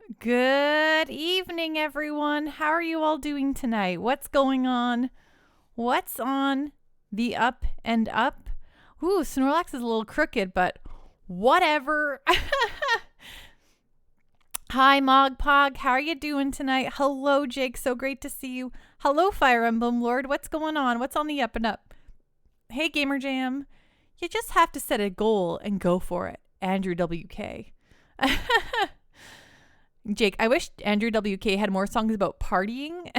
Good evening, everyone. How are you all doing tonight? What's going on? What's on the up and up? Ooh, Snorlax is a little crooked, but whatever. Hi, Mogpog. How are you doing tonight? Hello, Jake. So great to see you. Hello, Fire Emblem Lord. What's going on? What's on the up and up? Hey, Gamer Jam. You just have to set a goal and go for it. Andrew WK. Jake, I wish Andrew WK had more songs about partying.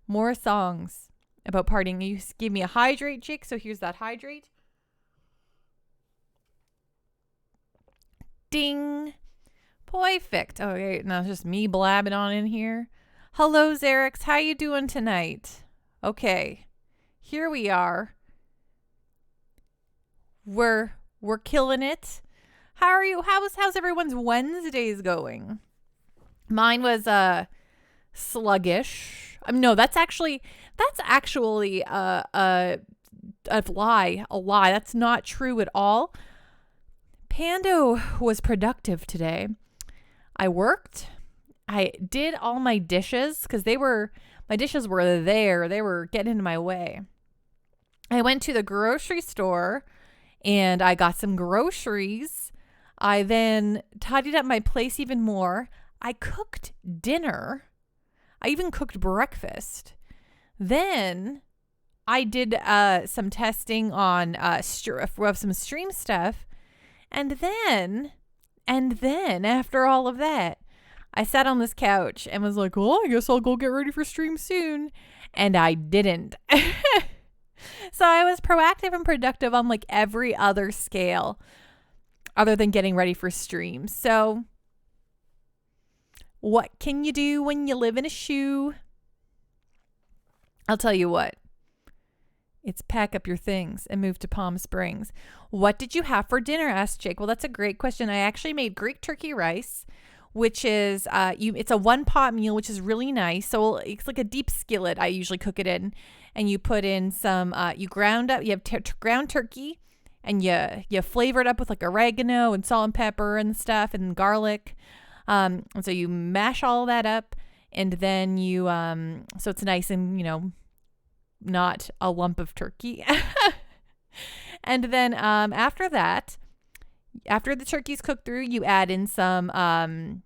More songs about partying. You gave me a hydrate, Jake, so here's that hydrate. Ding. Perfect. Okay, now it's just me blabbing on in here. Hello, Xerix. How you doing tonight? Okay, here we are. We're killing it. How are you? How's everyone's Wednesdays going? Mine was sluggish. No, that's actually a lie. A lie. That's not true at all. Pando was productive today. I worked. I did all my dishes because my dishes were there. They were getting in my way. I went to the grocery store and I got some groceries. I then tidied up my place even more. I cooked dinner. I even cooked breakfast. Then I did some testing on some stream stuff. And then after all of that, I sat on this couch and was like, well, I guess I'll go get ready for stream soon. And I didn't. So I was proactive and productive on like every other scale other than getting ready for stream. So what can you do when you live in a shoe? I'll tell you what. It's pack up your things and move to Palm Springs. What did you have for dinner? Asked Jake. Well, that's a great question. I actually made Greek turkey rice, which is it's a one pot meal, which is really nice. So it's like a deep skillet. I usually cook it in, and you put in some. You ground up. You have ground turkey, and you flavor it up with like oregano and salt and pepper and stuff and garlic. And so you mash all that up, and then you so it's nice and not a lump of turkey. And then after that, after the turkey's cooked through, you add in some sun-dried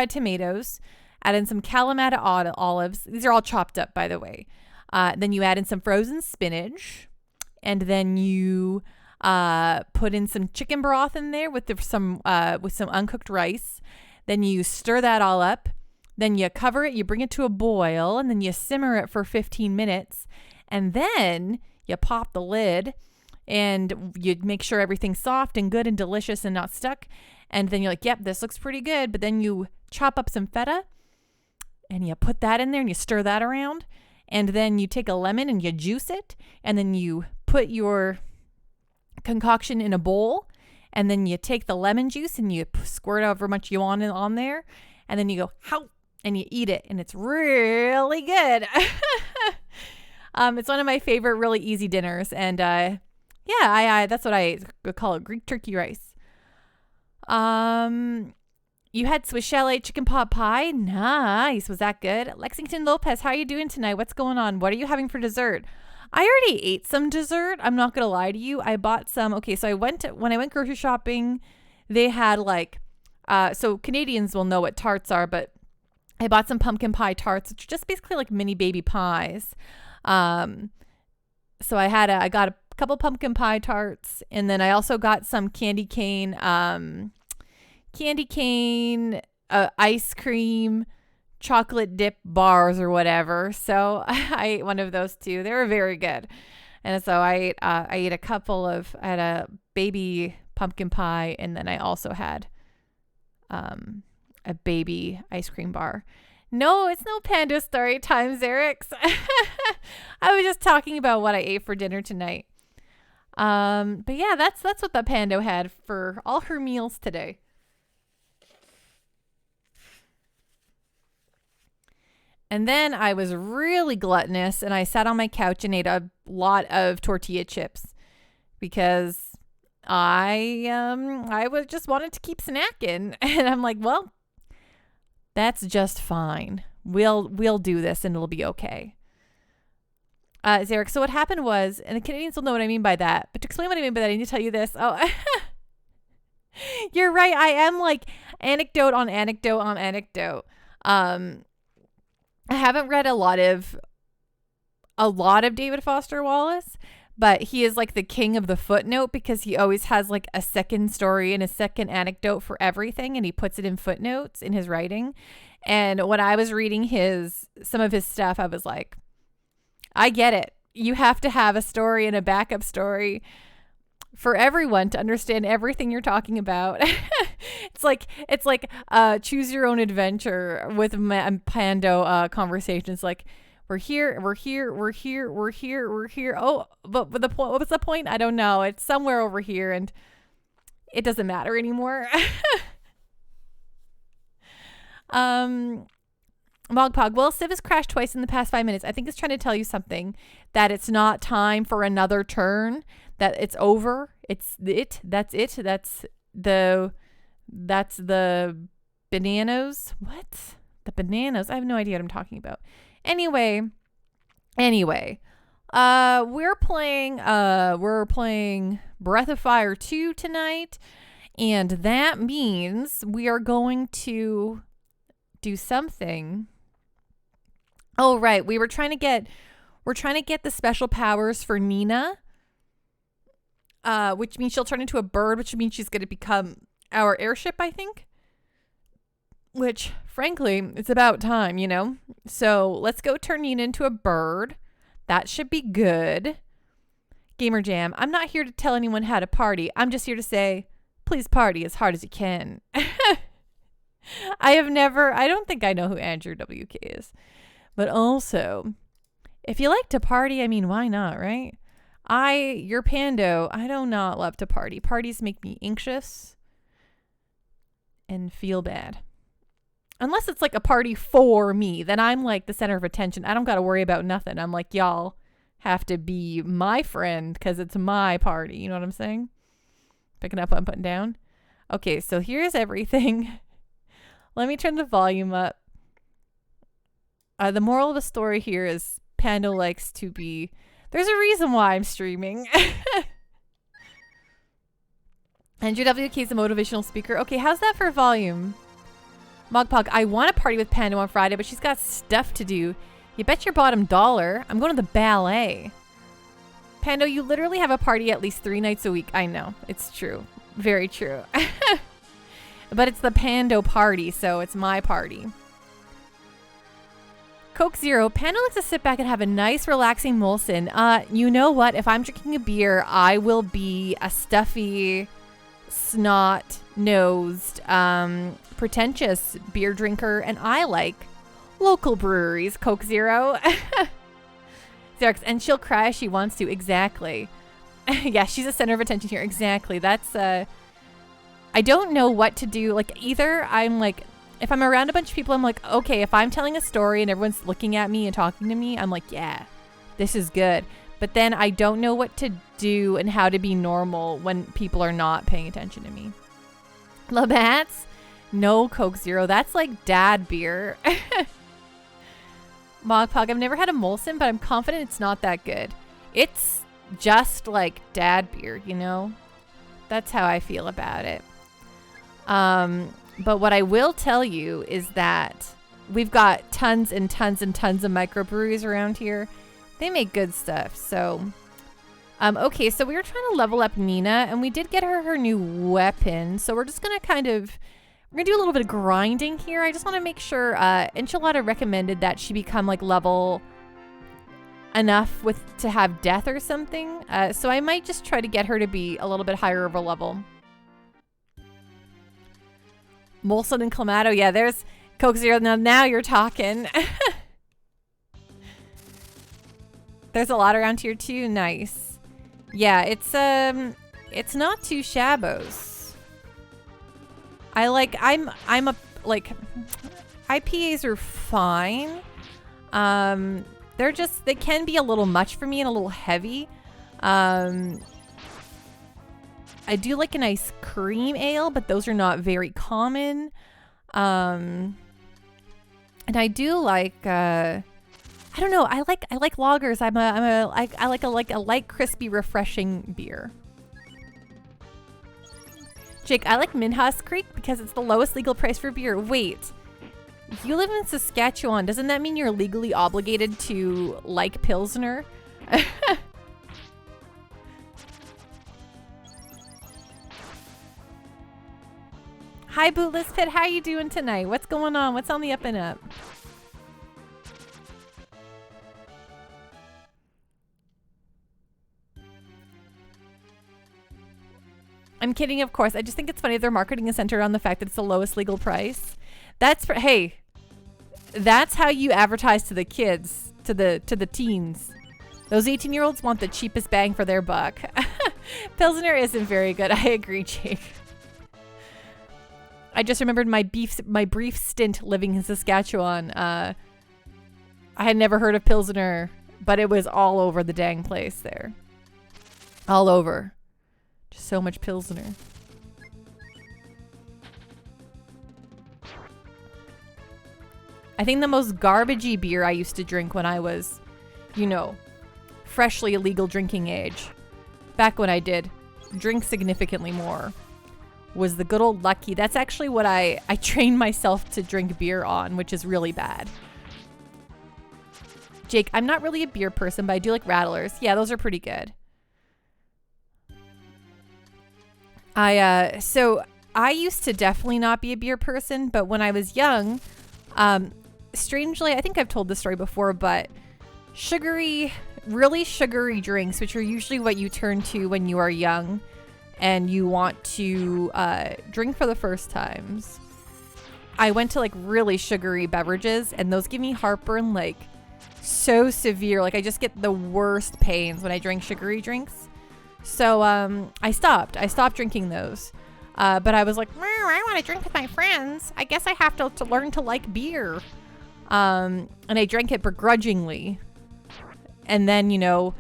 tomatoes, add in some Kalamata olives. These are all chopped up, by the way. Then you add in some frozen spinach, and then you put in some chicken broth in there with some uncooked rice. Then you stir that all up. Then you cover it, you bring it to a boil, and then you simmer it for 15 minutes. And then you pop the lid and you make sure everything's soft and good and delicious and not stuck. And then you're like, yep, this looks pretty good. But then you chop up some feta and you put that in there and you stir that around. And then you take a lemon and you juice it. And then you put your concoction in a bowl. And then you take the lemon juice and you squirt however much you want on there. And then you go, how? And you eat it. And it's really good. It's one of my favorite really easy dinners. And I that's what I call it, Greek turkey rice. You had Swiss chalet chicken pot pie. Nice. Was that good? Lexington Lopez, how are you doing tonight? What's going on? What are you having for dessert? I already ate some dessert. I'm not going to lie to you. I bought some. Okay, so when I went grocery shopping, they had like, so Canadians will know what tarts are, but I bought some pumpkin pie tarts, which are just basically like mini baby pies. So I got a couple pumpkin pie tarts, and then I also got some candy cane ice cream chocolate dip bars or whatever. So I ate one of those too. They were very good. And so I ate I had a baby pumpkin pie, and then I also had a baby ice cream bar. No, it's no Panda story time, Xerix. I was just talking about what I ate for dinner tonight. But yeah, that's what the Pando had for all her meals today. And then I was really gluttonous and I sat on my couch and ate a lot of tortilla chips because I was just wanted to keep snacking, and I'm like, well, that's just fine. We'll do this, and it'll be okay. Zarek, so what happened was, and the Canadians will know what I mean by that, but to explain what I mean by that, I need to tell you this. Oh, you're right. I am like anecdote on anecdote on anecdote. I haven't read a lot of David Foster Wallace, but he is like the king of the footnote because he always has like a second story and a second anecdote for everything, and he puts it in footnotes in his writing. And when I was reading some of his stuff, I was like, I get it. You have to have a story and a backup story for everyone to understand everything you're talking about. It's like choose your own adventure with Pando conversations. Like, we're here. Oh, but the point, what's the point? I don't know. It's somewhere over here, and it doesn't matter anymore. Mogpog, well, Civ has crashed twice in the past 5 minutes. I think it's trying to tell you something, that it's not time for another turn, that it's over. That's it. That's the bananas. What? The bananas? I have no idea what I'm talking about. Anyway, we're playing Breath of Fire 2 tonight, and that means we are going to do something. Oh, right. We're trying to get the special powers for Nina, which means she'll turn into a bird, which means she's going to become our airship, I think. Which, frankly, it's about time, you know? So let's go turn Nina into a bird. That should be good. Gamer Jam, I'm not here to tell anyone how to party. I'm just here to say, please party as hard as you can. I don't think I know who Andrew WK is. But also, if you like to party, I mean, why not, right? Your Pando, I do not love to party. Parties make me anxious and feel bad. Unless it's like a party for me, then I'm like the center of attention. I don't got to worry about nothing. I'm like, y'all have to be my friend because it's my party. You know what I'm saying? Picking up what I'm putting down. Okay, so here's everything. Let me turn the volume up. The moral of the story here is Pando likes to be... There's a reason why I'm streaming. Andrew WK is a motivational speaker. Okay, how's that for volume? Mogpog, I want to party with Pando on Friday, but she's got stuff to do. You bet your bottom dollar. I'm going to the ballet. Pando, you literally have a party at least 3 nights a week. I know. It's true. Very true. But it's the Pando party, so it's my party. Coke Zero, Pando likes to sit back and have a nice, relaxing Molson. You know what? If I'm drinking a beer, I will be a stuffy, snot-nosed, pretentious beer drinker, and I like local breweries. Coke Zero. Xerox, and she'll cry if she wants to. Exactly. Yeah, she's a center of attention here. Exactly. That's, I don't know what to do. Like, either I'm like, if I'm around a bunch of people, I'm like, okay, if I'm telling a story and everyone's looking at me and talking to me, I'm like, yeah, this is good. But then I don't know what to do and how to be normal when people are not paying attention to me. Labatt's? No Coke Zero. That's like dad beer. Mogpog, I've never had a Molson, but I'm confident it's not that good. It's just like dad beer, you know? That's how I feel about it. But what I will tell you is that we've got tons and tons and tons of microbreweries around here. They make good stuff. So, okay, so we were trying to level up Nina, and we did get her new weapon. So we're just going to we're going to do a little bit of grinding here. I just want to make sure, Enchilada recommended that she become like level enough to have death or something. So I might just try to get her to be a little bit higher of a level. Molson and Clamato. Yeah, there's Coke Zero. Now you're talking. There's a lot around here too. Nice. Yeah, it's not too shabos. IPAs are fine. They can be a little much for me and a little heavy. I do like a nice cream ale, but those are not very common. And I do like I don't know. I like lagers. I like a light, crispy, refreshing beer. Jake, I like Minhas Creek because it's the lowest legal price for beer. Wait, you live in Saskatchewan. Doesn't that mean you're legally obligated to like Pilsner? Hi, Bootless Pit. How you doing tonight? What's going on? What's on the up and up? I'm kidding, of course. I just think it's funny their marketing is centered on the fact that it's the lowest legal price. Hey, that's how you advertise to the kids, to the teens. Those 18-year-olds want the cheapest bang for their buck. Pilsner isn't very good. I agree, Jake. I just remembered my brief stint living in Saskatchewan. I had never heard of Pilsner, but it was all over the dang place there. All over. Just so much Pilsner. I think the most garbagey beer I used to drink when I was, you know, freshly legal drinking age, back when I did drink significantly more, was the good old Lucky. That's actually what I trained myself to drink beer on, which is really bad. Jake, I'm not really a beer person, but I do like Rattlers. Yeah, those are pretty good. So I used to definitely not be a beer person, but when I was young, strangely, I think I've told this story before, but really sugary drinks, which are usually what you turn to when you are young and you want to drink for the first times. I went to like really sugary beverages, and those give me heartburn like so severe. Like I just get the worst pains when I drink sugary drinks. So I stopped drinking those. But I was like, I want to drink with my friends. I guess I have to learn to like beer. And I drank it begrudgingly. And then, you know,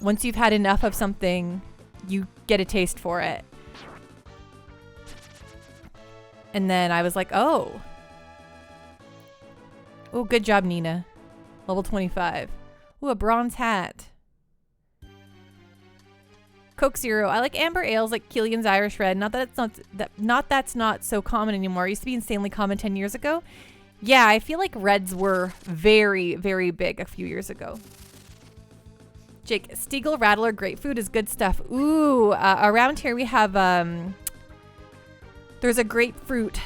once you've had enough of something, you get a taste for it. And then I was like, oh, good job, Nina. Level 25. Ooh, a bronze hat. Coke Zero. I like amber ales like Killian's Irish Red. Not that's not so common anymore. It used to be insanely common 10 years ago. Yeah, I feel like reds were very, very big a few years ago. Jake, Stiegel Rattler Great Food is good stuff. Ooh, around here we have there's a grapefruit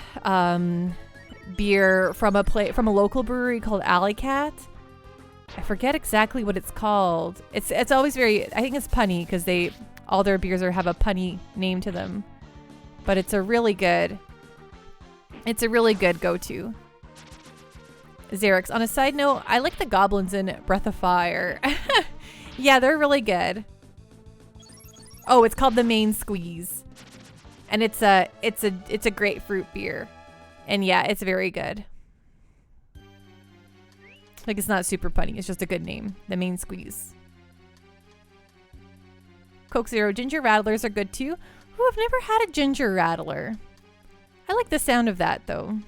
beer from a local brewery called Alley Cat. I forget exactly what it's called. It's always very, I think it's punny because all their beers have a punny name to them. But it's a really good go-to. Xerix, on a side note, I like the goblins in Breath of Fire. Yeah, they're really good. Oh, it's called the Main Squeeze. And it's a grapefruit beer. And yeah, it's very good. Like, it's not super punny. It's just a good name. The Main Squeeze. Coke Zero. Ginger Rattlers are good too. Ooh, I've never had a ginger rattler. I like the sound of that though.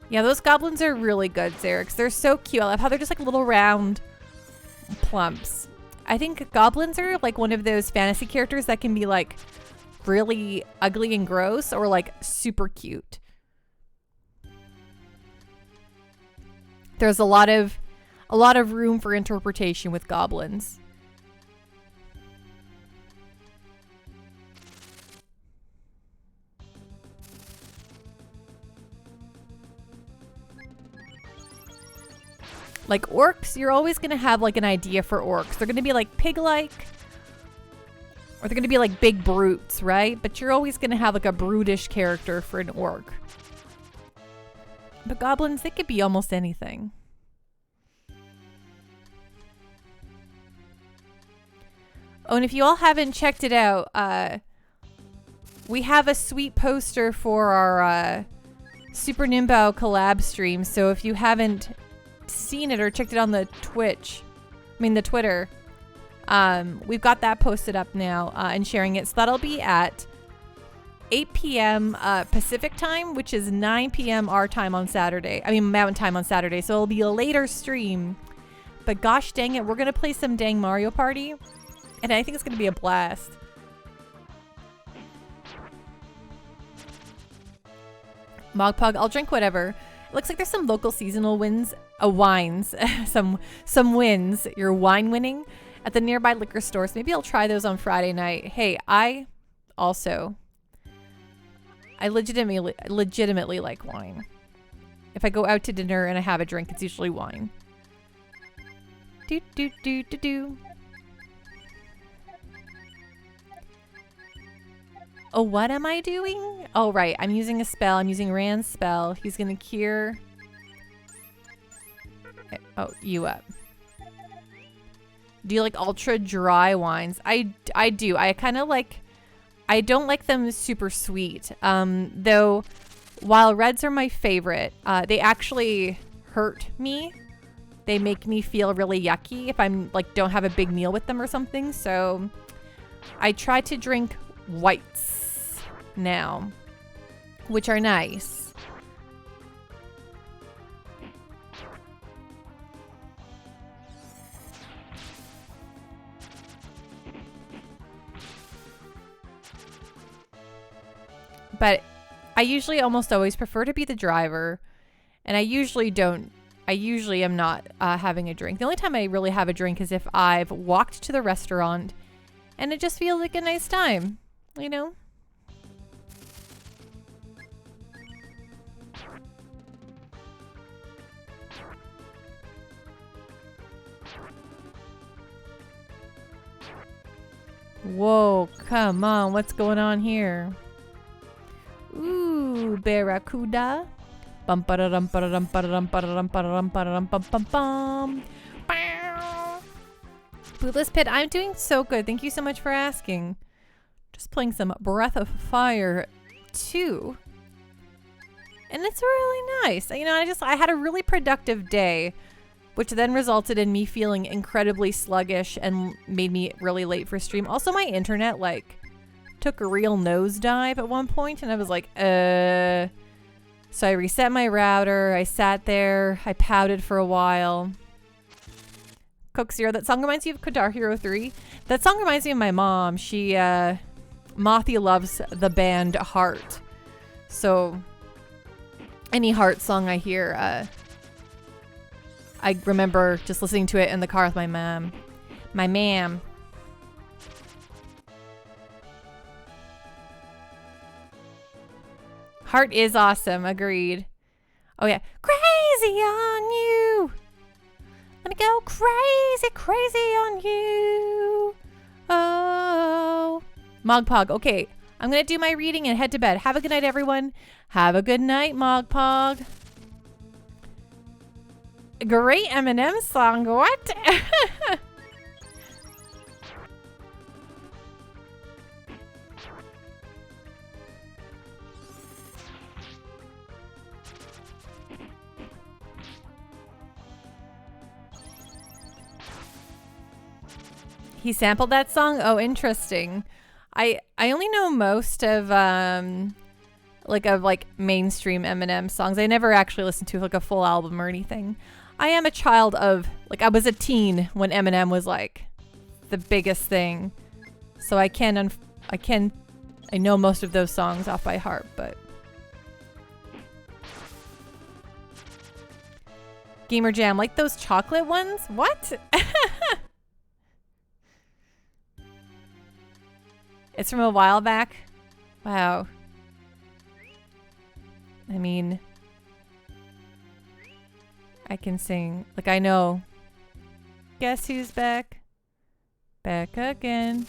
Yeah, those goblins are really good, Xerix. They're so cute. I love how they're just like little round plumps. I think goblins are like one of those fantasy characters that can be like really ugly and gross or like super cute. There's a lot of room for interpretation with goblins. Like orcs, you're always going to have like an idea for orcs. They're going to be like pig-like, or they're going to be like big brutes, right? But you're always going to have like a brutish character for an orc. But goblins, they could be almost anything. Oh, and if you all haven't checked it out, we have a sweet poster for our Super Nimbo collab stream. So if you haven't seen it or checked it on the the Twitter, we've got that posted up now and sharing it. So that'll be at 8 p.m. Pacific time, which is 9 p.m. our time on Saturday. I mean, Mountain time on Saturday. So it'll be a later stream. But gosh dang it, we're going to play some dang Mario Party. And I think it's going to be a blast. Mogpog, I'll drink whatever. It looks like there's some local seasonal wines, some wins. You're wine winning at the nearby liquor stores. Maybe I'll try those on Friday night. Hey, I legitimately like wine. If I go out to dinner and I have a drink, it's usually wine. Do do do do do. Oh, what am I doing? Oh, right. I'm using a spell. I'm using Rand's spell. He's going to cure. Oh, you up. Do you like ultra dry wines? I do. I kind of like... I don't like them super sweet. Though, while reds are my favorite, they actually hurt me. They make me feel really yucky if I'm like don't have a big meal with them or something. So I try to drink whites now, which are nice. But I usually almost always prefer to be the driver, and I usually am not having a drink. The only time I really have a drink is if I've walked to the restaurant and it just feels like a nice time, you know? Whoa, come on, what's going on here? Ooh, Barracuda. Bum ba-da-dum ba-da-dum ba-da-dum ba-da-dum ba-da-dum ba-da-dum bum bum bum. Bootless Pit, I'm doing so good. Thank you so much for asking. Just playing some Breath of Fire 2. And it's really nice. You know, I had a really productive day, which then resulted in me feeling incredibly sluggish and made me really late for stream. Also, my internet, like, took a real nosedive at one point, and I was like, So I reset my router, I sat there, I pouted for a while. Coke Zero, that song reminds you of Guitar Hero 3? That song reminds me of my mom. She, Mothy loves the band Heart. So, any Heart song I hear, I remember just listening to it in the car with my mom. My ma'am. Heart is awesome. Agreed. Oh, yeah. Crazy on you. I'm gonna go crazy, crazy on you. Oh. Mogpog. Okay. I'm gonna do my reading and head to bed. Have a good night, everyone. Have a good night, Mogpog. Great Eminem song. What? He sampled that song? Oh, interesting. I only know most of like mainstream Eminem songs. I never actually listened to like a full album or anything. I am a child of, like, I was a teen when Eminem was like the biggest thing. So I know most of those songs off by heart, but Gamer Jam, like those chocolate ones? What? It's from a while back. Wow. I mean, I can sing. Like, I know. Guess who's back? Back again.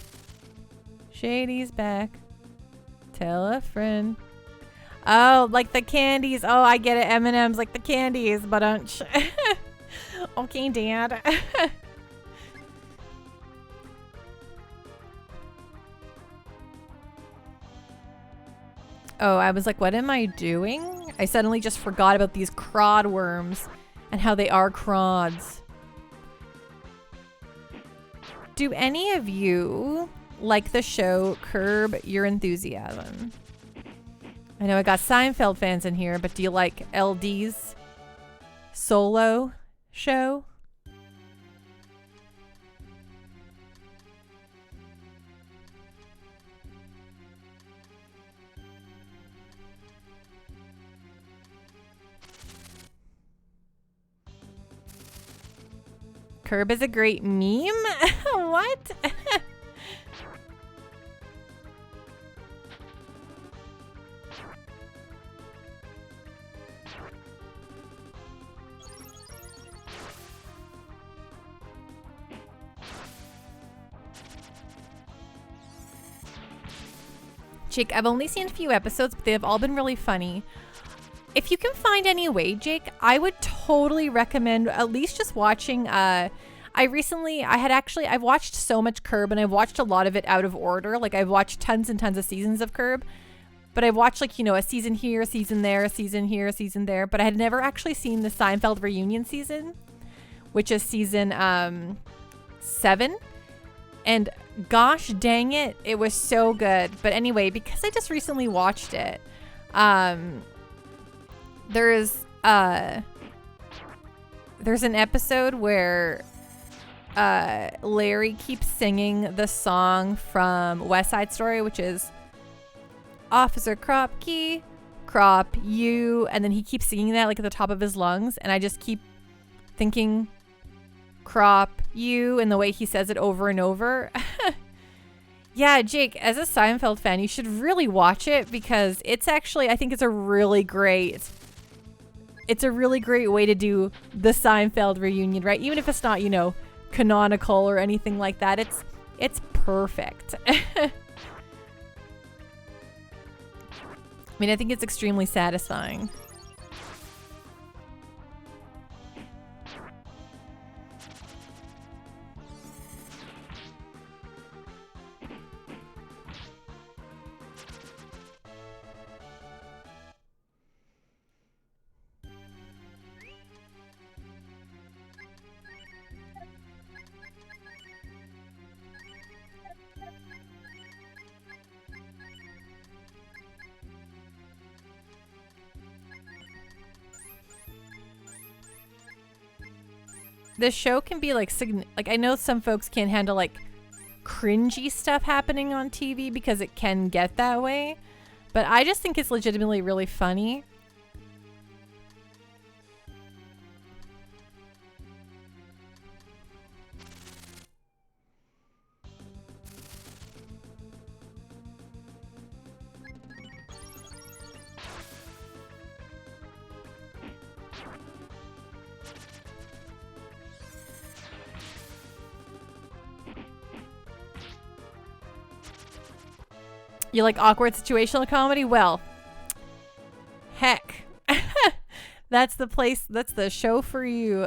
Shady's back. Tell a friend. Oh, like the candies. Oh, I get it. M&M's like the candies, but okay, Dad. Oh, I was like, what am I doing? I suddenly just forgot about these crod worms and how they are crods. Do any of you like the show Curb Your Enthusiasm? I know I got Seinfeld fans in here, but do you like LD's solo show? Curb is a great meme? What? Jake, I've only seen a few episodes, but they have all been really funny. If you can find any way, Jake, I would totally recommend at least just watching. I've watched so much Curb, and I've watched a lot of it out of order. Like, I've watched tons and tons of seasons of Curb, but I've watched, like, you know, a season here, a season there, a season here, a season there, but I had never actually seen the Seinfeld reunion season, which is season 7. And gosh dang it, it was so good. But anyway, because I just recently watched it, there's an episode where Larry keeps singing the song from West Side Story, which is Officer Kropke, crop you, and then he keeps singing that like at the top of his lungs, and I just keep thinking crop you and the way he says it over and over. Yeah, Jake, as a Seinfeld fan, you should really watch it because it's actually, I think it's a really great way to do the Seinfeld reunion, right? Even if it's not, you know, canonical or anything like that, it's perfect. I mean, I think it's extremely satisfying. This show can be like I know some folks can't handle like cringy stuff happening on TV because it can get that way, but I just think it's legitimately really funny. You like awkward situational comedy? Well, heck, that's the place. That's the show for you.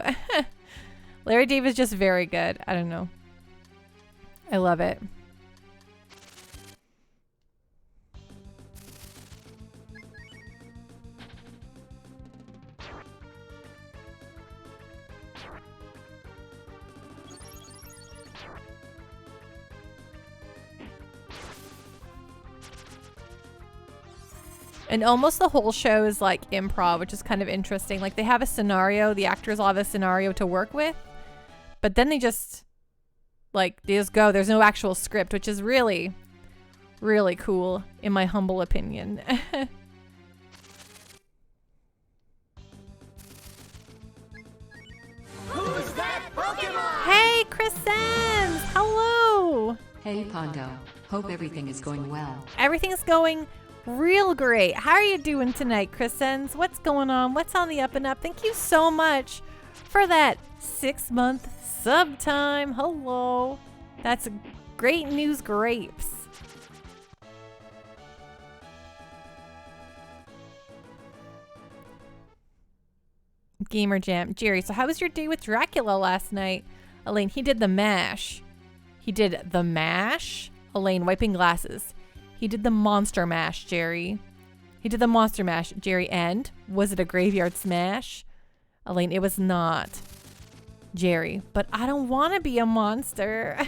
Larry David's just very good. I don't know. I love it. And almost the whole show is like improv, which is kind of interesting. Like they have a scenario, the actors all have a scenario to work with, but then they just go. There's no actual script, which is really, really cool in my humble opinion. Who's that Pokemon? Hey, Chris Sands! Hello! Hey Pondo, hope everything is going well. Everything's going real great. How are you doing tonight, Chris Sands? What's going on? What's on the up and up? Thank you so much for that 6-month sub time. Hello. That's great news grapes. Gamer Jam. Jerry, so how was your day with Dracula last night? Elaine, he did the mash. He did the mash? Elaine, wiping glasses. He did the monster mash, Jerry. He did the monster mash. Jerry, and was it a graveyard smash? Elaine, it was not. Jerry, but I don't want to be a monster.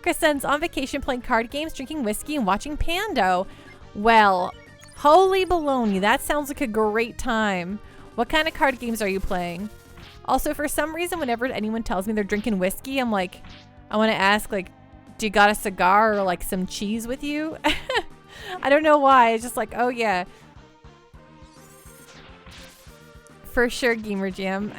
Chris sends on vacation playing card games, drinking whiskey, and watching Pando. Well, holy baloney, that sounds like a great time. What kind of card games are you playing? Also, for some reason, whenever anyone tells me they're drinking whiskey, I'm like, I want to ask, like, do you got a cigar or like some cheese with you? I don't know why. It's just like, oh yeah. For sure, Gamer Jam.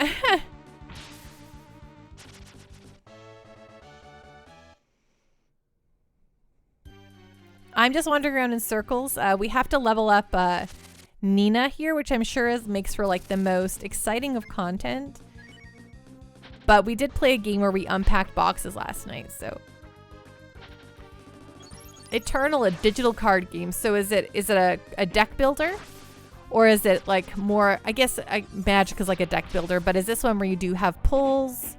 I'm just wandering around in circles. We have to level up Nina here, which I'm sure makes for like the most exciting of content. But we did play a game where we unpacked boxes last night, so. Eternal, a digital card game. So is it a deck builder? Or is it like more, I guess Magic is like a deck builder, but is this one where you do have pulls?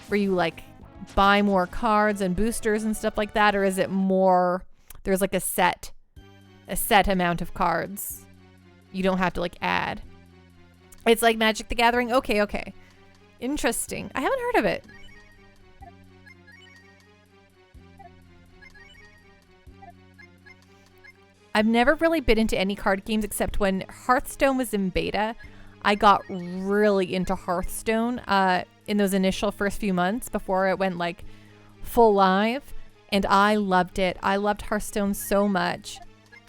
Where you like buy more cards and boosters and stuff like that? Or is it more, there's like a set amount of cards? You don't have to like add. It's like Magic the Gathering? Okay. Interesting. I haven't heard of it. I've never really been into any card games except when Hearthstone was in beta. I got really into Hearthstone in those initial first few months before it went like full live. And I loved it. I loved Hearthstone so much.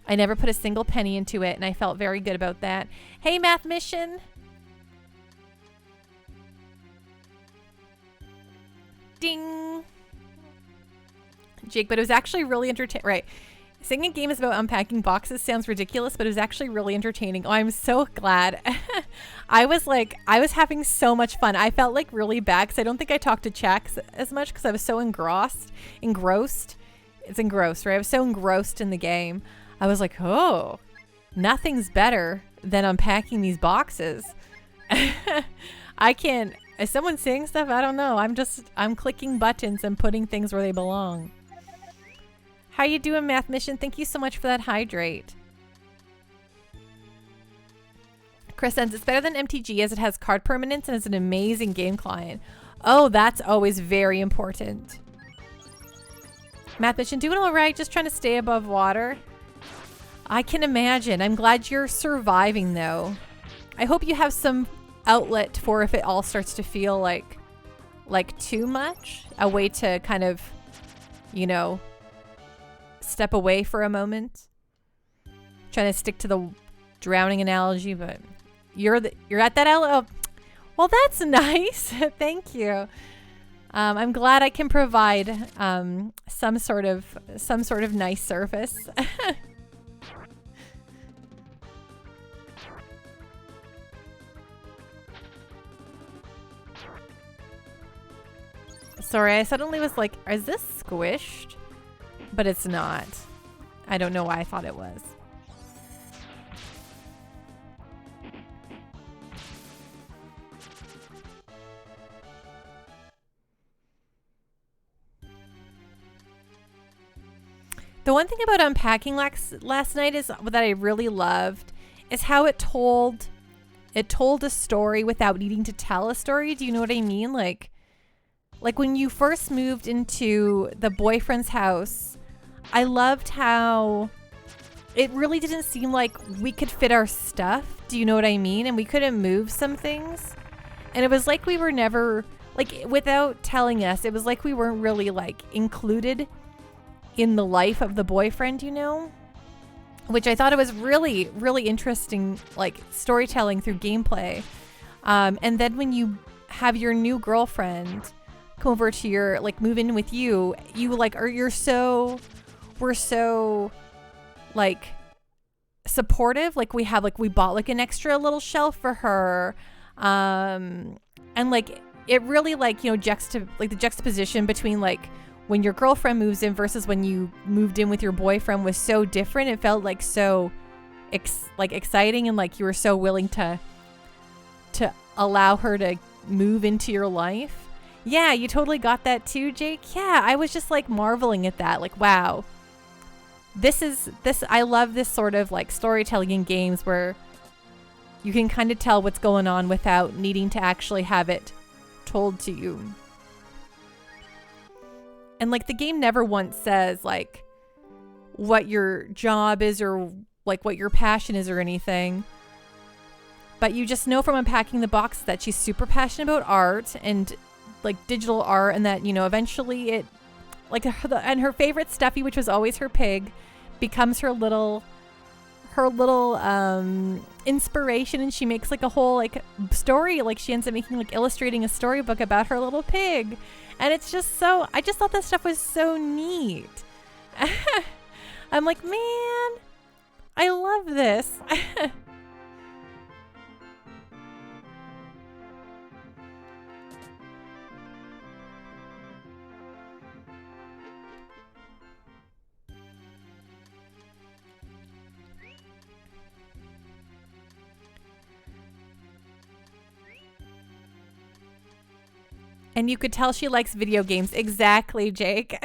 I never put a single penny into it and I felt very good about that. Hey, Math Mission. Ding. Jake, but it was actually really entertaining. Right. Saying a game is about unpacking boxes sounds ridiculous, but it was actually really entertaining. Oh, I'm so glad. I was having so much fun. I felt like really bad because I don't think I talked to Chax as much because I was so engrossed. It's engrossed, right? I was so engrossed in the game. I was like, oh, nothing's better than unpacking these boxes. I can't, is someone saying stuff? I don't know. I'm clicking buttons and putting things where they belong. How you doing, Math Mission? Thank you so much for that hydrate. Chris says it's better than MTG as it has card permanence and is an amazing game client. Oh, that's always very important. Math Mission, doing all right, just trying to stay above water. I can imagine. I'm glad you're surviving though. I hope you have some outlet for if it all starts to feel like too much. A way to kind of, you know, step away for a moment. Trying to stick to the drowning analogy, but you're at that oh, well, that's nice. Thank you. I'm glad I can provide some sort of nice surface. Sorry, I suddenly was like, is this squished? But it's not. I don't know why I thought it was. The one thing about unpacking last night is that I really loved is how it told a story without needing to tell a story. Do you know what I mean? Like when you first moved into the boyfriend's house, I loved how it really didn't seem like we could fit our stuff. Do you know what I mean? And we couldn't move some things. And it was like we were never, like, without telling us, it was like we weren't really, like, included in the life of the boyfriend, you know? Which I thought it was really, really interesting, like, storytelling through gameplay. And then when you have your new girlfriend come over to your, like, move in with you, like, we're so like supportive. Like we bought like an extra little shelf for her. And like, it really like, you know, the juxtaposition between like when your girlfriend moves in versus when you moved in with your boyfriend was so different. It felt like so exciting and like you were so willing to allow her to move into your life. Yeah, you totally got that too, Jake. Yeah, I was just like marveling at that. Like, wow. I love this sort of like storytelling in games where you can kind of tell what's going on without needing to actually have it told to you. And like the game never once says like what your job is or like what your passion is or anything. But you just know from unpacking the box that she's super passionate about art and like digital art, and that, you know, eventually it like and her favorite Stuffy, which was always her pig, becomes her little inspiration, and she makes like a whole like story, like she ends up making like illustrating a storybook about her little pig. And it's just so, I just thought that stuff was so neat. I'm like, man, I love this. And you could tell she likes video games. Exactly, Jake.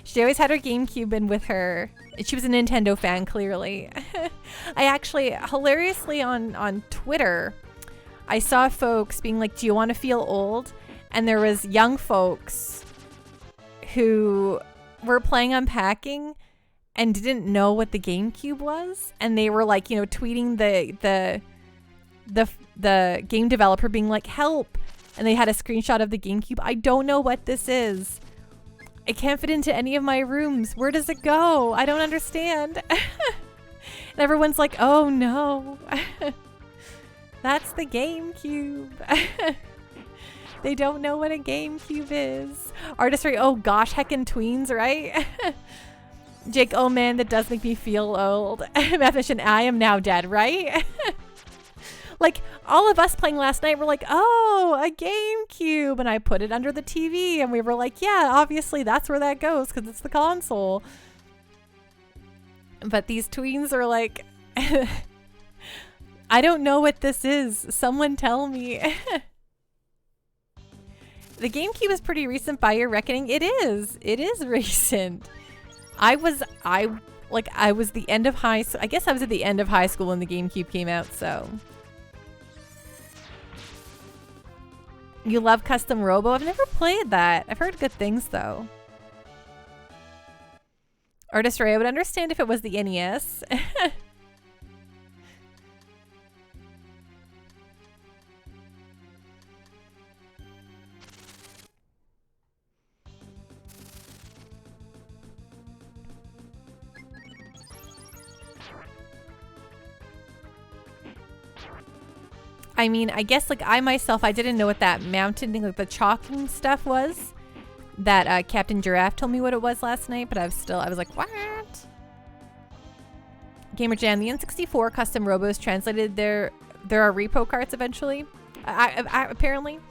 She always had her GameCube in with her. She was a Nintendo fan, clearly. I actually, hilariously on Twitter, I saw folks being like, do you want to feel old? And there was young folks who were playing Unpacking and didn't know what the GameCube was. And they were like, you know, tweeting the game developer being like, help. And they had a screenshot of the GameCube. I don't know what this is. I can't fit into any of my rooms. Where does it go? I don't understand. And everyone's like, oh no. That's the GameCube. They don't know what a GameCube is. Artistry, oh gosh, heckin' tweens, right? Jake, oh man, that does make me feel old. Mathematician, I am now dead, right? Like, all of us playing last night were like, oh, a GameCube. And I put it under the TV. And we were like, yeah, obviously that's where that goes because it's the console. But these tweens are like, I don't know what this is. Someone tell me. The GameCube is pretty recent by your reckoning. It is. It is recent. I was the end of high school. I guess I was at the end of high school when the GameCube came out, so... You love Custom Robo? I've never played that. I've heard good things, though. Artist Ray, I would understand if it was the NES. I mean, I guess like I myself, I didn't know what that mountain thing, like the chalking stuff was. That Captain Giraffe told me what it was last night, but I was like, what? Gamer Jam, the N64 custom robos translated there are repo carts eventually. Apparently.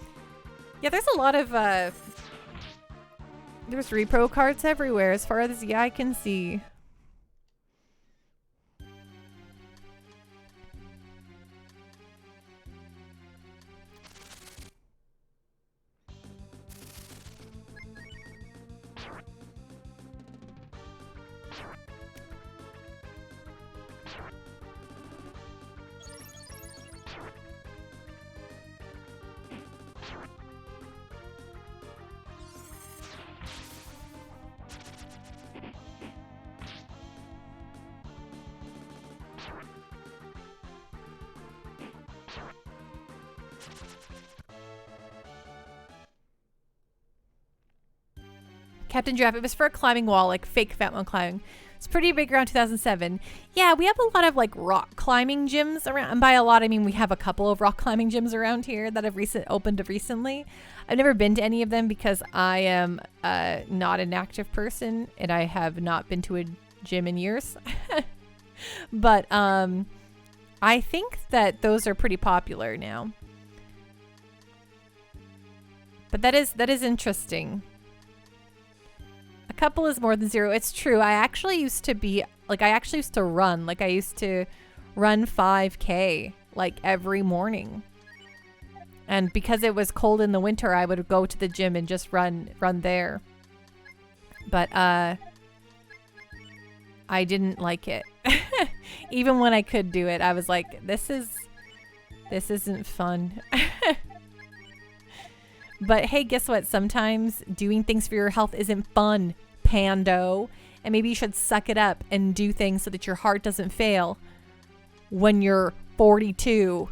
Yeah, there's a lot of, there's repo carts everywhere as far as the eye can see. Captain Giraffe, it was for a climbing wall, like fake fat one climbing. It's pretty big around 2007. Yeah, we have a lot of like rock climbing gyms around. And by a lot, I mean we have a couple of rock climbing gyms around here that have opened recently. I've never been to any of them because I am not an active person and I have not been to a gym in years. But I think that those are pretty popular now. But that is interesting. A couple is more than zero. It's true. I actually used to run. Like I used to run 5K like every morning. And because it was cold in the winter, I would go to the gym and just run there. But I didn't like it. Even when I could do it, I was like, this isn't fun. But hey, guess what? Sometimes doing things for your health isn't fun, Pando. And maybe you should suck it up and do things so that your heart doesn't fail when you're 42.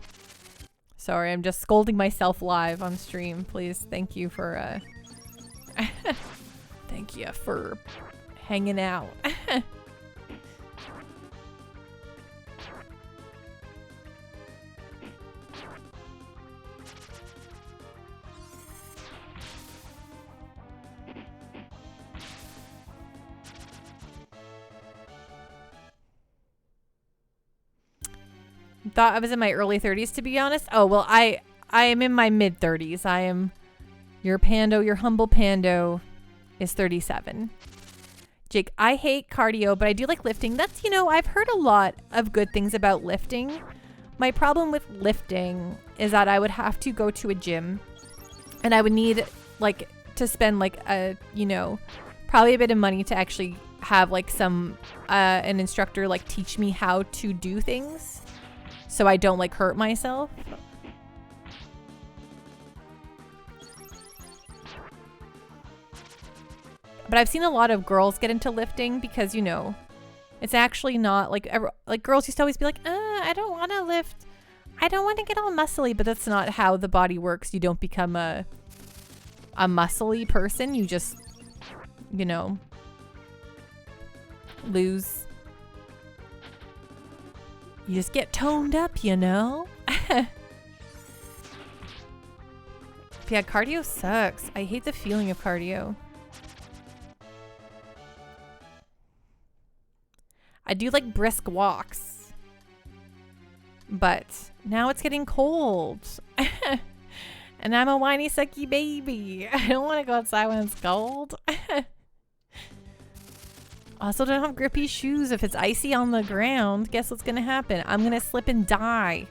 Sorry, I'm just scolding myself live on stream. Please, thank you for thank you for hanging out. Thought I was in my early 30s, to be honest. Oh, well, I am in my mid 30s. I am your Pando, your humble Pando is 37. Jake, I hate cardio, but I do like lifting. That's, you know, I've heard a lot of good things about lifting. My problem with lifting is that I would have to go to a gym and I would need like to spend like a, you know, probably a bit of money to actually have like some, an instructor like teach me how to do things so I don't like hurt myself. But I've seen a lot of girls get into lifting because, you know, it's actually not like like girls used to always be like, I don't want to lift. I don't want to get all muscly, but that's not how the body works. You don't become a muscly person. You just, you know, lose. You just get toned up, you know? Yeah, cardio sucks. I hate the feeling of cardio. I do like brisk walks, but now it's getting cold and I'm a whiny sucky baby. I don't want to go outside when it's cold. Also don't have grippy shoes. If it's icy on the ground, guess what's going to happen? I'm going to slip and die.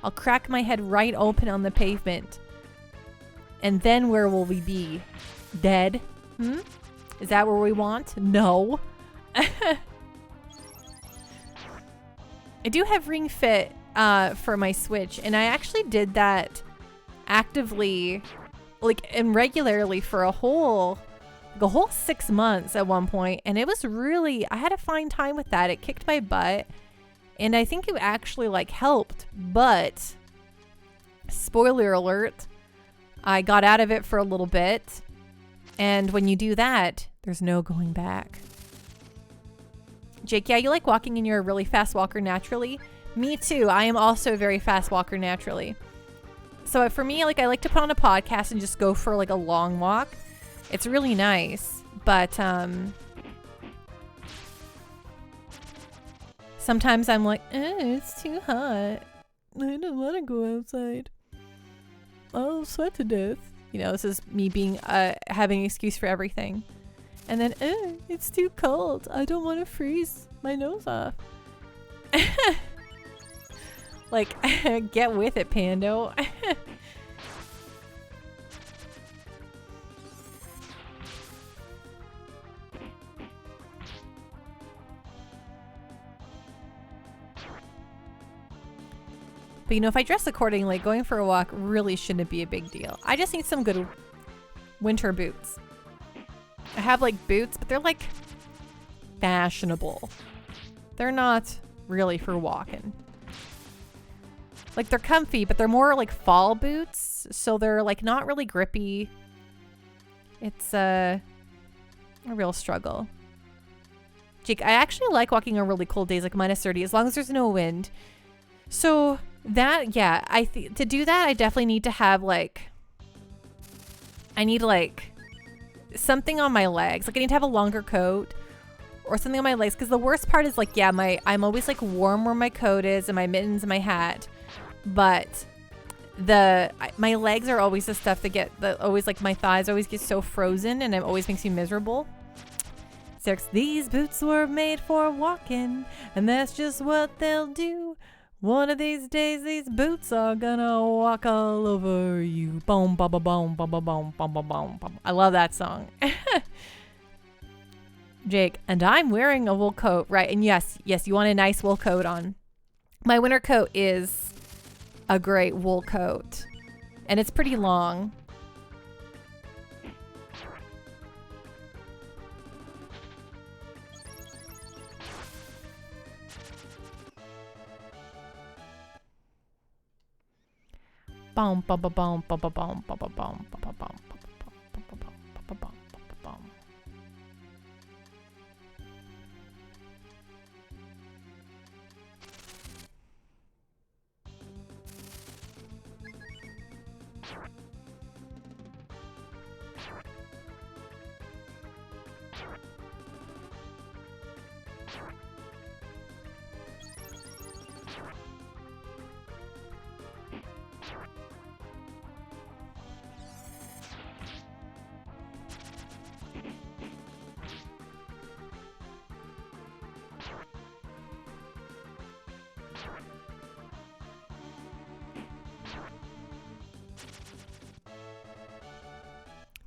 I'll crack my head right open on the pavement. And then where will we be? Dead? Is that where we want? No. I do have Ring Fit for my Switch, and I actually did that actively, like, and regularly for a whole 6 months at one point, and it was really, I had a fine time with that. It kicked my butt, and I think it actually, like, helped, but spoiler alert, I got out of it for a little bit, and when you do that, there's no going back. Jake, yeah, you like walking and you're a really fast walker naturally. Me too. I am also a very fast walker naturally. So for me, like, I like to put on a podcast and just go for like a long walk. It's really nice, but sometimes I'm like, it's too hot. I don't want to go outside. I'll sweat to death. You know, this is me being having an excuse for everything. And then, it's too cold. I don't want to freeze my nose off. Like, get with it, Pando. But, you know, if I dress accordingly, going for a walk really shouldn't be a big deal. I just need some good winter boots. I have like boots, but they're like fashionable. They're not really for walking. Like, they're comfy, but they're more like fall boots. So they're like not really grippy. It's a real struggle. Jake, I actually like walking on really cold days, like -30, as long as there's no wind. So that, yeah, to do that, I definitely need to have like, I need like something on my legs. Like, I need to have a longer coat or something on my legs, because the worst part is like, yeah, I'm always like warm where my coat is and my mittens and my hat, but my legs are always the stuff that always, like, my thighs always get so frozen, and it always makes me miserable. Six, these boots were made for walking, and that's just what they'll do. One of these days, these boots are gonna walk all over you. Boom, ba ba boom, ba ba boom, ba ba boom, ba. I love that song. Jake, and I'm wearing a wool coat, right? And yes, you want a nice wool coat on. My winter coat is a great wool coat, and it's pretty long. Boom, boom, boom, boom, boom, boom, boom, boom, boom, boom, boom, boom.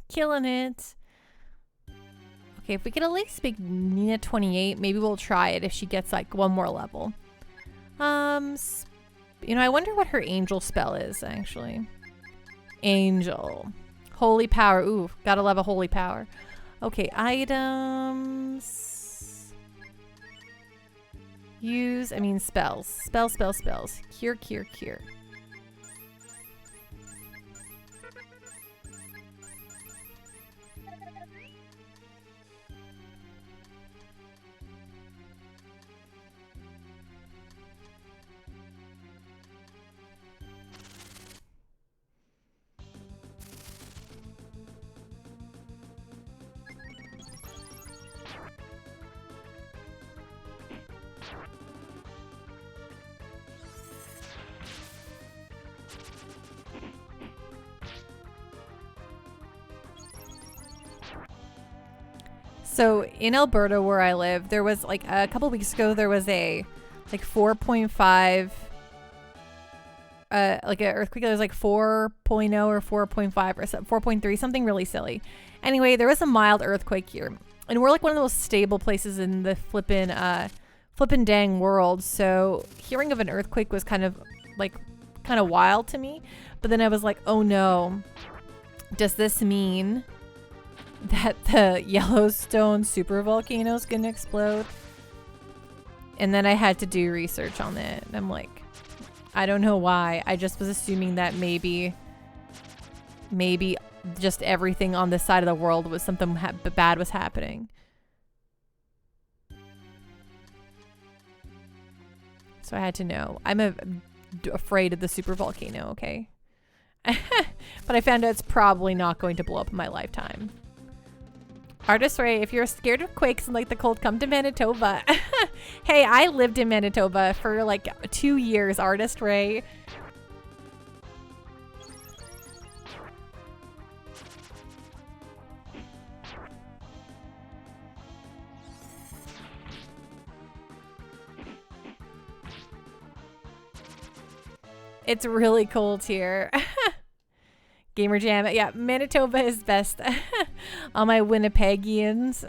Killing it. Okay, if we could at least make Nina 28, maybe we'll try it if she gets like one more level. You know, I wonder what her angel spell is actually. Angel. Holy power. Ooh, gotta love a holy power. Okay, items. Use, I mean spells. Spells. Cure. So in Alberta where I live, there was like a couple weeks ago, there was a like 4.5 like an earthquake. It was like 4.0 or 4.5 or 4.3, something really silly. Anyway, there was a mild earthquake here, and we're like one of the most stable places in the flippin' dang world. So hearing of an earthquake was kind of wild to me. But then I was like, oh no, does this mean that the Yellowstone supervolcano is gonna explode? And then I had to do research on it, and I'm like, I don't know why. I just was assuming that maybe just everything on this side of the world was something bad was happening. So I had to know. I'm afraid of the supervolcano, okay? But I found out it's probably not going to blow up in my lifetime. Artist Ray, if you're scared of quakes and like the cold, come to Manitoba. Hey, I lived in Manitoba for like 2 years, Artist Ray. It's really cold here. Gamer Jam. Yeah, Manitoba is best. All my Winnipegians.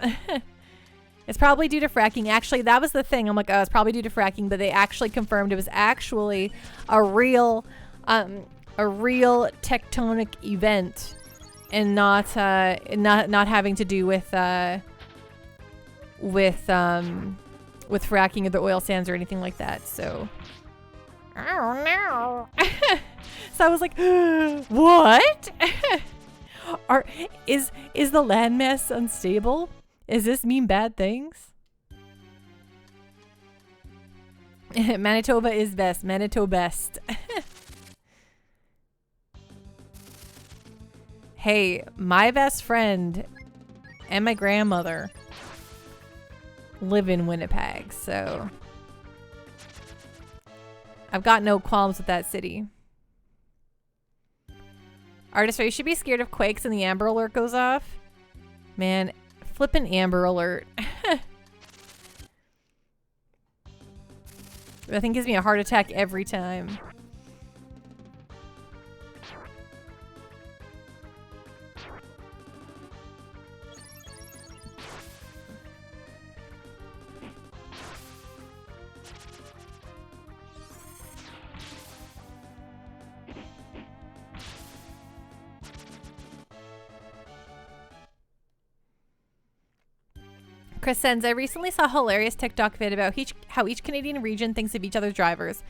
It's probably due to fracking. Actually, that was the thing. I'm like, oh, it's probably due to fracking, but they actually confirmed it was actually a real tectonic event, and not having to do with fracking of the oil sands or anything like that. So, oh no. So I was like, what? Is the landmass unstable? Does this mean bad things? Manitoba is best. Manitoba best. Hey, my best friend and my grandmother live in Winnipeg, so I've got no qualms with that city. Artist, you should be scared of quakes and the Amber Alert goes off. Man, flippin' Amber Alert. That thing gives me a heart attack every time. Chris sends, I recently saw a hilarious TikTok vid about how each Canadian region thinks of each other's drivers.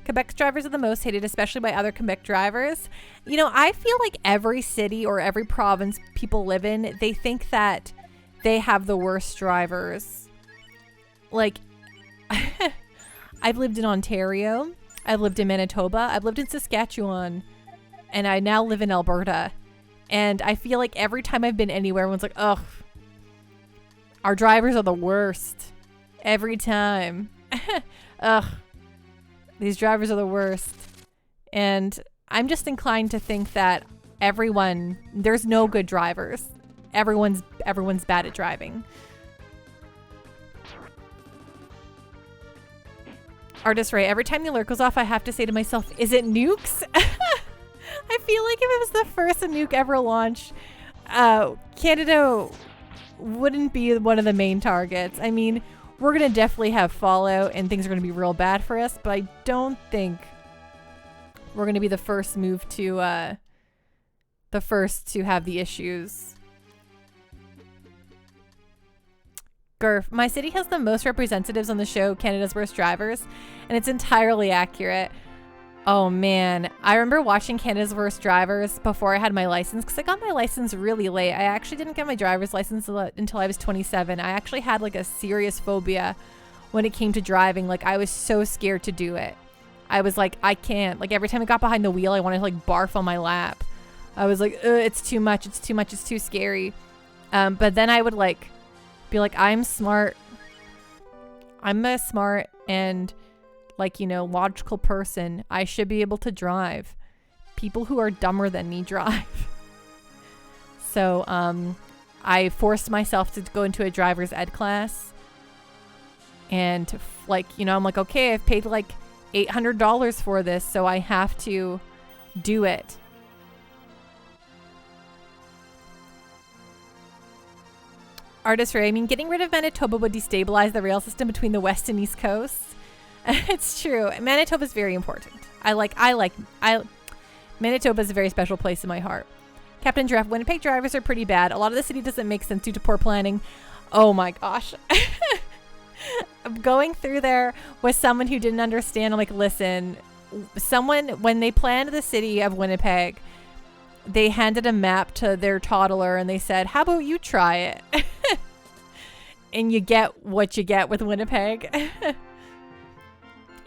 Quebec's drivers are the most hated, especially by other Quebec drivers. You know, I feel like every city or every province people live in, they think that they have the worst drivers. Like, I've lived in Ontario. I've lived in Manitoba. I've lived in Saskatchewan. And I now live in Alberta. And I feel like every time I've been anywhere, everyone's like, ugh, our drivers are the worst. Every time. Ugh. These drivers are the worst. And I'm just inclined to think that there's no good drivers. Everyone's bad at driving. Artist Ray, every time the alert goes off, I have to say to myself, is it nukes? I feel like if it was the first nuke ever launched, Canada wouldn't be one of the main targets. I mean, we're going to definitely have fallout and things are going to be real bad for us, but I don't think we're going to be the first to have the issues. Gurf, my city has the most representatives on the show Canada's Worst Drivers, and it's entirely accurate. Oh man, I remember watching Canada's Worst Drivers before I had my license, because I got my license really late. I actually didn't get my driver's license until I was 27. I actually had like a serious phobia when it came to driving. Like, I was so scared to do it. I was like, I can't. Like, every time I got behind the wheel, I wanted to like barf on my lap. I was like, it's too much, it's too much, it's too scary. But then I would like be like, I'm smart. I'm a smart and like, you know, logical person. I should be able to drive. People who are dumber than me drive. So I forced myself to go into a driver's ed class. And like, you know, I'm like, okay, I've paid like $800 for this, so I have to do it. Artist Ray, I mean, getting rid of Manitoba would destabilize the rail system between the west and east coasts. It's true. Manitoba is very important. Manitoba is a very special place in my heart. Captain Giraffe, Winnipeg drivers are pretty bad. A lot of the city doesn't make sense due to poor planning. Oh my gosh. Going through there with someone who didn't understand. I'm like, listen, when they planned the city of Winnipeg, they handed a map to their toddler and they said, how about you try it? And you get what you get with Winnipeg.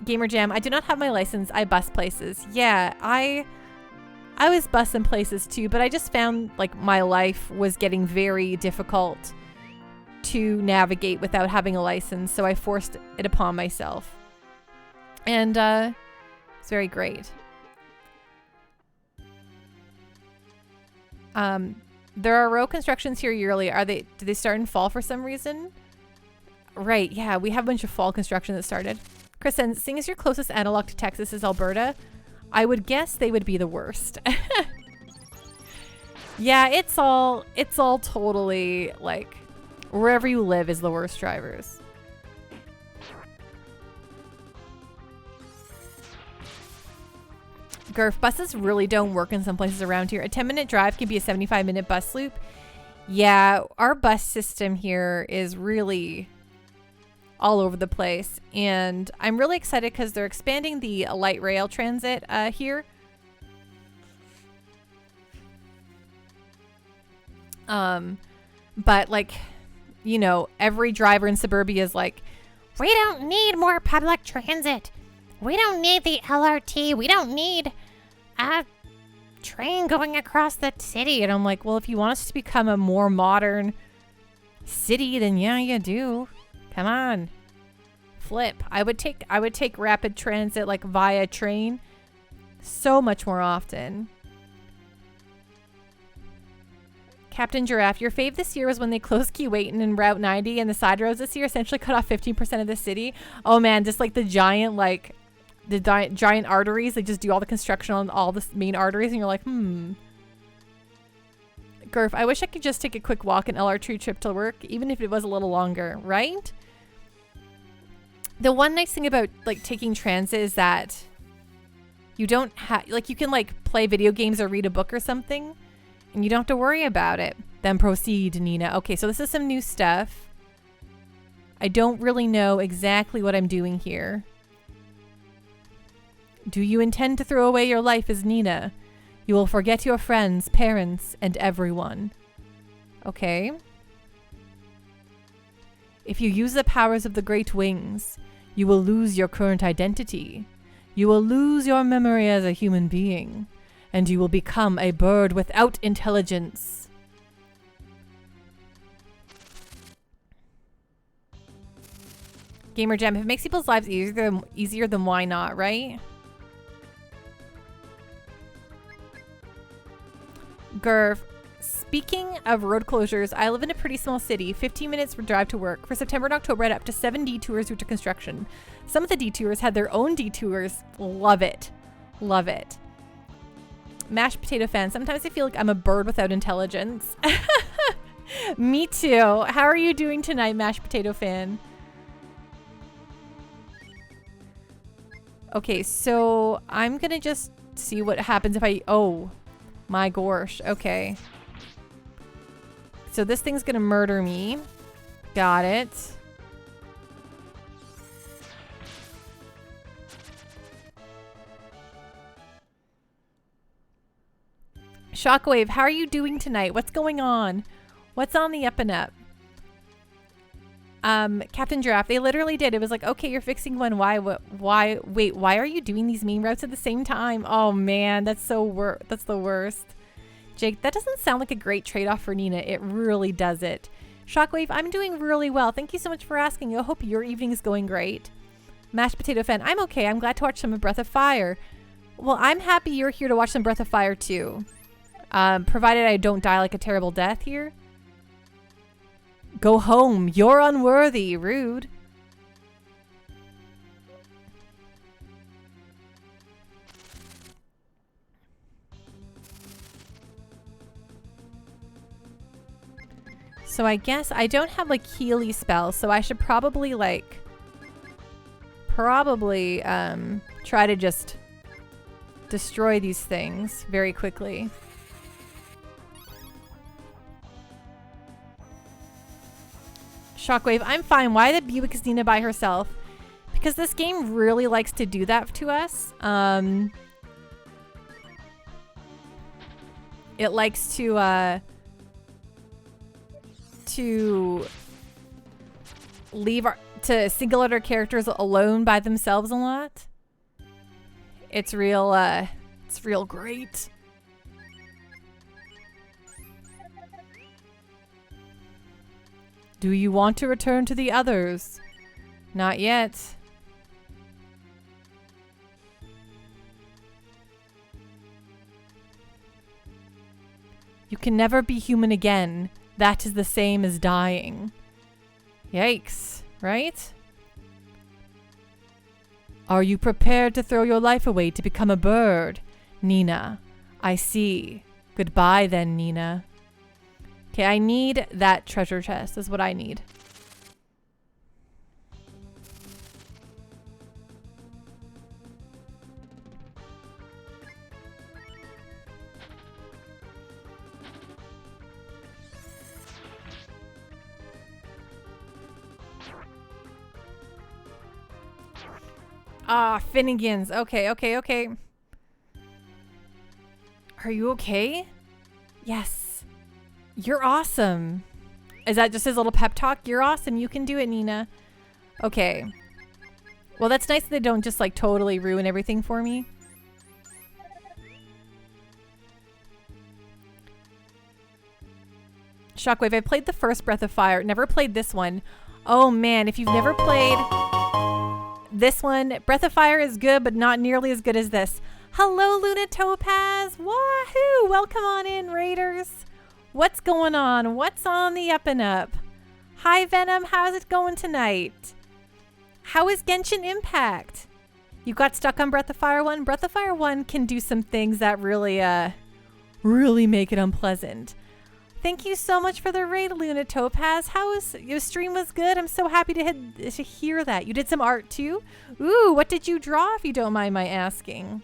Gamer Jam, I do not have my license. I bus places. Yeah, I was bussing places too, but I just found like my life was getting very difficult to navigate without having a license, so I forced it upon myself. And it's very great. There are road constructions here yearly. Do they start in fall for some reason? Right, yeah, we have a bunch of fall construction that started. Chris, and seeing as your closest analog to Texas is Alberta, I would guess they would be the worst. Yeah, it's all totally like wherever you live is the worst drivers. Gurf, buses really don't work in some places around here. A 10-minute drive can be a 75-minute bus loop. Yeah, our bus system here is really all over the place. And I'm really excited because they're expanding the light rail transit here. But like, you know, every driver in suburbia is like, we don't need more public transit. We don't need the LRT. We don't need a train going across the city. And I'm like, well, if you want us to become a more modern city, then yeah, you do. Come on. Flip. I would take rapid transit like via train so much more often. Captain Giraffe, your fave this year was when they closed Keewatin and Route 90 and the side roads this year essentially cut off 15% of the city. Oh man, just like the giant arteries. They just do all the construction on all the main arteries and you're like, Gurf, I wish I could just take a quick walk an LRT trip to work, even if it was a little longer, right? The one nice thing about like taking transit is that you don't have, like, you can like play video games or read a book or something and you don't have to worry about it. Then proceed, Nina. Okay, so this is some new stuff. I don't really know exactly what I'm doing here. Do you intend to throw away your life as Nina? You will forget your friends, parents, and everyone. Okay. If you use the powers of the Great Wings, you will lose your current identity. You will lose your memory as a human being, and you will become a bird without intelligence. Gamer Jam, if it makes people's lives easier, then why not, right? Gurf, speaking of road closures, I live in a pretty small city, 15 minutes for drive to work. For September and October, I had up to 7 detours due to construction. Some of the detours had their own detours. Love it. Love it. Mashed potato fan, sometimes I feel like I'm a bird without intelligence. Me too. How are you doing tonight, mashed potato fan? Okay, so I'm gonna just see what happens if I... Oh, my gosh. Okay. So this thing's gonna murder me. Got it. Shockwave, how are you doing tonight? What's going on? What's on the up and up? Captain Giraffe, they literally did. It was like, okay, you're fixing one. Why? Wait, why are you doing these meme routes at the same time? Oh man, that's that's the worst. Jake, that doesn't sound like a great trade-off for Nina. It really does it. Shockwave, I'm doing really well. Thank you so much for asking. I hope your evening is going great. Mashed potato fan, I'm okay. I'm glad to watch some of Breath of Fire. Well, I'm happy you're here to watch some Breath of Fire too. Provided I don't die like a terrible death here. Go home. You're unworthy. Rude. So I guess I don't have like Healy spells, so I should probably try to just destroy these things very quickly. Shockwave, I'm fine. Why the Buick is Nina by herself? Because this game really likes to do that to us. It likes to single out our characters alone by themselves a lot. It's real great. Do you want to return to the others? Not yet. You can never be human again. That is the same as dying. Yikes, right? Are you prepared to throw your life away to become a bird? Nina, I see. Goodbye then, Nina. Okay, I need that treasure chest is what I need. Ah, Finnegan's. Okay. Are you okay? Yes. You're awesome. Is that just his little pep talk? You're awesome. You can do it, Nina. Okay. Well, that's nice that they don't just like totally ruin everything for me. Shockwave, I played the first Breath of Fire. Never played this one. Oh man, if you've never played this one, Breath of Fire is good, but not nearly as good as this. Hello, Luna Topaz. Wahoo! Welcome on in, Raiders. What's going on? What's on the up and up? Hi, Venom. How's it going tonight? How is Genshin Impact? You got stuck on Breath of Fire 1? Breath of Fire 1 can do some things that really make it unpleasant. Thank you so much for the raid, Luna Topaz. How was your stream? Was good. I'm so happy to hear that. You did some art too? Ooh, what did you draw, if you don't mind my asking?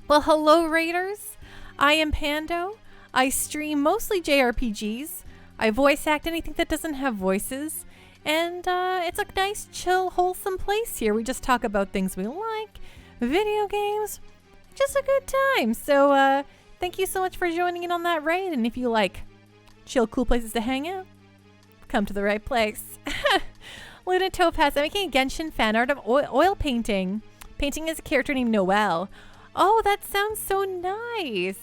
Well, hello, Raiders. I am Pando. I stream mostly JRPGs. I voice act anything that doesn't have voices. And it's a nice, chill, wholesome place here. We just talk about things we like, video games, just a good time. So thank you so much for joining in on that raid. And if you like chill, cool places to hang out, come to the right place. Luna Topaz, I'm making a Genshin fan art of oil painting. Painting as a character named Noelle. Oh, that sounds so nice.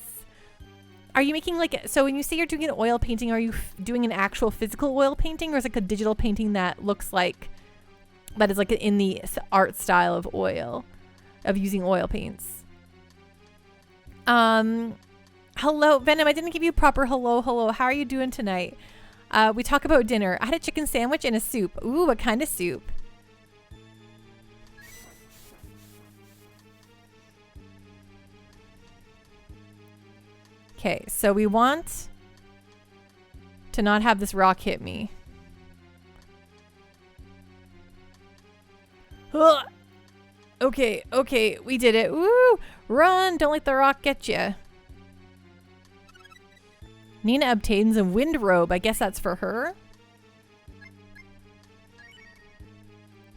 Are you making like, so when you say you're doing an oil painting, are you doing an actual physical oil painting, or is it like a digital painting that looks like, that is like in the art style of oil, of using oil paints? Hello, Venom, I didn't give you proper hello. How are you doing tonight? We talk about dinner. I had a chicken sandwich and a soup. Ooh, what kind of soup? Okay, so we want to not have this rock hit me. Ugh. Okay, we did it. Woo! Run! Don't let the rock get you. Nina obtains a Windrobe. I guess that's for her.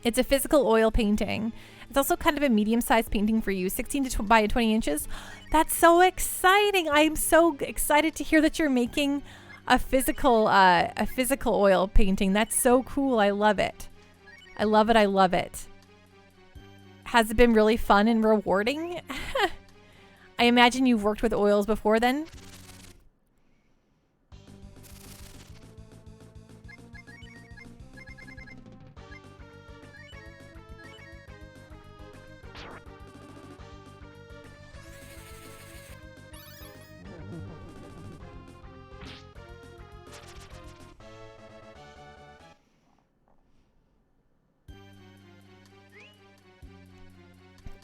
It's a physical oil painting. It's also kind of a medium-sized painting for you, 16 by 20 inches. That's so exciting! I'm so excited to hear that you're making a physical oil painting. That's so cool. I love it. I love it. Has it been really fun and rewarding? I imagine you've worked with oils before then.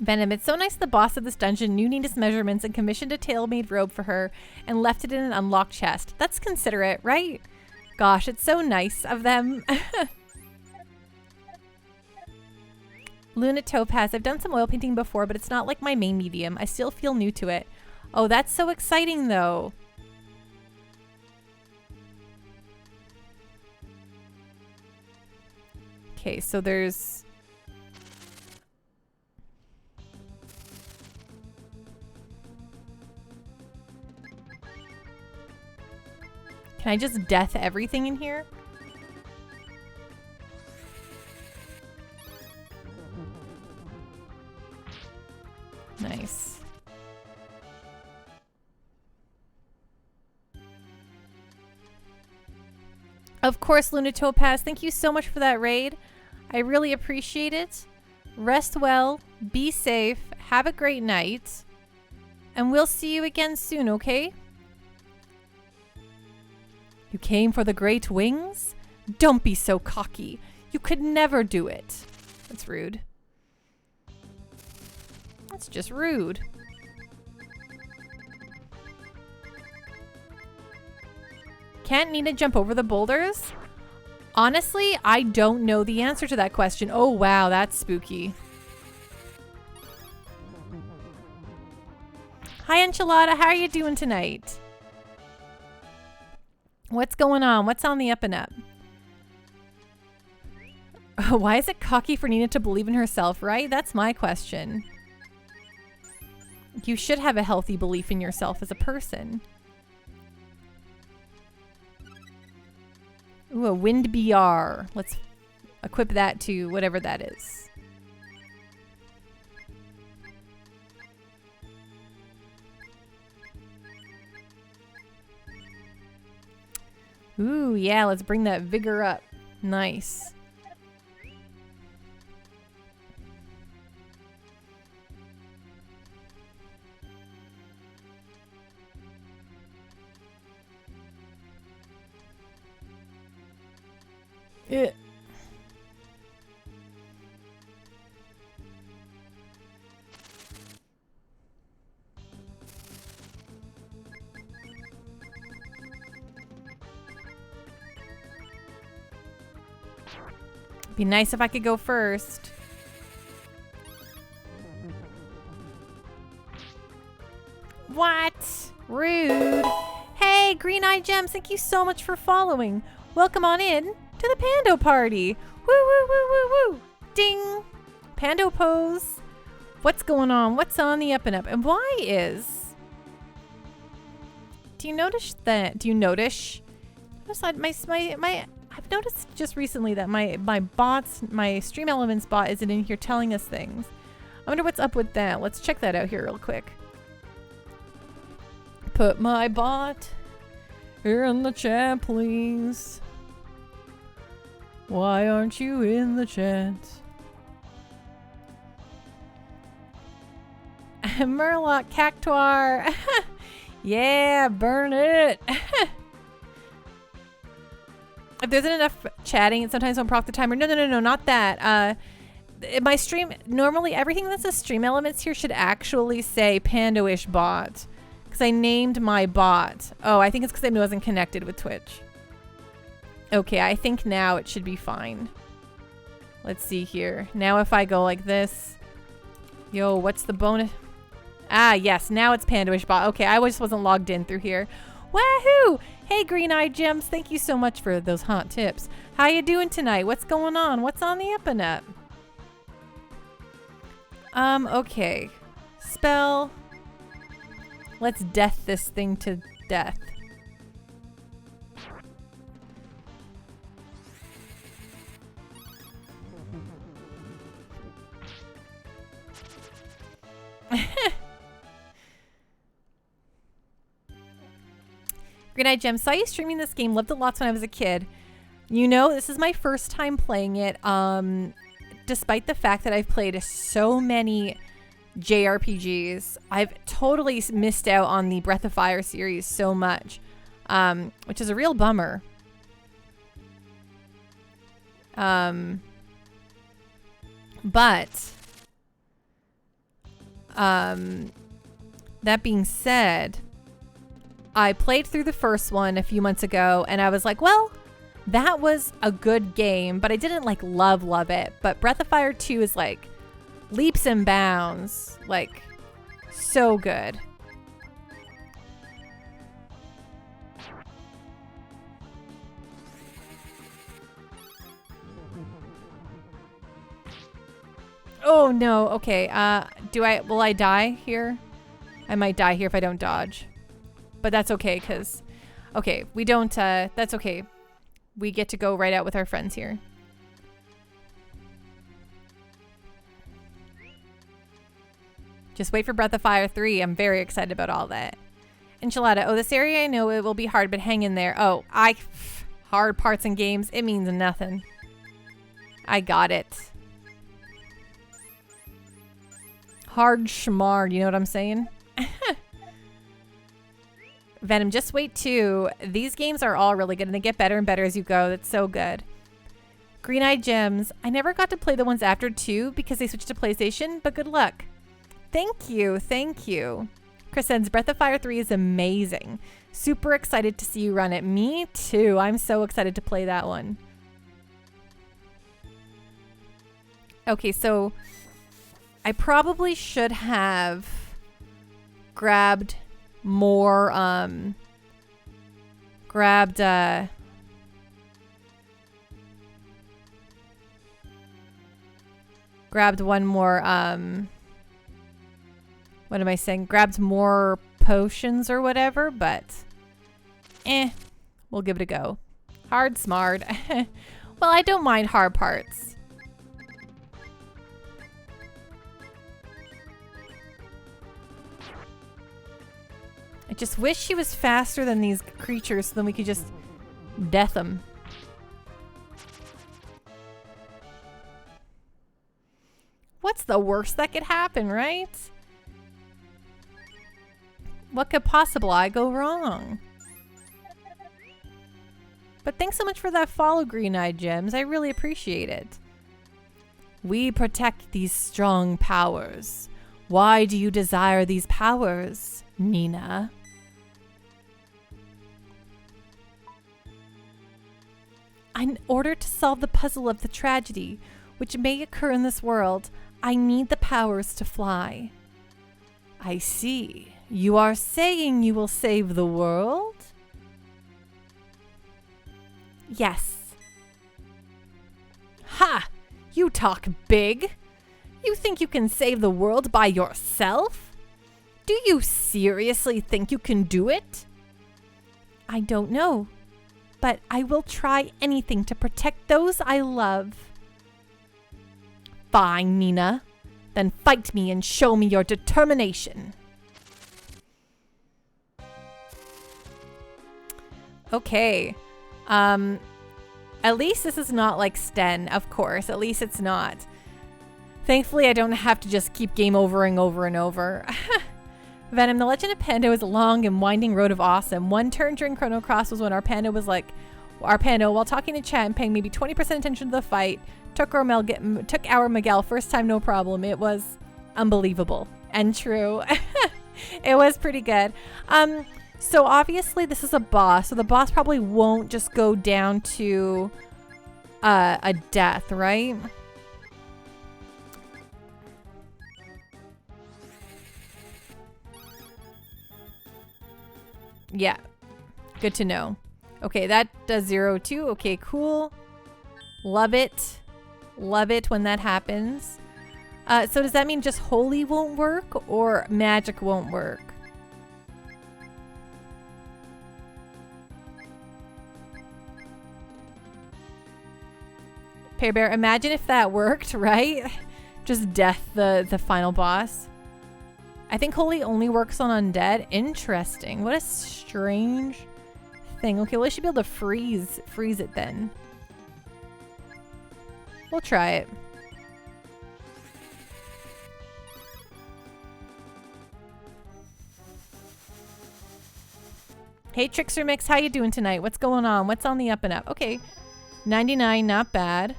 Venom, it's so nice the boss of this dungeon knew Nina's measurements and commissioned a tailor-made robe for her and left it in an unlocked chest. That's considerate, right? Gosh, it's so nice of them. Luna Topaz, I've done some oil painting before, but it's not like my main medium. I still feel new to it. Oh, that's so exciting though. Okay, so there's... Can I just death everything in here? Nice. Of course, Luna Topaz, thank you so much for that raid. I really appreciate it. Rest well, be safe, have a great night, and we'll see you again soon, okay? You came for the great wings? Don't be so cocky. You could never do it. That's rude. That's just rude. Can't Nina jump over the boulders? Honestly, I don't know the answer to that question. Oh, wow, that's spooky. Hi, Enchilada. How are you doing tonight? What's going on? What's on the up and up? Why is it cocky for Nina to believe in herself, right? That's my question. You should have a healthy belief in yourself as a person. Ooh, a wind BR. Let's equip that to whatever that is. Ooh, yeah, let's bring that vigor up. Nice. Yeah. Be nice if I could go first. What? Rude. Hey, Green Eye Gems, thank you so much for following. Welcome on in. to the Pando party. Woo, woo, woo, woo, woo. Ding. Pando pose. What's going on? What's on the up and up? And why is... Do you notice that? Do you notice? I've noticed just recently that my Stream Elements bot isn't in here telling us things. I wonder what's up with that. Let's check that out here real quick. Put my bot here in the chat, please. Why aren't you in the chat? Murloc Cactuar. Yeah, burn it. If there isn't enough chatting, it sometimes won't proc the timer. No, not that. My stream, normally everything that's a Stream Elements here should actually say Pando-ish bot. Because I named my bot. Oh, I think it's because I wasn't connected with Twitch. Okay, I think now it should be fine. Let's see here. Now if I go like this. Yo, what's the bonus? Ah, yes, now it's Pando-ish bot. Okay, I just wasn't logged in through here. Wahoo! Hey, Green-Eyed Gems, thank you so much for those hot tips. How you doing tonight? What's going on? What's on the up and up? Okay. Spell. Let's death this thing to death. Green-Eyed Gem, saw you streaming this game, loved it lots when I was a kid. You know, this is my first time playing it, despite the fact that I've played so many JRPGs. I've totally missed out on the Breath of Fire series so much, which is a real bummer. But that being said, I played through the first one a few months ago and I was like, well, that was a good game, but I didn't like love it. But Breath of Fire 2 is like leaps and bounds, like so good. Oh no, okay. Will I die here? I might die here if I don't dodge. But that's okay, because, okay, we don't, that's okay. We get to go right out with our friends here. Just wait for Breath of Fire 3. I'm very excited about all that. Enchilada. Oh, this area, I know it will be hard, but hang in there. Oh, hard parts in games, it means nothing. I got it. Hard schmard, you know what I'm saying? Venom, just wait too. These games are all really good and they get better and better as you go. That's so good. Green-Eyed Gems. I never got to play the ones after 2 because they switched to PlayStation, but good luck. Thank you. Thank you. Chris says Breath of Fire 3 is amazing. Super excited to see you run it. Me too. I'm so excited to play that one. Okay, so I probably should have grabbed more, grabbed one more, what am I saying? Grabbed more potions or whatever, but we'll give it a go. Hard smart. Well, I don't mind hard parts. I just wish she was faster than these creatures so then we could just death them. What's the worst that could happen, right? What could possibly go wrong? But thanks so much for that follow, Green-Eyed Gems. I really appreciate it. We protect these strong powers. Why do you desire these powers, Nina? In order to solve the puzzle of the tragedy which may occur in this world, I need the powers to fly. I see. You are saying you will save the world? Yes. You talk big. You think you can save the world by yourself? Do you seriously think you can do it? I don't know, but I will try anything to protect those I love. Fine, Nina. Then fight me and show me your determination. Okay. At least this is not like Sten, of course. At least it's not. Thankfully, I don't have to just keep game overing over and over. Venom, the Legend of Panda was a long and winding road of awesome. One turn during Chrono Cross was when our Panda, while talking to chat and paying maybe 20% attention to the fight, took our Miguel first time, no problem. It was unbelievable and true. It was pretty good. So obviously this is a boss, so the boss probably won't just go down to a death, right? Yeah, good to know. Okay, that does 0 too. Okay, cool. Love it. Love it when that happens. So does that mean just holy won't work or magic won't work? Pear Bear, imagine if that worked, right? Just death the final boss. I think holy only works on undead. Interesting. What a strange thing. Okay, well, I should be able to freeze it then. We'll try it. Hey, Trickster Mix, how you doing tonight? What's going on? What's on the up and up? Okay, 99, not bad.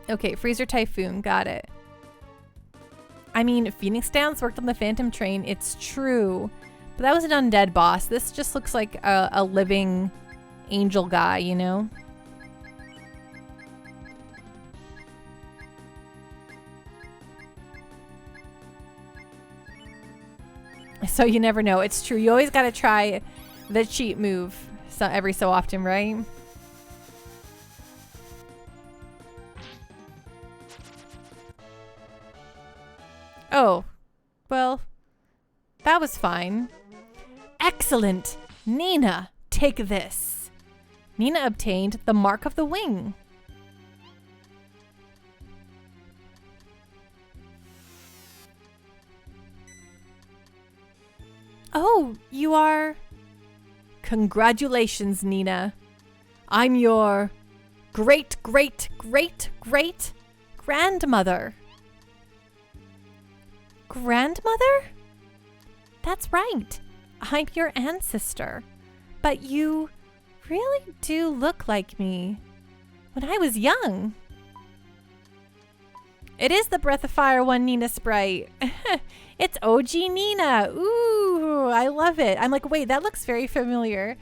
Okay, Freezer Typhoon, got it. I mean, Phoenix Downs worked on the Phantom Train, it's true. But that was an undead boss. This just looks like a living angel guy, you know? So you never know. It's true. You always gotta try the cheat move every so often, right? Oh, well, that was fine. Excellent! Nina, take this. Nina obtained the Mark of the Wing. Oh, you are... Congratulations, Nina. I'm your great-great-great-great-grandmother. Grandmother? That's right. I'm your ancestor. But you really do look like me when I was young. It is the Breath of Fire one Nina sprite. It's OG Nina. Ooh, I love it. I'm like, wait, that looks very familiar.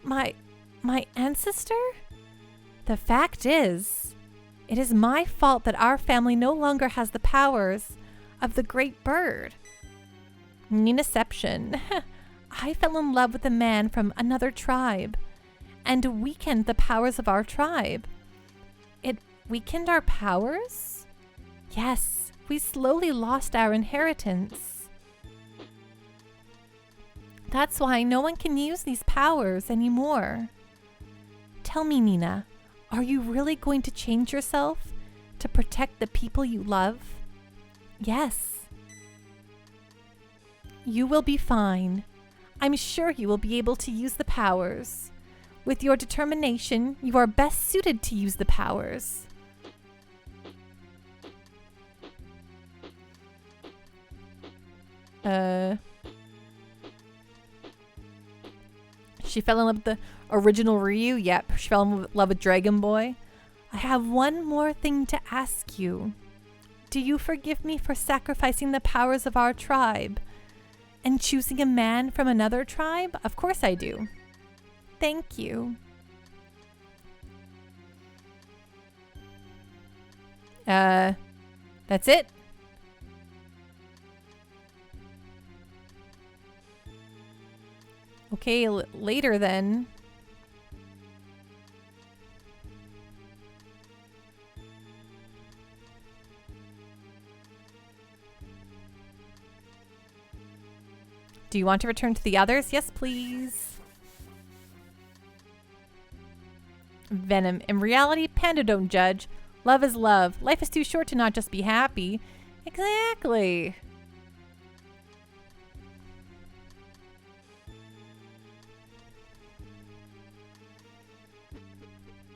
My ancestor? The fact is, it is my fault that our family no longer has the powers of the great bird. Ninaception. I fell in love with a man from another tribe and weakened the powers of our tribe. It weakened our powers? Yes, we slowly lost our inheritance. That's why no one can use these powers anymore. Tell me, Nina, are you really going to change yourself to protect the people you love? Yes. You will be fine. I'm sure you will be able to use the powers. With your determination, you are best suited to use the powers. She fell in love with the original Ryu? Yep, she fell in love with Dragon Boy. I have one more thing to ask you. Do you forgive me for sacrificing the powers of our tribe and choosing a man from another tribe? Of course I do. Thank you. That's it? Okay, later then. Do you want to return to the others? Yes, please. Venom. In reality, Panda don't judge. Love is love. Life is too short to not just be happy. Exactly.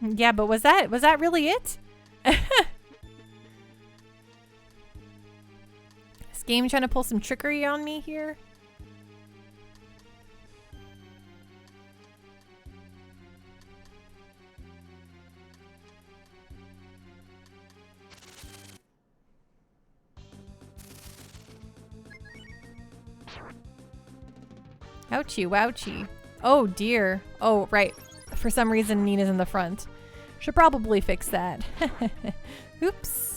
Yeah, but was that really it? This game trying to pull some trickery on me here? Ouchie, wouchie. Oh dear. Oh, right. For some reason, Nina's in the front. Should probably fix that. Oops.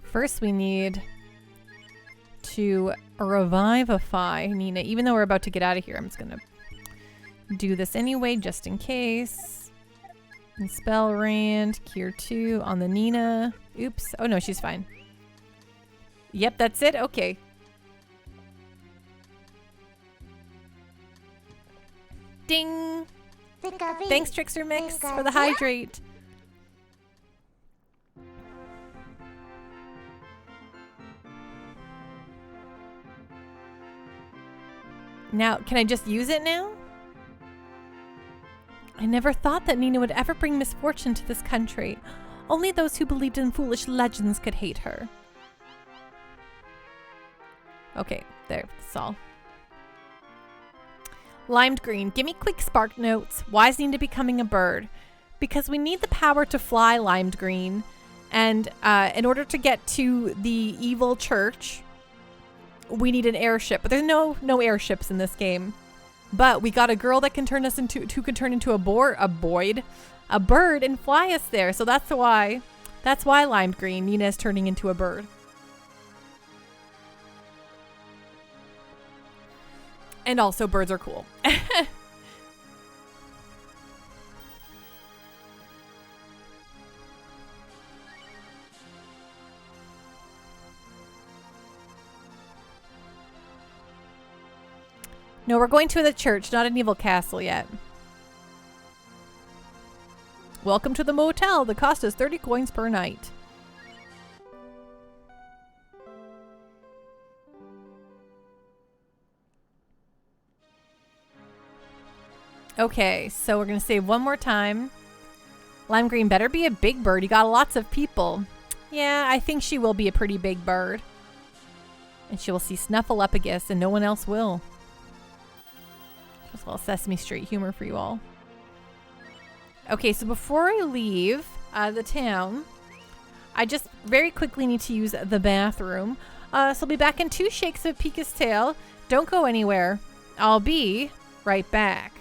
First, we need to revivify Nina. Even though we're about to get out of here, I'm just gonna do this anyway, just in case. And spell Rand, Cure 2 on the Nina. Oops. Oh no, she's fine. Yep, that's it. Okay. Ding! Thanks, Trickster Mix, for the hydrate. Now, can I just use it now? I never thought that Nina would ever bring misfortune to this country. Only those who believed in foolish legends could hate her. Okay, there, that's all. Limed green, give me quick spark notes. Why is Nina becoming a bird? Because we need the power to fly, limed green. And in order to get to the evil church, we need an airship. But there's no airships in this game. But we got a girl that can turn us into a bird and fly us there. So that's why limed green. Nina is turning into a bird. And also birds are cool. No, we're going to the church, not an evil castle yet. Welcome to the motel. The cost is 30 coins per night. Okay, so we're going to save one more time. Lime green better be a big bird. You got lots of people. Yeah, I think she will be a pretty big bird. And she will see Snuffleupagus and no one else will. Just a little Sesame Street humor for you all. Okay, so before I leave the town, I just very quickly need to use the bathroom. So I'll be back in 2 shakes of Pika's tail. Don't go anywhere. I'll be right back.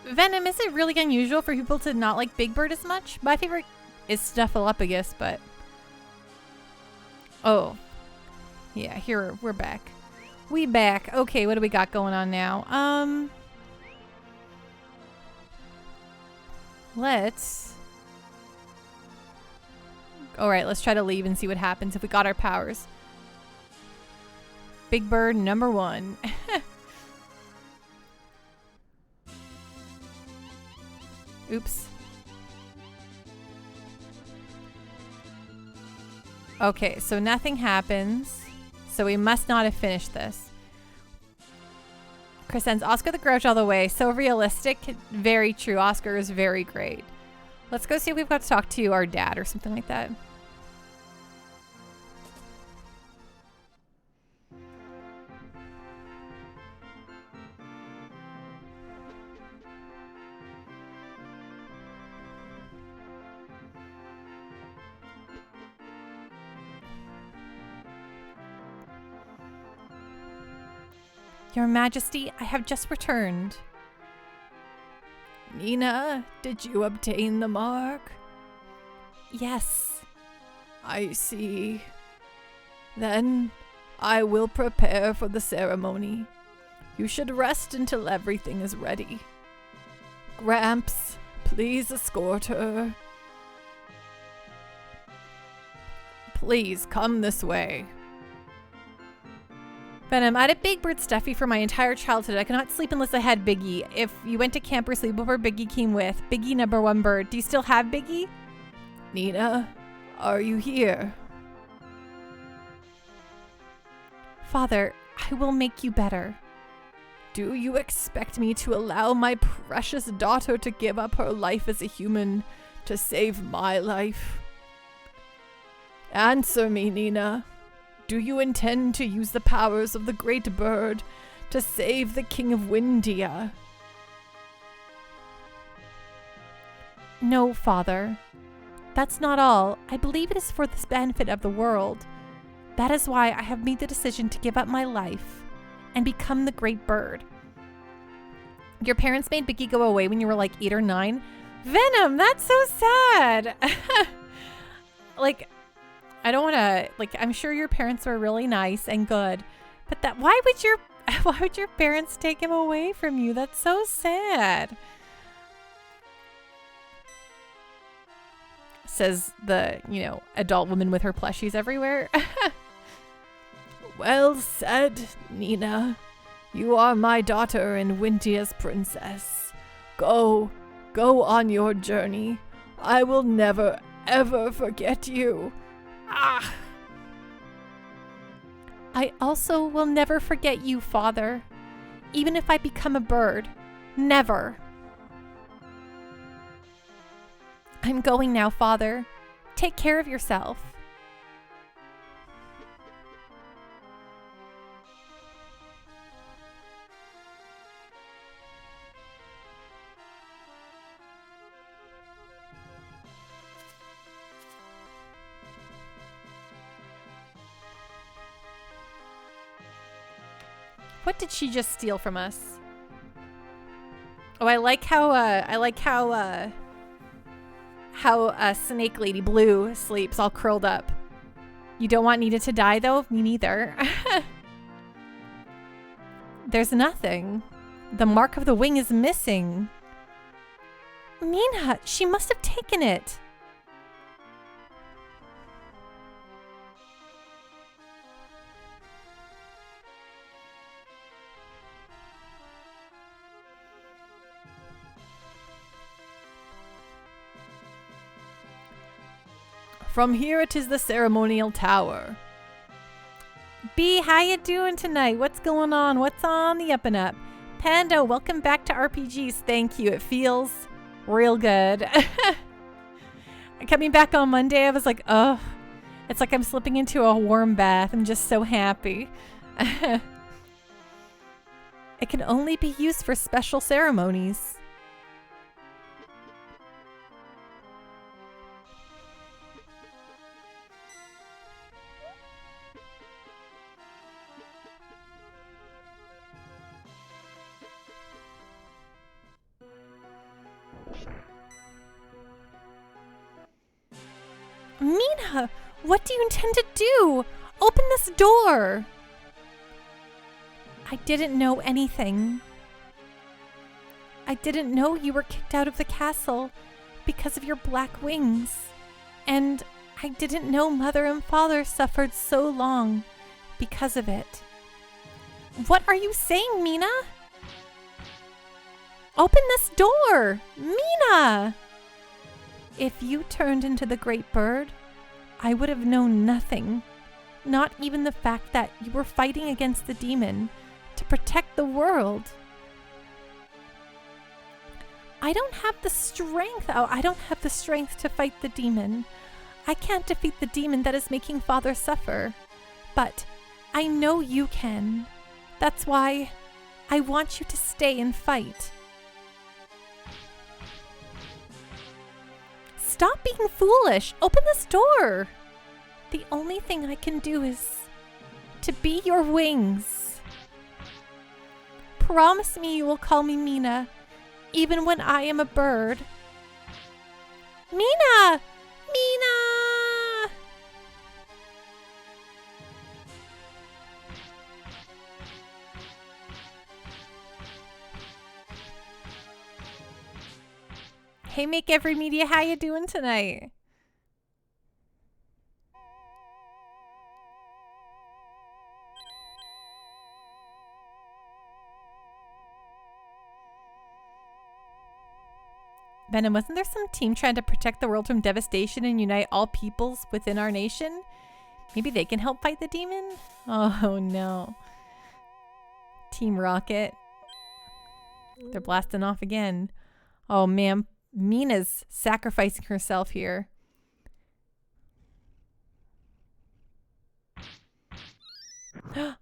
Venom, is it really unusual for people to not like Big Bird as much? My favorite is Snuffleupagus, but... Oh. Yeah, here, we're back. We back. Okay, what do we got going on now? Let's... Alright, let's try to leave and see what happens if we got our powers. Big Bird number 1. Oops. Okay, so nothing happens. So we must not have finished this. Chris sends Oscar the Grouch all the way. So realistic. Very true. Oscar is very great. Let's go see if we've got to talk to our dad or something like that. Your Majesty, I have just returned. Nina, did you obtain the mark? Yes. I see. Then I will prepare for the ceremony. You should rest until everything is ready. Gramps, please escort her. Please come this way. Venom, I had a Big Bird stuffy for my entire childhood. I could not sleep unless I had Biggie. If you went to camp or sleepover, Biggie came with. Biggie number 1 bird. Do you still have Biggie? Nina, are you here? Father, I will make you better. Do you expect me to allow my precious daughter to give up her life as a human to save my life? Answer me, Nina. Do you intend to use the powers of the great bird to save the King of Windia? No, Father. That's not all. I believe it is for the benefit of the world. That is why I have made the decision to give up my life and become the great bird. Your parents made Biggie go away when you were like 8 or 9. Venom, that's so sad. Like... I don't want to, like, I'm sure your parents were really nice and good, but why would your parents take him away from you? That's so sad. Says the, adult woman with her plushies everywhere. Well said, Nina. You are my daughter and Windia's princess. Go on your journey. I will never, ever forget you. Ah! I also will never forget you, Father. Even if I become a bird. Never. I'm going now, Father. Take care of yourself. What did she just steal from us? Oh, I like how Snake Lady Blue sleeps all curled up. You don't want Nita to die though? Me neither. There's nothing. The mark of the wing is missing. Nina, she must have taken it. From here it is the Ceremonial Tower. B, how you doing tonight? What's going on? What's on the up and up? Pando, welcome back to RPGs. Thank you. It feels real good. Coming back on Monday, I was like, oh, it's like I'm slipping into a warm bath. I'm just so happy. It can only be used for special ceremonies. Mina, what do you intend to do? Open this door. I didn't know anything. I didn't know you were kicked out of the castle because of your black wings. And I didn't know Mother and Father suffered so long because of it. What are you saying, Mina? Open this door! Mina! If you turned into the great bird, I would have known nothing. Not even the fact that you were fighting against the demon to protect the world. I don't have the strength. Oh, I don't have the strength to fight the demon. I can't defeat the demon that is making Father suffer. But I know you can. That's why I want you to stay and fight. Stop being foolish. Open this door. The only thing I can do is to be your wings. Promise me you will call me Mina, even when I am a bird. Mina! Mina! Hey, Make Every Media, how you doing tonight? Venom, wasn't there some team trying to protect the world from devastation and unite all peoples within our nation? Maybe they can help fight the demon? Oh no. Team Rocket. They're blasting off again. Oh man, Mina's sacrificing herself here. Oh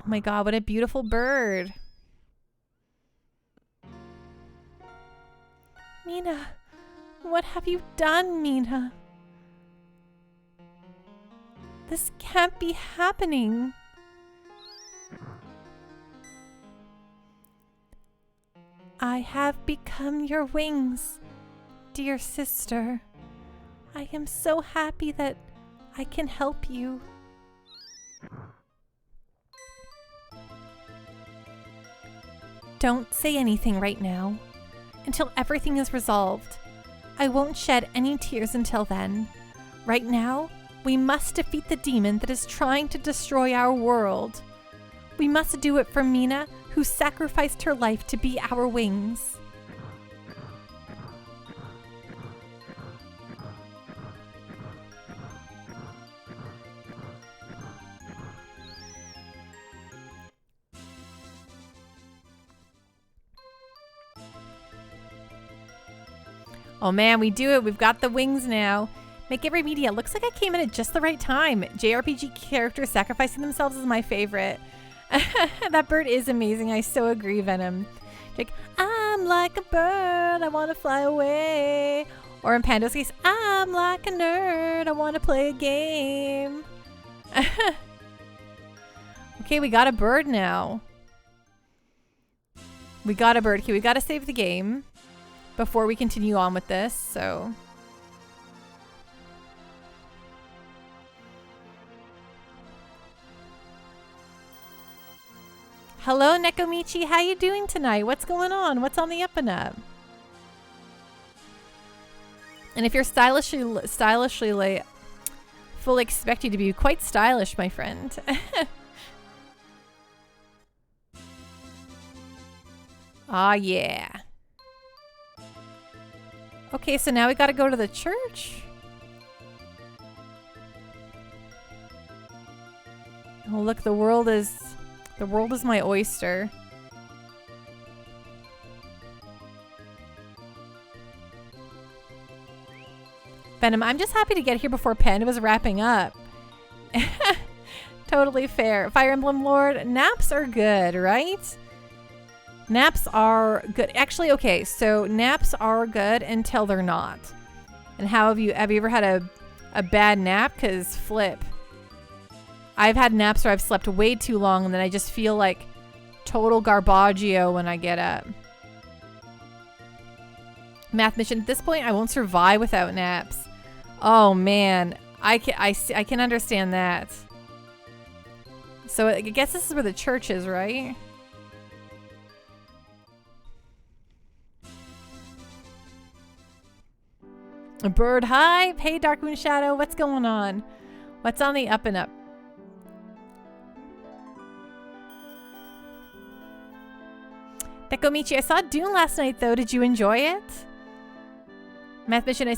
my god, what a beautiful bird. Mina, what have you done, Mina? This can't be happening. I have become your wings, dear sister. I am so happy that I can help you. Don't say anything right now. Until everything is resolved. I won't shed any tears until then. Right now, we must defeat the demon that is trying to destroy our world. We must do it for Mina, who sacrificed her life to be our wings. Oh man, we do it. We've got the wings now. Make Every Media. Looks like I came in at just the right time. JRPG characters sacrificing themselves is my favorite. That bird is amazing. I so agree, Venom. Like, I'm like a bird. I want to fly away. Or in Pando's case, I'm like a nerd. I want to play a game. Okay, we got a bird now. We got a bird. Okay, we got to save the game before we continue on with this, so. Hello, Nekomichi. How you doing tonight? What's going on? What's on the up and up? And if you're stylishly late, fully expect you to be quite stylish, my friend. Ah, yeah. Okay, so now we gotta go to the church. Oh, look, the world is my oyster. Venom, I'm just happy to get here before Panda was wrapping up. Totally fair. Fire Emblem Lord, naps are good, right? Naps are good. Actually, okay, so naps are good until they're not. And how have you ever had a bad nap? Because flip. I've had naps where I've slept way too long and then I just feel like total garbaggio when I get up. Math mission. At this point, I won't survive without naps. Oh man, I can understand that. So I guess this is where the church is, right? A bird hive. Hey, Darkmoon Shadow, what's going on? What's on the up and up? Dekomichi, I saw Dune last night though. Did you enjoy it? Math mission,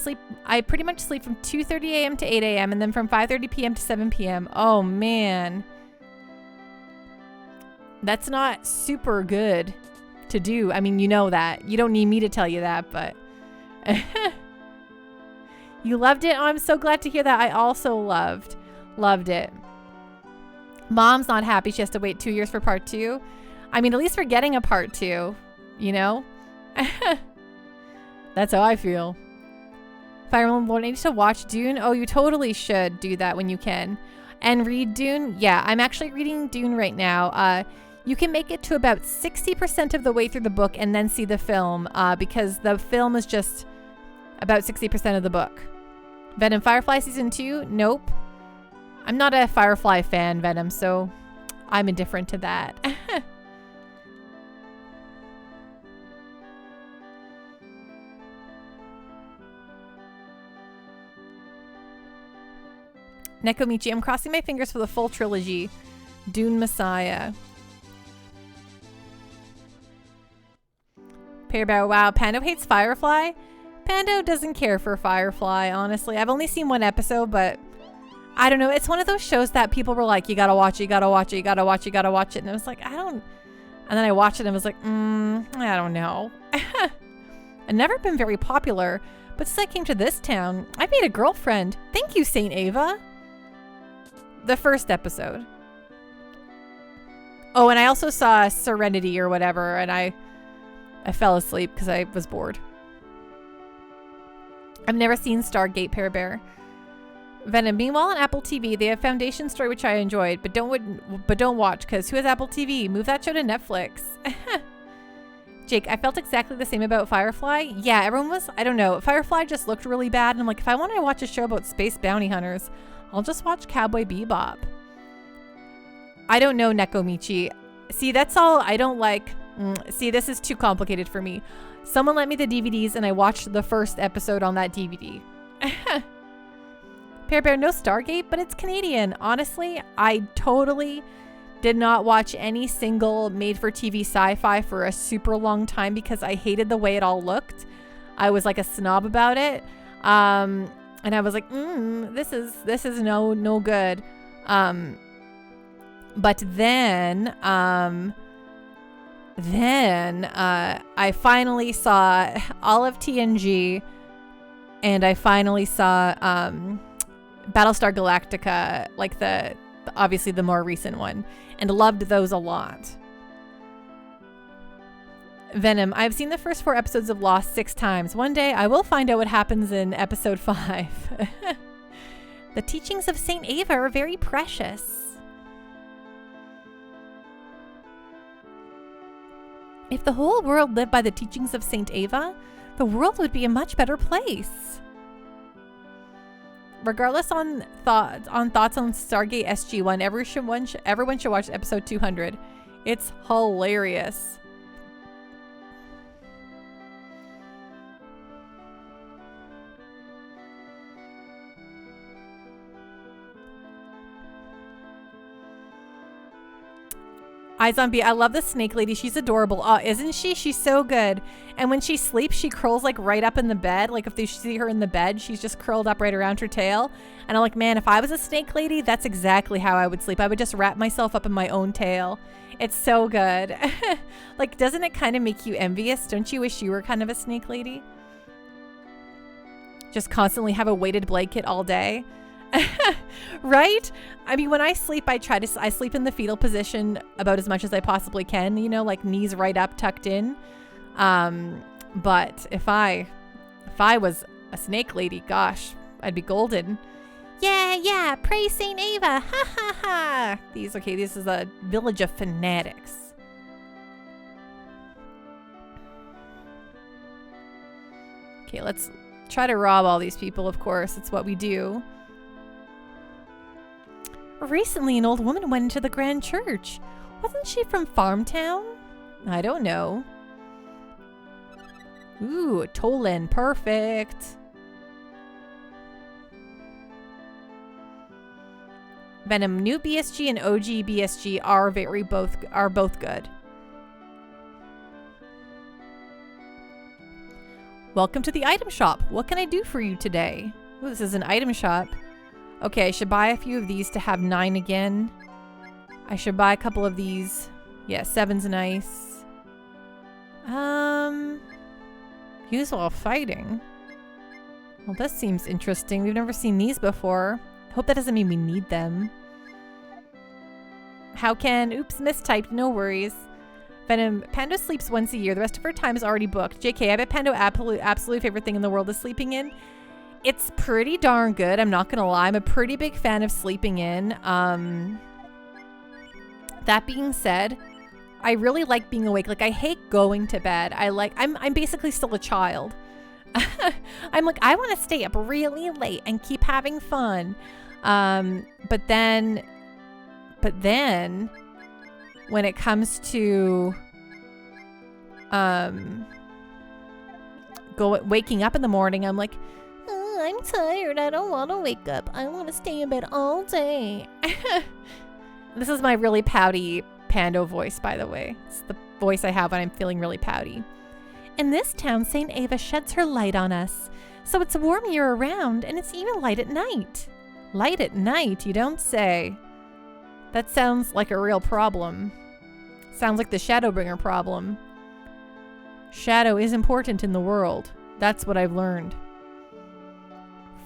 I pretty much sleep from 2:30 a.m. to 8 a.m. and then from 5:30 p.m. to 7 p.m. Oh man. That's not super good to do. I mean, you know that. You don't need me to tell you that, but you loved it? Oh, I'm so glad to hear that. I also loved it. Mom's not happy she has to wait 2 years for part 2. I mean, at least we're getting a part 2, you know? That's how I feel. Fire Emblem Lord, I need to watch Dune. Oh, you totally should do that when you can. And read Dune. Yeah, I'm actually reading Dune right now. You can make it to about 60% of the way through the book and then see the film because the film is just about 60% of the book. Venom Firefly Season 2? Nope. I'm not a Firefly fan, Venom, so I'm indifferent to that. Nekomichi, I'm crossing my fingers for the full trilogy. Dune Messiah. Pear Bear, wow, Pando hates Firefly? Pando doesn't care for Firefly, honestly. I've only seen one episode, but I don't know. It's one of those shows that people were like, you gotta watch it, you gotta watch it, you gotta watch it, you gotta watch it. And I was like, I don't. And then I watched it and I was like, I don't know. I've never been very popular, but since I came to this town, I made a girlfriend. Thank you, Saint Ava. The first episode. Oh, and I also saw Serenity or whatever, and I fell asleep because I was bored. I've never seen Stargate, Pear Bear. Venom. Meanwhile, on Apple TV, they have Foundation Story, which I enjoyed, but don't watch because who has Apple TV? Move that show to Netflix. Jake, I felt exactly the same about Firefly. Yeah, everyone was. I don't know. Firefly just looked really bad, and I'm like, if I want to watch a show about space bounty hunters, I'll just watch Cowboy Bebop. I don't know, Nekomichi. See, that's all I don't like. See, this is too complicated for me. Someone lent me the DVDs and I watched the first episode on that DVD. Pear Bear, no Stargate, but it's Canadian. Honestly, I totally did not watch any single made-for-TV sci-fi for a super long time because I hated the way it all looked. I was like a snob about it. And I was like, this is no good. But then I finally saw all of TNG, and I finally saw Battlestar Galactica, like the obviously the more recent one, and loved those a lot. Venom, I've seen the first 4 episodes of Lost 6 times. One day I will find out what happens in episode 5. The teachings of Saint Ava are very precious. If the whole world lived by the teachings of Saint Ava, the world would be a much better place. Regardless on thoughts on Stargate SG-1, everyone should watch episode 200. It's hilarious. iZombie, I love the snake lady. She's adorable. Oh, isn't she? She's so good. And when she sleeps, she curls like right up in the bed. Like if they see her in the bed, she's just curled up right around her tail. And I'm like, man, if I was a snake lady, that's exactly how I would sleep. I would just wrap myself up in my own tail. It's so good. Like, doesn't it kind of make you envious? Don't you wish you were kind of a snake lady? Just constantly have a weighted blanket all day. Right? I mean, when I sleep, I sleep in the fetal position about as much as I possibly can, you know, like knees right up, tucked in. But if I was a snake lady, gosh, I'd be golden. Yeah, praise Saint Ava. Ha ha ha. This is a village of fanatics. Okay, let's try to rob all these people, of course. It's what we do. Recently, an old woman went into the grand church. Wasn't she from Farmtown? I don't know. Ooh, Tolan. Perfect. Venom, new BSG and OG BSG are both good. Welcome to the item shop. What can I do for you today? Ooh, this is an item shop. Okay, I should buy a few of these to have 9 again. I should buy a couple of these. Yeah, 7's nice. Use while fighting. Well, this seems interesting. We've never seen these before. Hope that doesn't mean we need them. How can... Oops, mistyped. No worries. Venom, Pando sleeps once a year. The rest of her time is already booked. JK, I bet Pando absolute favorite thing in the world is sleeping in. It's pretty darn good. I'm not gonna lie. I'm a pretty big fan of sleeping in. That being said, I really like being awake. Like, I hate going to bed. I'm basically still a child. I'm like, I want to stay up really late and keep having fun. But then when it comes to waking up in the morning, I'm like, oh, I'm tired. I don't want to wake up. I want to stay in bed all day. This is my really pouty Pando voice, by the way. It's the voice I have when I'm feeling really pouty. In this town, St. Ava sheds her light on us. So it's warm year-round, and it's even light at night. Light at night, you don't say. That sounds like a real problem. Sounds like the Shadowbringer problem. Shadow is important in the world. That's what I've learned.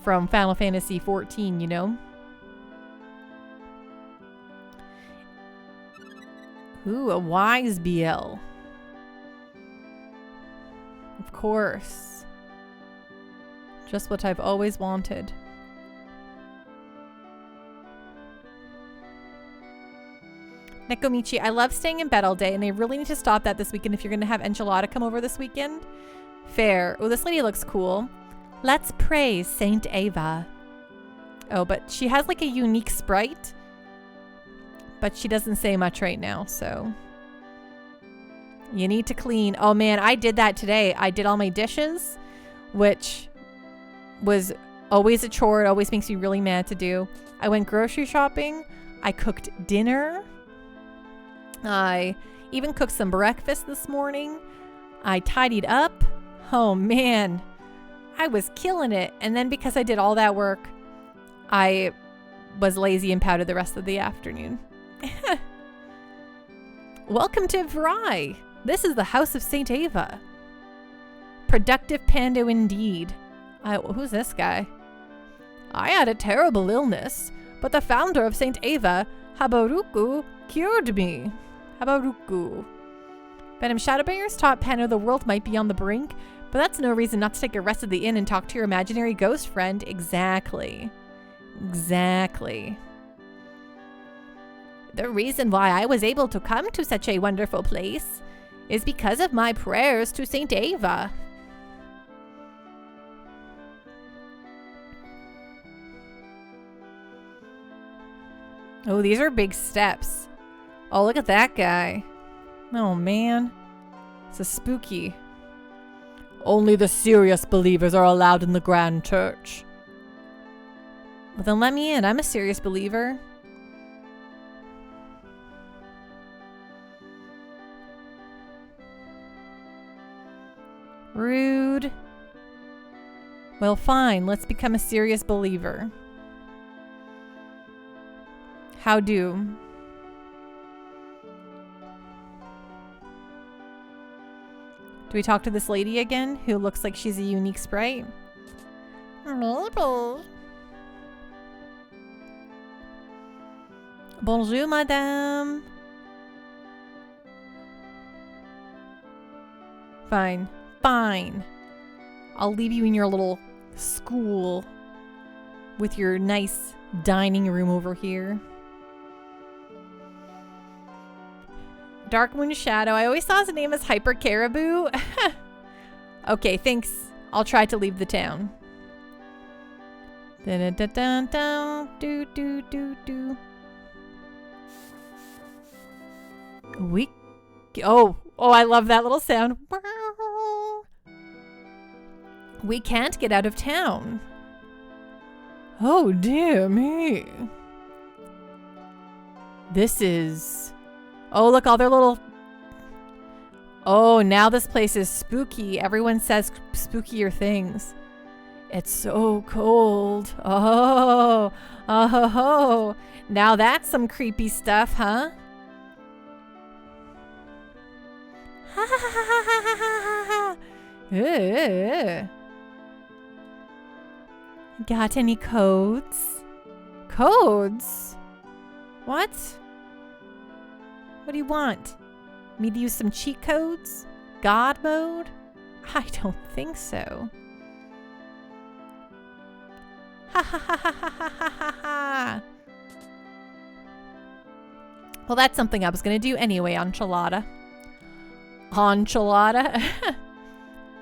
From Final Fantasy XIV, you know? Ooh, a wise BL. Of course. Just what I've always wanted. Nekomichi, I love staying in bed all day, and I really need to stop that this weekend if you're going to have Enchilada come over this weekend. Fair. Oh, this lady looks cool. Let's praise Saint Ava. Oh, but she has like a unique sprite. But she doesn't say much right now, so. You need to clean. Oh man, I did that today. I did all my dishes, which was always a chore. It always makes me really mad to do. I went grocery shopping. I cooked dinner. I even cooked some breakfast this morning. I tidied up. Oh man, I was killing it. And then because I did all that work, I was lazy and pouted the rest of the afternoon. Welcome to Vry. This is the House of St. Ava. Productive Pando indeed. Who's this guy? I had a terrible illness, but the founder of St. Ava, Habaruku, cured me. Habaruku. Venom, Shadowbringers taught Pando the world might be on the brink, but that's no reason not to take a rest at the inn and talk to your imaginary ghost friend. Exactly. Exactly. The reason why I was able to come to such a wonderful place is because of my prayers to St. Ava. Oh, these are big steps. Oh, look at that guy. Oh, man. It's a spooky. Only the serious believers are allowed in the Grand Church. Well, then let me in. I'm a serious believer. Rude. Well, fine. Let's become a serious believer. How do? Do we talk to this lady again, who looks like she's a unique sprite? Maybe. Bonjour, madame. Fine. Fine. I'll leave you in your little school with your nice dining room over here. Dark Moon Shadow. I always saw his name as Hyper Caribou. Okay, thanks. I'll try to leave the town. Dun-dun-dun-dun, do, do, do, do. Oh, I love that little sound. We can't get out of town. Oh, dear me. This is... Oh, look, all their little... Oh, now this place is spooky. Everyone says spookier things. It's so cold. Oh, oh, now that's some creepy stuff, huh? Ha ha ha ha ha ha ha. Got any codes? Codes? What? What do you want? Me to use some cheat codes? God mode? I don't think so. Ha ha ha ha ha ha ha ha. Well, that's something I was going to do anyway, enchilada. Enchilada?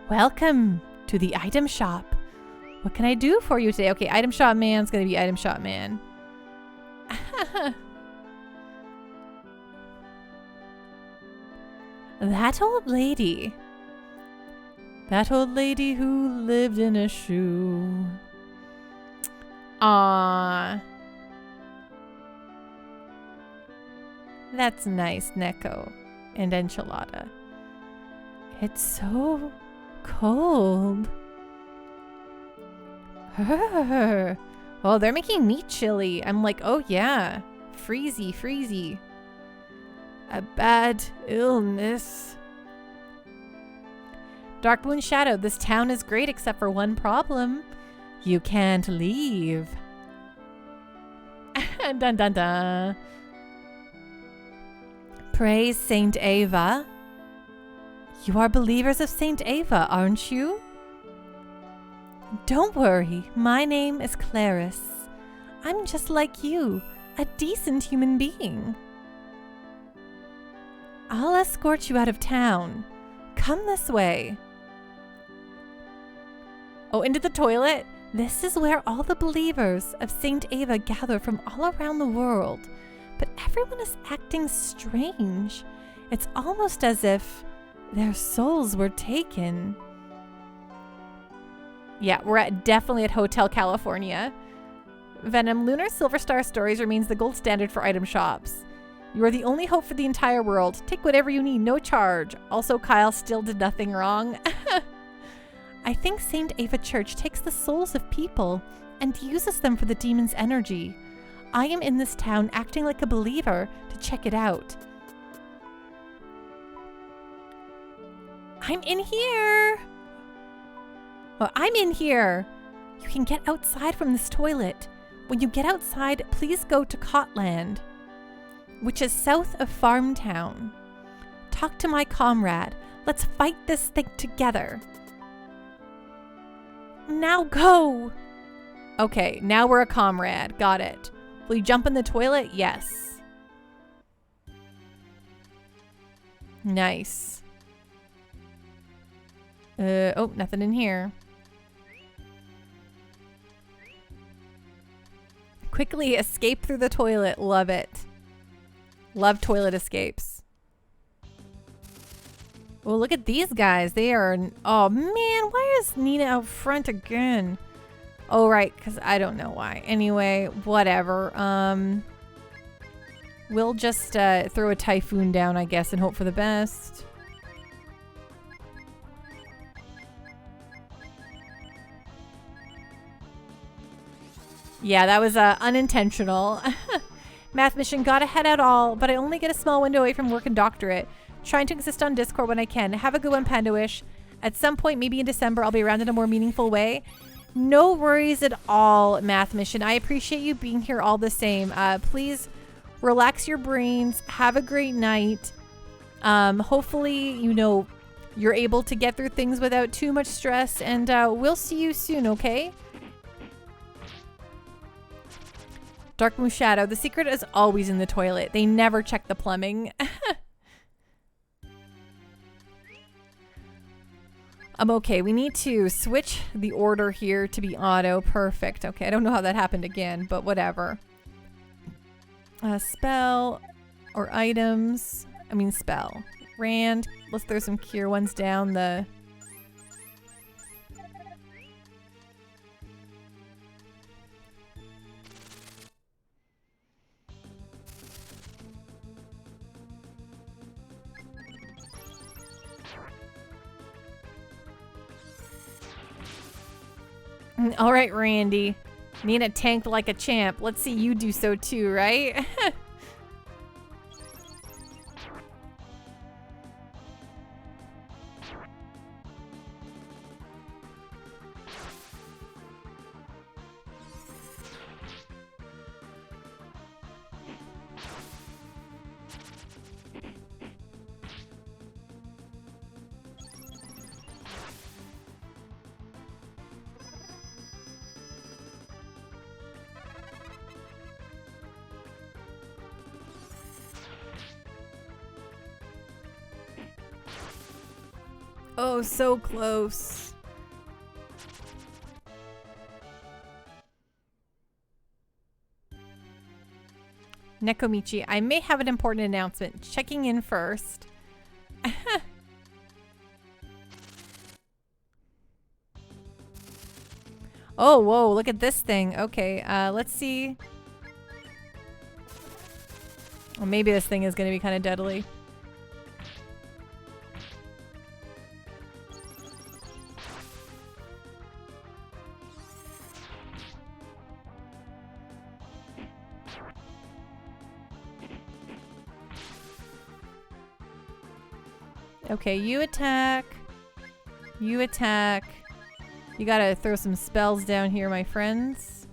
Welcome to the item shop. What can I do for you today? Okay, item shop man's going to be item shop man. That old lady. That old lady who lived in a shoe. Aww. That's nice, Neko and enchilada. It's so cold. Oh, they're making me chilly. I'm like, oh yeah, freezy, freezy. A bad illness. Dark Moon Shadow, this town is great except for one problem. You can't leave. Dun dun dun. Praise Saint Ava. You are believers of Saint Ava, aren't you? Don't worry, my name is Clarice. I'm just like you, a decent human being. I'll escort you out of town. Come this way. Oh, into the toilet? This is where all the believers of Saint Ava gather from all around the world. But everyone is acting strange. It's almost as if their souls were taken. Yeah, we're definitely at Hotel California. Venom, Lunar Silver Star Stories remains the gold standard for item shops. You are the only hope for the entire world. Take whatever you need, no charge. Also, Kyle still did nothing wrong. I think St. Ava Church takes the souls of people and uses them for the demon's energy. I am in this town acting like a believer to check it out. I'm in here. Oh, I'm in here. You can get outside from this toilet. When you get outside, please go to Cotland, which is south of Farmtown. Talk to my comrade. Let's fight this thing together. Now go. Okay, now we're a comrade. Got it. Will you jump in the toilet? Yes. Nice. Oh, nothing in here. Quickly escape through the toilet. Love it. Love toilet escapes. Oh, look at these guys. They are... Oh, man. Why is Nina out front again? Oh, right. Because I don't know why. Anyway, whatever. We'll just throw a typhoon down, I guess, and hope for the best. Yeah, that was unintentional. Math mission, gotta head out all, but I only get a small window away from work and doctorate. Trying to exist on Discord when I can. Have a good one, Pandawish. At some point, maybe in December, I'll be around in a more meaningful way. No worries at all, Math mission. I appreciate you being here all the same. Please relax your brains. Have a great night. Hopefully, you know, you're able to get through things without too much stress, and we'll see you soon, okay? Dark Moon Shadow. The secret is always in the toilet. They never check the plumbing. Okay, we need to switch the order here to be auto. Perfect. Okay, I don't know how that happened again, but whatever. Spell or items. I mean spell. Rand. Let's throw some cure ones down the... All right, Randy. Nina tanked like a champ. Let's see you do so too, right? Oh, so close. Nekomichi, I may have an important announcement. Checking in first. Oh, whoa, look at this thing. Okay, let's see. Well, maybe this thing is going to be kind of deadly. Okay, you attack. You attack. You gotta throw some spells down here, my friends.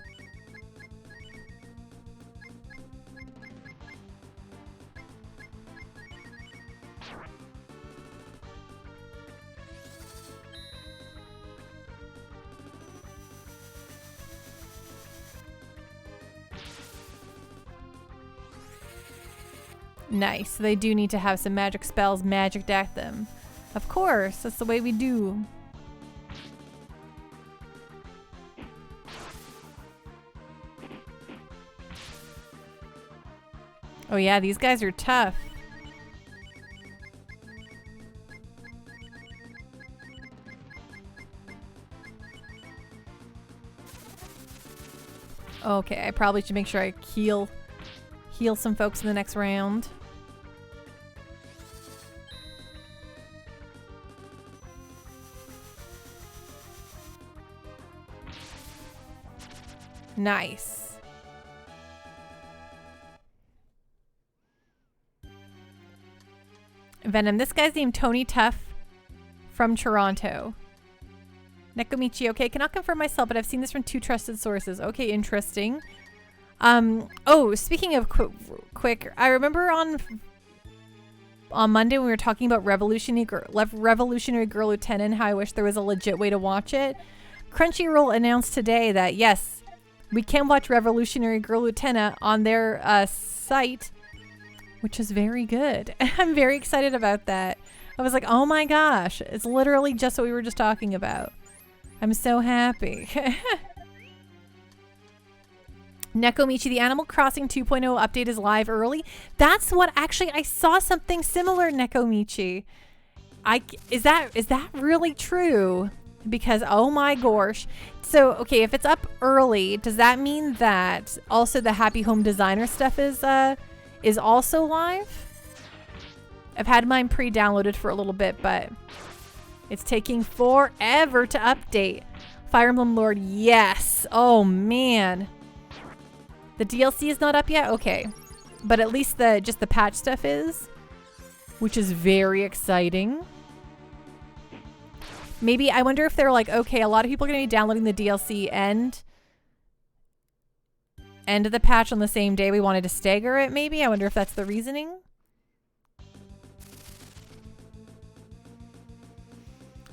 Nice. They do need to have some magic spells magicked at them. Of course, that's the way we do. Oh yeah, these guys are tough. Okay, I probably should make sure I heal some folks in the next round. Nice. Venom. This guy's named Tony Tuff from Toronto. Nekomichi. Okay, cannot confirm myself, but I've seen this from 2 trusted sources. Okay, interesting. Oh, speaking of quick, I remember on Monday when we were talking about Revolutionary Girl Lieutenant, how I wish there was a legit way to watch it. Crunchyroll announced today that yes, we can watch Revolutionary Girl Lieutenant on their site, which is very good. I'm very excited about that. I was like, oh my gosh, it's literally just what we were just talking about. I'm so happy. Nekomichi, the Animal Crossing 2.0 update is live early. That's what actually I saw something similar, Nekomichi. Is that really true? Because oh my gosh. So okay, if it's up early, does that mean that also the Happy Home Designer stuff is also live? I've had mine pre-downloaded for a little bit, but it's taking forever to update. Fire Emblem Lord, yes. Oh man. The DLC is not up yet? Okay. But at least just the patch stuff is, which is very exciting. Maybe, I wonder if they're like, okay, a lot of people are going to be downloading the DLC and the patch on the same day. We wanted to stagger it, maybe? I wonder if that's the reasoning.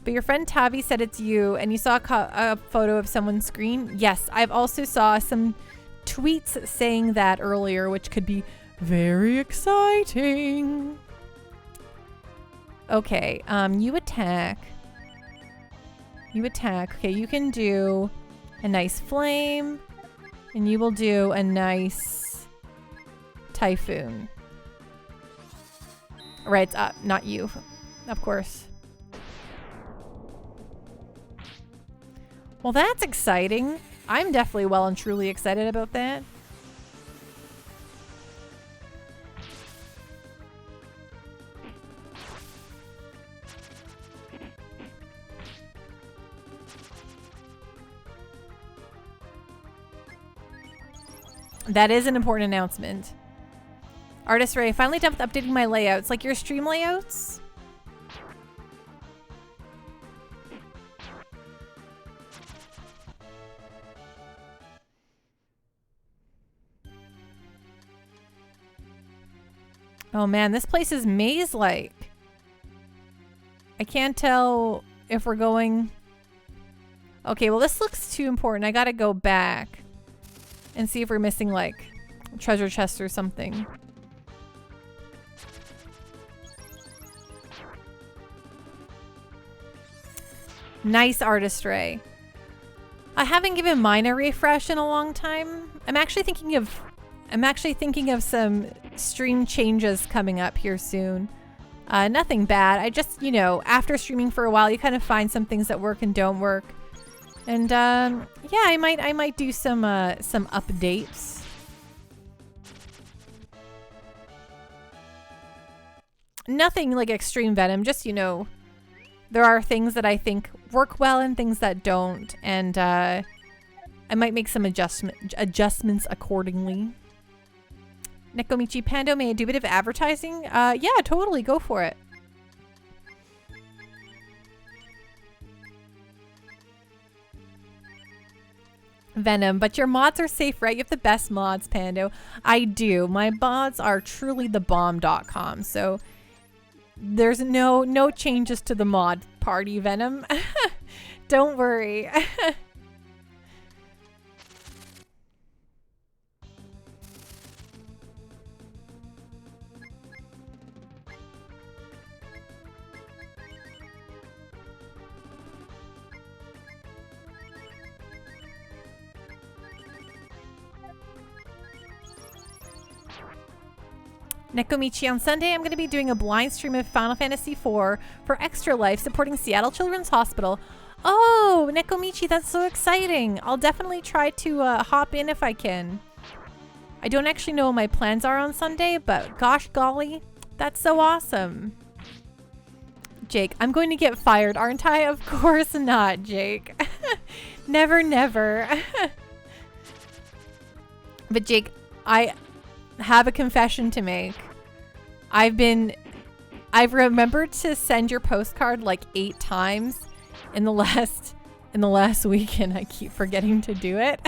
But your friend Tavi said it's you, and you saw a photo of someone's screen. Yes, I've also saw some tweets saying that earlier, which could be very exciting. Okay, you attack. You attack. Okay, you can do a nice flame. And you will do a nice typhoon. Right, not you. Of course. Well, that's exciting. I'm definitely well and truly excited about that. That is an important announcement. Artist Ray, finally done with updating my layouts. Like your stream layouts? Oh man, this place is maze-like. I can't tell if we're going... Okay, well this looks too important. I gotta go back and see if we're missing like a treasure chest or something. Nice, Artist Ray. I haven't given mine a refresh in a long time. I'm actually thinking of some stream changes coming up here soon. Nothing bad. I just, you know, after streaming for a while, you kind of find some things that work and don't work. And yeah, I might do some updates. Nothing like extreme Venom, just, you know, there are things that I think work well and things that don't, and I might make some adjustments accordingly. Nekomichi Pando, may I do a bit of advertising? Yeah, totally, go for it. Venom, but your mods are safe, right? You have the best mods, Pando. I do. My mods are truly thebomb.com, so there's no changes to the mod party, Venom. Don't worry. Nekomichi, on Sunday, I'm going to be doing a blind stream of Final Fantasy IV for Extra Life, supporting Seattle Children's Hospital. Oh, Nekomichi, that's so exciting. I'll definitely try to hop in if I can. I don't actually know what my plans are on Sunday, but gosh golly, that's so awesome. Jake, I'm going to get fired, aren't I? Of course not, Jake. Never, never. But Jake, I have a confession to make. I've remembered to send your postcard like 8 times in the last week, and I keep forgetting to do it.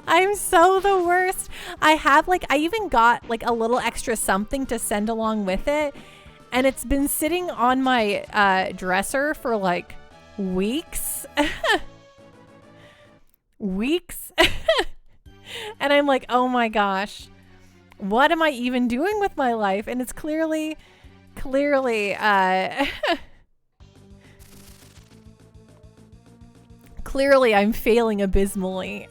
I'm so the worst. I even got like a little extra something to send along with it, and it's been sitting on my dresser for like weeks. Weeks. And I'm like, oh my gosh, what am I even doing with my life? And it's clearly, clearly I'm failing abysmally.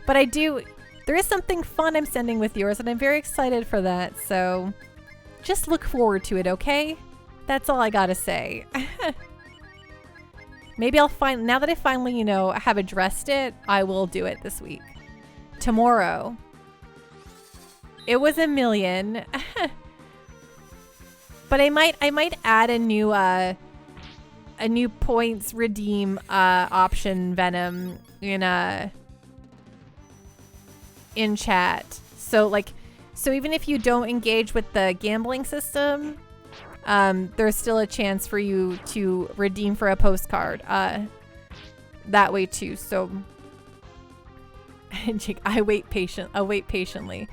But there is something fun I'm sending with yours, and I'm very excited for that. So just look forward to it, okay? That's all I gotta say. Maybe now that I finally, you know, have addressed it, I will do it this week. Tomorrow. It was $1 million. But I might add a new points redeem option, Venom, in chat. So even if you don't engage with the gambling system, there's still a chance for you to redeem for a postcard that way too. So I'll wait patiently.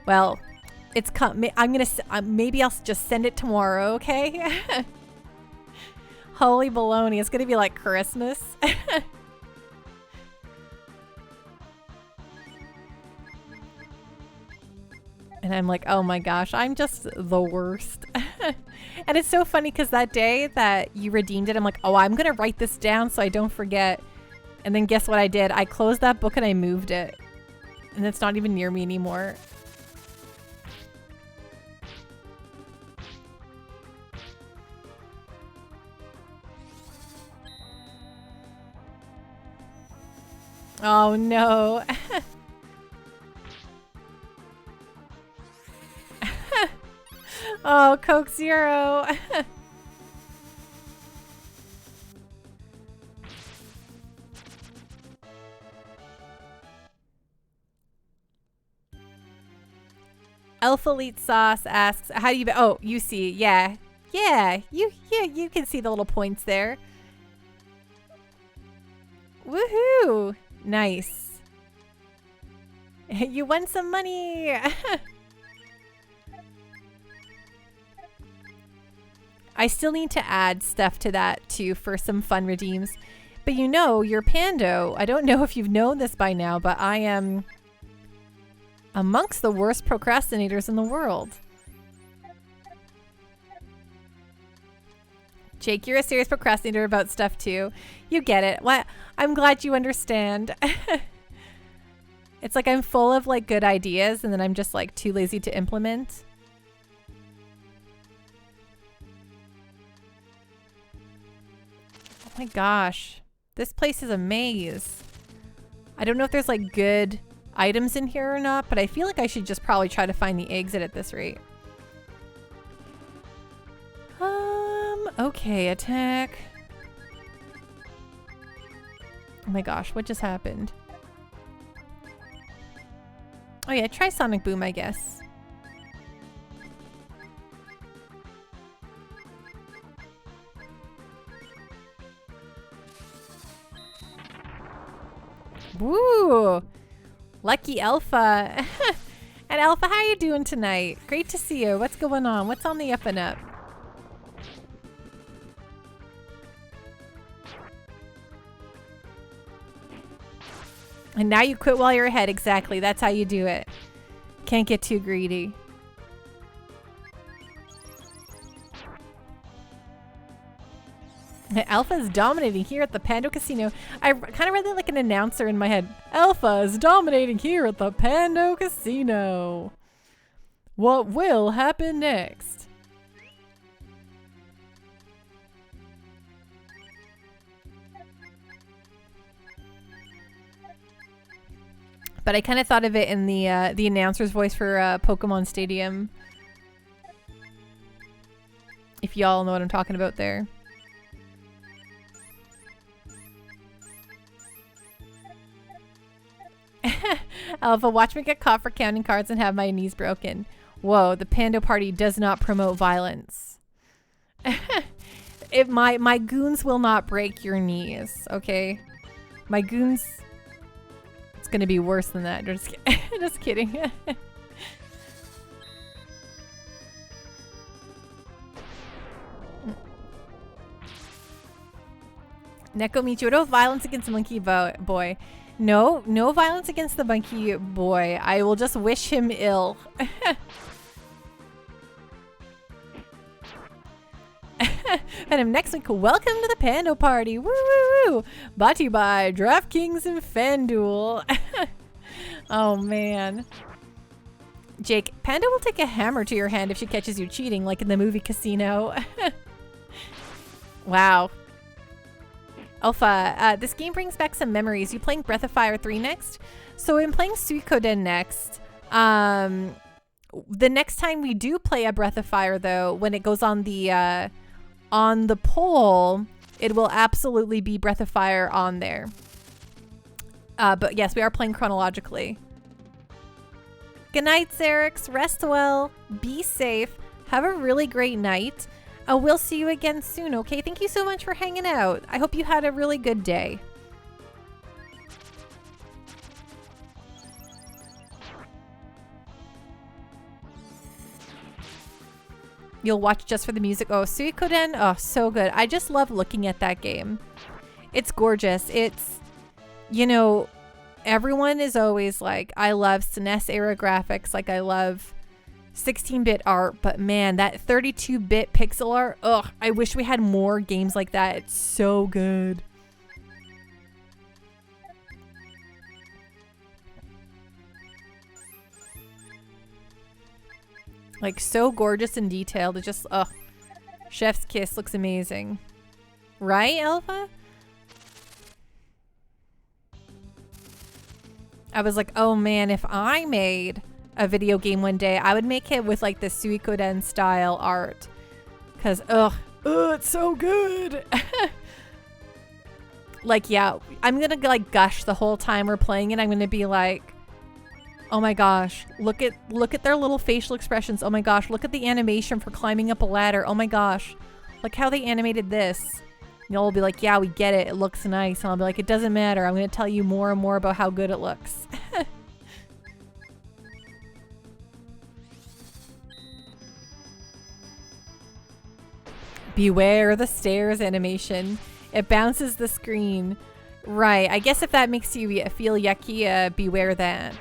Well, it's maybe I'll just send it tomorrow, okay? Holy baloney, it's gonna be like Christmas. And I'm like, oh my gosh, I'm just the worst. And it's so funny because that day that you redeemed it, I'm like, oh, I'm going to write this down so I don't forget. And then guess what I did? I closed that book and I moved it. And it's not even near me anymore. Oh no. Oh, Coke Zero. Elf Elite Sauce asks, how do you, oh, you see, yeah, you can see the little points there. Woohoo! Nice. You won some money. I still need to add stuff to that too for some fun redeems. But you know, your Pando, I don't know if you've known this by now, but I am amongst the worst procrastinators in the world. Jake, you're a serious procrastinator about stuff too. You get it. What? I'm glad you understand. It's like I'm full of like good ideas and then I'm just like too lazy to implement. Oh my gosh. This place is a maze. I don't know if there's like good items in here or not, but I feel like I should just probably try to find the exit at this rate. Okay, attack. Oh my gosh, what just happened? Oh yeah, try Sonic Boom, I guess. Woo! Lucky Alpha. And Alpha, how you doing tonight? Great to see you. What's going on? What's on the up and up? And now you quit while you're ahead. Exactly. That's how you do it. Can't get too greedy. Alpha is dominating here at the Pando Casino. I kind of read that like an announcer in my head. Alpha is dominating here at the Pando Casino. What will happen next? But I kind of thought of it in the announcer's voice for Pokemon Stadium. If y'all know what I'm talking about there. Alpha, watch me get caught for counting cards and have my knees broken. Whoa, the Pando Party does not promote violence. My goons will not break your knees, okay? My goons... It's gonna be worse than that. Just, just kidding. Neko Michi, no violence against the monkey boy. No, no violence against the monkey boy. I will just wish him ill. And next week, welcome to the Pando Party. Woo woo woo! Brought to you by DraftKings and FanDuel. Oh man. Jake, Panda will take a hammer to your hand if she catches you cheating, like in the movie Casino. Wow. Alpha, this game brings back some memories. You playing Breath of Fire 3 next? So I'm playing Suikoden next. The next time we do play a Breath of Fire, though, when it goes on the poll, it will absolutely be Breath of Fire on there. But yes, we are playing chronologically. Good night, Xerix. Rest well. Be safe. Have a really great night. We'll see you again soon, okay? Thank you so much for hanging out. I hope you had a really good day. You'll watch just for the music. Oh, Suikoden. Oh, so good. I just love looking at that game. It's gorgeous. It's, you know, everyone is always like, I love SNES era graphics. Like I love 16-bit art, but man, that 32-bit pixel art, ugh, I wish we had more games like that. It's so good. Like, so gorgeous and detailed. It just, ugh. Chef's kiss looks amazing. Right, Alpha? I was like, oh man, if I made a video game one day, I would make it with like the Suikoden style art. Cause, ugh, it's so good. Like, yeah, I'm gonna like gush the whole time we're playing it. I'm gonna be like, oh my gosh, look at their little facial expressions. Oh my gosh, look at the animation for climbing up a ladder. Oh my gosh, look how they animated this. Y'all will be like, yeah, we get it. It looks nice. And I'll be like, it doesn't matter. I'm going to tell you more and more about how good it looks. Beware the stairs animation. It bounces the screen. Right. I guess if that makes you feel yucky, beware that.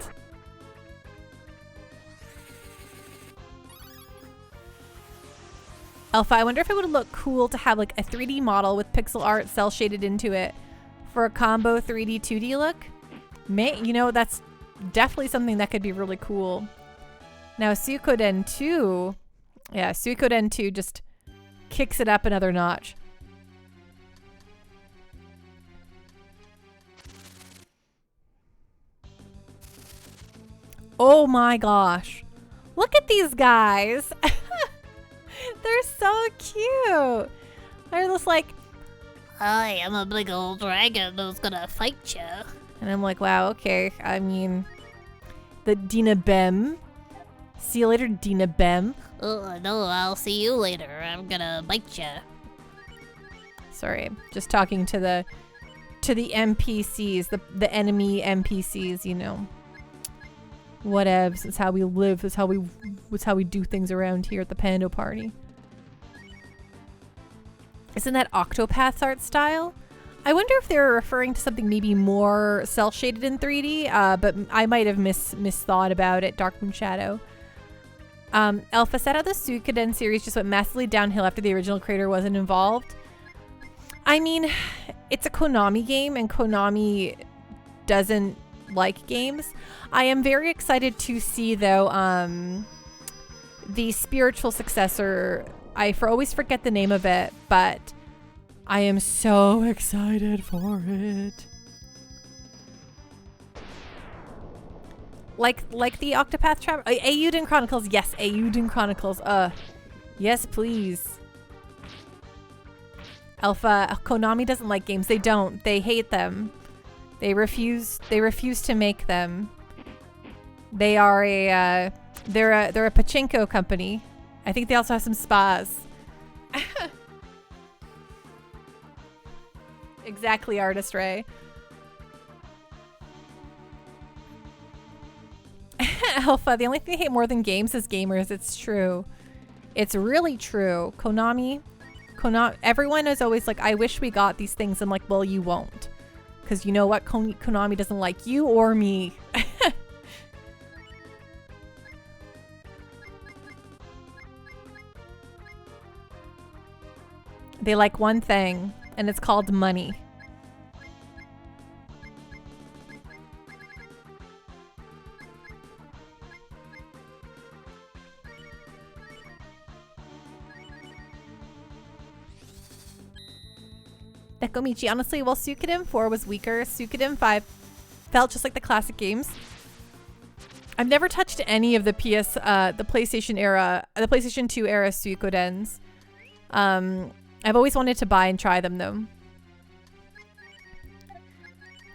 Alpha, I wonder if it would look cool to have like a 3D model with pixel art cell shaded into it for a combo 3D 2D look. You know, that's definitely something that could be really cool. Now Suikoden 2, yeah, Suikoden 2 just kicks it up another notch. Oh my gosh. Look at these guys. They're so cute. They're just like, I am a big old dragon who's gonna fight you. and I'm like, wow, okay. I mean, the Dina Bem. See you later, Dina Bem. Oh no, I'll see you later. I'm gonna bite you. Sorry, just talking to the NPCs, the enemy NPCs, you know. Whatevs. It's how we live. It's how we do things around here at the Pando Party. Isn't that Octopath's art style? I wonder if they're referring to something maybe more cel-shaded in 3D, but I might have misthought about it. Dark Moon Shadow. Alpha said how the Suikoden series just went massively downhill after the original creator wasn't involved. I mean, it's a Konami game, and Konami doesn't like games. I am very excited to see, though, the spiritual successor. I always forget the name of it, but I am so excited for it. Like the Octopath Traveler, Eiyuden Chronicles. Yes, Eiyuden Chronicles. Yes, please. Alpha, Konami doesn't like games. They don't. They hate them. They refuse to make them. They are they're a pachinko company. I think they also have some spas. Exactly, Artist Ray. Alpha, the only thing I hate more than games is gamers. It's true. It's really true. Konami, everyone is always like, I wish we got these things. I'm like, well, you won't. Because you know what? Konami doesn't like you or me. They like one thing, and it's called money. Nekomichi, honestly, while Suikoden 4 was weaker, Suikoden 5 felt just like the classic games. I've never touched any of the the PlayStation era, the PlayStation 2 era Suikodens. I've always wanted to buy and try them, though.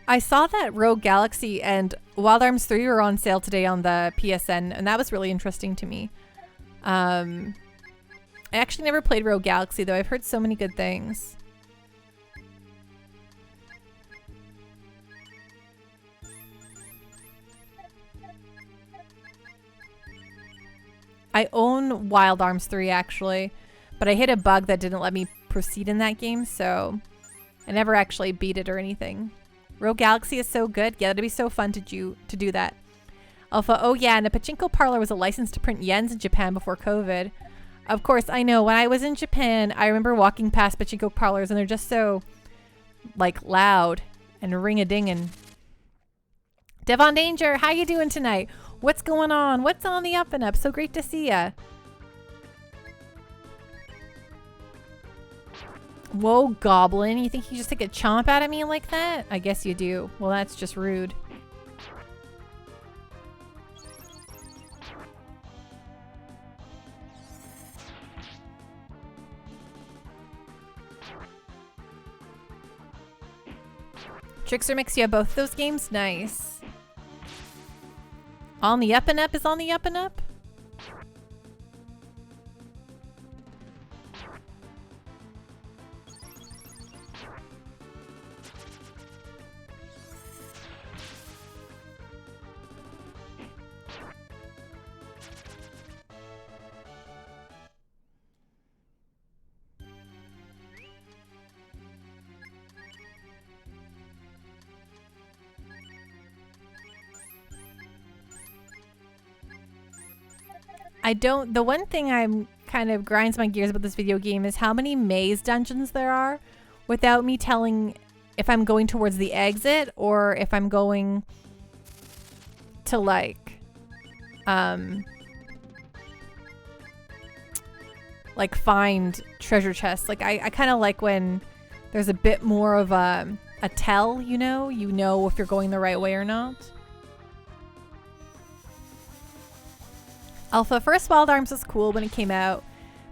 I saw that Rogue Galaxy and Wild Arms 3 were on sale today on the PSN, and that was really interesting to me. I actually never played Rogue Galaxy, though. I've heard so many good things. I own Wild Arms 3, actually, but I hit a bug that didn't let me proceed in that game, so I never actually beat it or anything. Rogue Galaxy is so good. Yeah, it'd be so fun to do that. Alpha, oh yeah, and a pachinko parlor was a license to print yens in Japan before COVID. Of course, I know. When I was in Japan, I remember walking past pachinko parlors and they're just so, like, loud and ring-a-dingin'. Devon Danger, how you doing tonight? What's going on? What's on the up and up? So great to see ya. Whoa, Goblin. You think you just take a chomp out of me like that? I guess you do. Well, that's just rude. Trickster Mix, you have both those games? Nice. On the up and up is on the up and up? The one thing I'm kind of grinds my gears about this video game is how many maze dungeons there are without me telling if I'm going towards the exit or if I'm going to like find treasure chests. Like I kind of like when there's a bit more of a tell, you know if you're going the right way or not. Alpha, first Wild Arms was cool when it came out,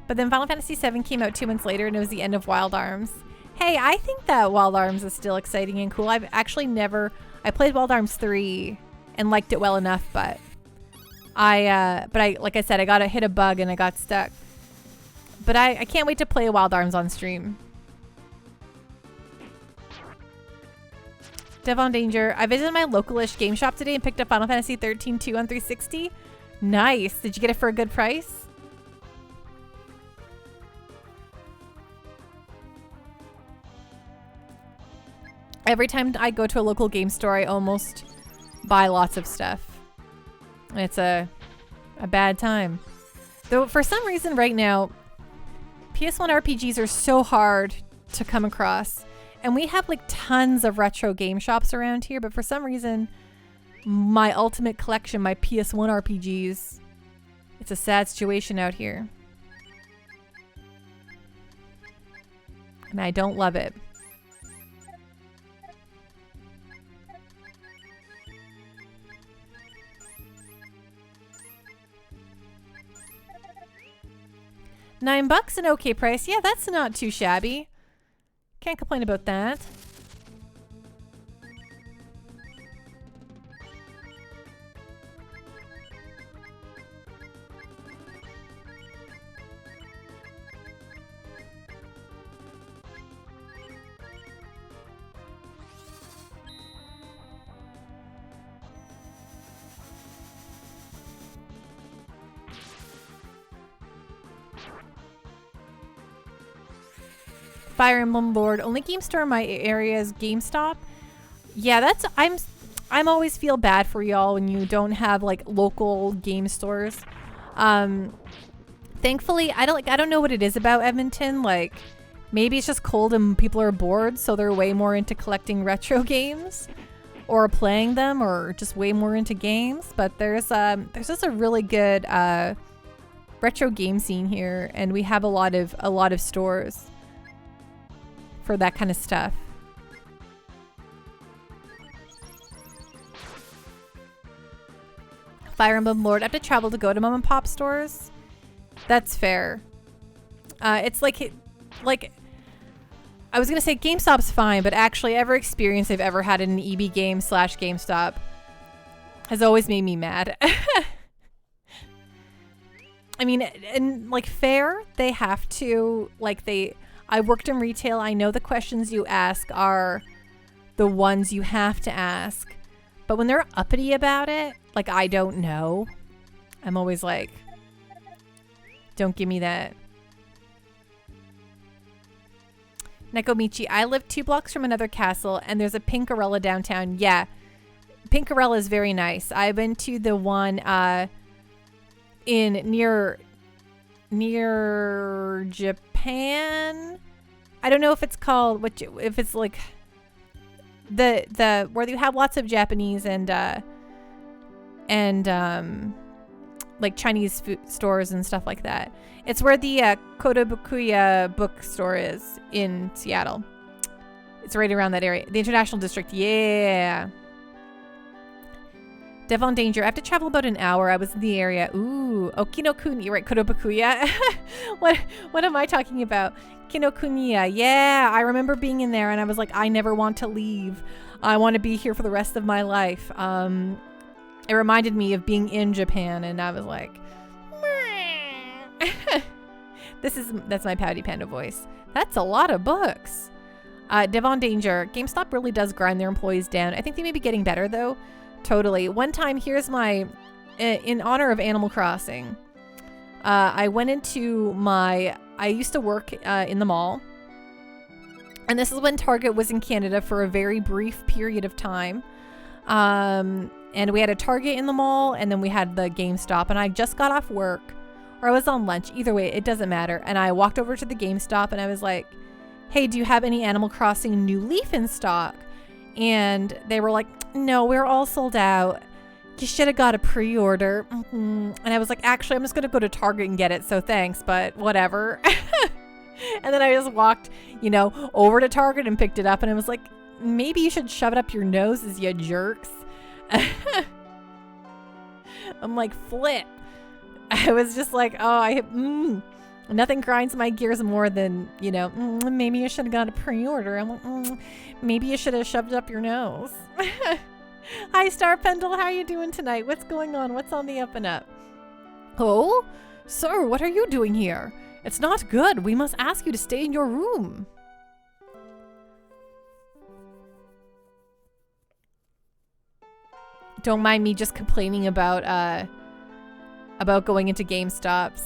but then Final Fantasy VII came out 2 months later and it was the end of Wild Arms. Hey, I think that Wild Arms is still exciting and cool. I've actually I played Wild Arms 3 and liked it well enough, but like I said, I got hit a bug and I got stuck. But I can't wait to play Wild Arms on stream. Devon Danger, I visited my localish game shop today and picked up Final Fantasy 13 2 on 360. Nice. Did you get it for a good price? Every time I go to a local game store, I almost buy lots of stuff. And it's a bad time. Though for some reason right now, PS1 RPGs are so hard to come across. And we have like tons of retro game shops around here, but for some reason my ultimate collection, my PS1 RPGs, it's a sad situation out here. And I don't love it. $9 an okay price. Yeah, that's not too shabby. Can't complain about that. Fire Emblem Lord. Only game store in my area is GameStop. Yeah, I'm always feel bad for y'all when you don't have like local game stores. Thankfully, I don't know what it is about Edmonton. Like maybe it's just cold and people are bored, so they're way more into collecting retro games or playing them, or just way more into games. But there's just a really good retro game scene here, and we have a lot of stores for that kind of stuff. Fire Emblem Lord. I have to travel to go to mom and pop stores. That's fair. It's like I was gonna say GameStop's fine, but actually every experience I've ever had in an EB game / GameStop has always made me mad. I mean, and like fair, they have to I worked in retail. I know the questions you ask are the ones you have to ask. But when they're uppity about it, like I don't know, I'm always like, don't give me that. Nekomichi, I live 2 blocks from another castle and there's a pink gorilla downtown. Yeah, Pinkarella is very nice. I've been to the one in near Japan. I don't know if it's called if it's like the where you have lots of Japanese and like Chinese food stores and stuff like that. It's where the Kotobukiya bookstore is in Seattle. It's right around that area. The International District. Yeah. Devon Danger. I have to travel about an hour. I was in the area. Ooh. Oh, Kinokuniya. You're right. Kotobukiya. What am I talking about? Kinokuniya. Yeah. I remember being in there and I was like, I never want to leave. I want to be here for the rest of my life. It reminded me of being in Japan and I was like, that's my Pouty Panda voice. That's a lot of books. Devon Danger. GameStop really does grind their employees down. I think they may be getting better though. Totally. One time, here's my, in honor of Animal Crossing, I went into I used to work in the mall. And this is when Target was in Canada for a very brief period of time. And we had a Target in the mall and then we had the GameStop and I just got off work or I was on lunch. Either way, it doesn't matter. And I walked over to the GameStop and I was like, hey, do you have any Animal Crossing New Leaf in stock? And they were like, no, we're all sold out. You should have got a pre-order. And I was like, actually, I'm just going to go to Target and get it. So thanks, but whatever. And then I just walked, over to Target and picked it up. And I was like, maybe you should shove it up your noses, you jerks. I'm like, flip. I was just like, nothing grinds my gears more than, maybe you should have got a pre-order. I'm like, maybe you should have shoved it up your nose. Hi, Star Pendle. How are you doing tonight? What's going on? What's on the up and up? Oh, sir, what are you doing here? It's not good. We must ask you to stay in your room. Don't mind me just complaining about going into GameStops.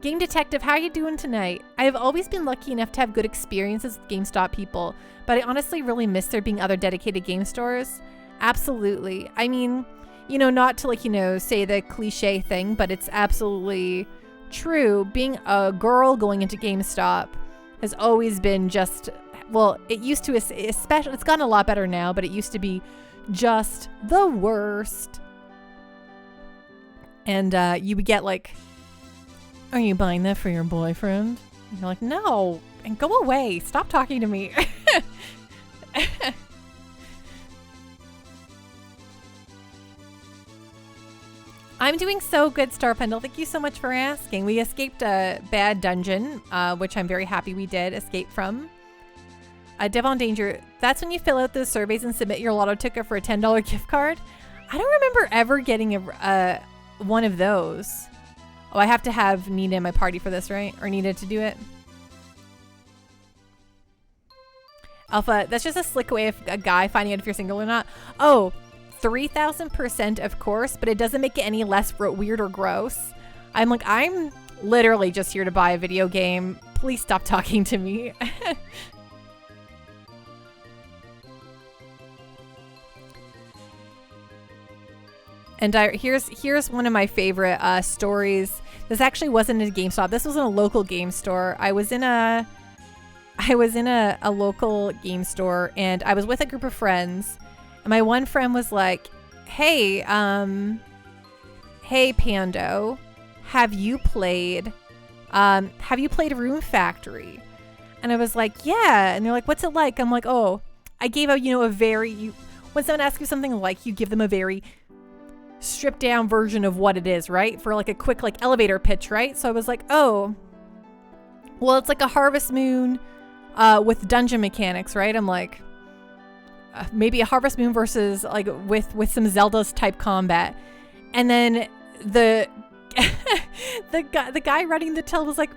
Game Detective, how are you doing tonight? I have always been lucky enough to have good experiences with GameStop people, but I honestly really miss there being other dedicated game stores. Absolutely. I mean, not to say the cliche thing, but it's absolutely true. Being a girl going into GameStop has always been just, well, it used to, especially, it's gotten a lot better now, but it used to be just the worst. And you would get like, are you buying that for your boyfriend? And you're like, no, and go away. Stop talking to me. I'm doing so good, Star Pendle. Thank you so much for asking. We escaped a bad dungeon, which I'm very happy we did escape from. Devon Danger, that's when you fill out the surveys and submit your lotto ticket for a $10 gift card. I don't remember ever getting one of those. Oh, I have to have Nina in my party for this, right? Or Nina to do it. Alpha, that's just a slick way of a guy finding out if you're single or not. Oh, 3,000% of course, but it doesn't make it any less weird or gross. I'm like, I'm literally just here to buy a video game. Please stop talking to me. And here's one of my favorite stories. This actually wasn't a GameStop. This was in a local game store. I was in a local game store and I was with a group of friends. And my one friend was like, hey Pando, have you played Room Factory? And I was like, yeah. And they're like, what's it like? I'm like, oh, I gave out, when someone asks you something like, you give them a very stripped down version of what it is, right? For like a quick elevator pitch, right? So I was like, oh, well, it's like a Harvest Moon with dungeon mechanics, right? I'm like, maybe a Harvest Moon versus with some Zelda's type combat. And then the guy running the till was like,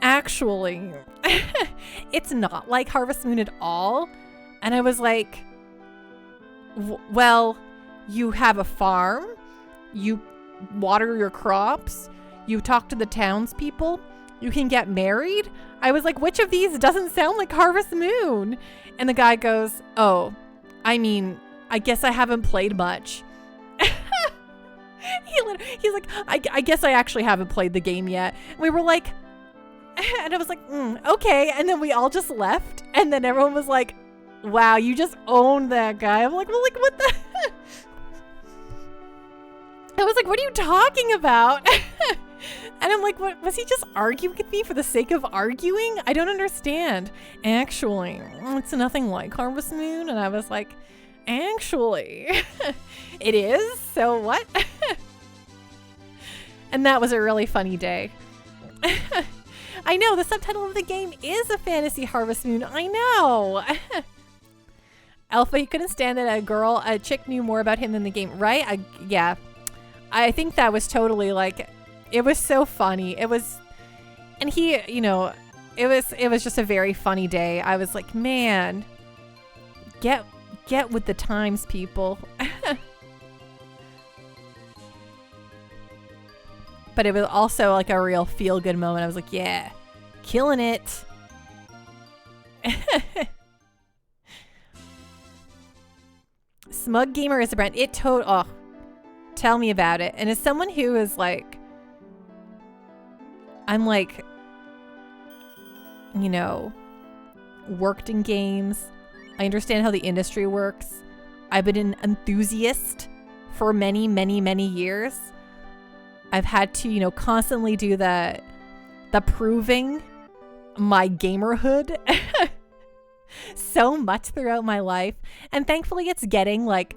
actually, it's not like Harvest Moon at all. And I was like, well, you have a farm, you water your crops, you talk to the townspeople, you can get married. I was like, which of these doesn't sound like Harvest Moon? And the guy goes, oh, I mean, I guess I haven't played much. He's like, I guess I actually haven't played the game yet. And we were like, and I was like, okay. And then we all just left. And then everyone was like, wow, you just owned that guy. I'm like, well, like, what the? I was like, what are you talking about? And I'm like, what, was he just arguing with me for the sake of arguing? I don't understand. Actually, it's nothing like Harvest Moon. And I was like, actually, it is. So what? And that was a really funny day. I know, the subtitle of the game is a fantasy Harvest Moon. I know. Alpha, he couldn't stand that a chick knew more about him than the game, right? Yeah. I think that was totally like, it was so funny. It was, and he, you know, it was just a very funny day. I was like, man, get with the times, people. But it was also like a real feel-good moment. I was like, yeah, killing it. Smug Gamer is a brand. Oh, tell me about it. And as someone who is like, I'm like, you know, worked in games. I understand how the industry works. I've been an enthusiast for many, many, many years. I've had to, you know, constantly do the proving my gamerhood so much throughout my life. And thankfully it's getting like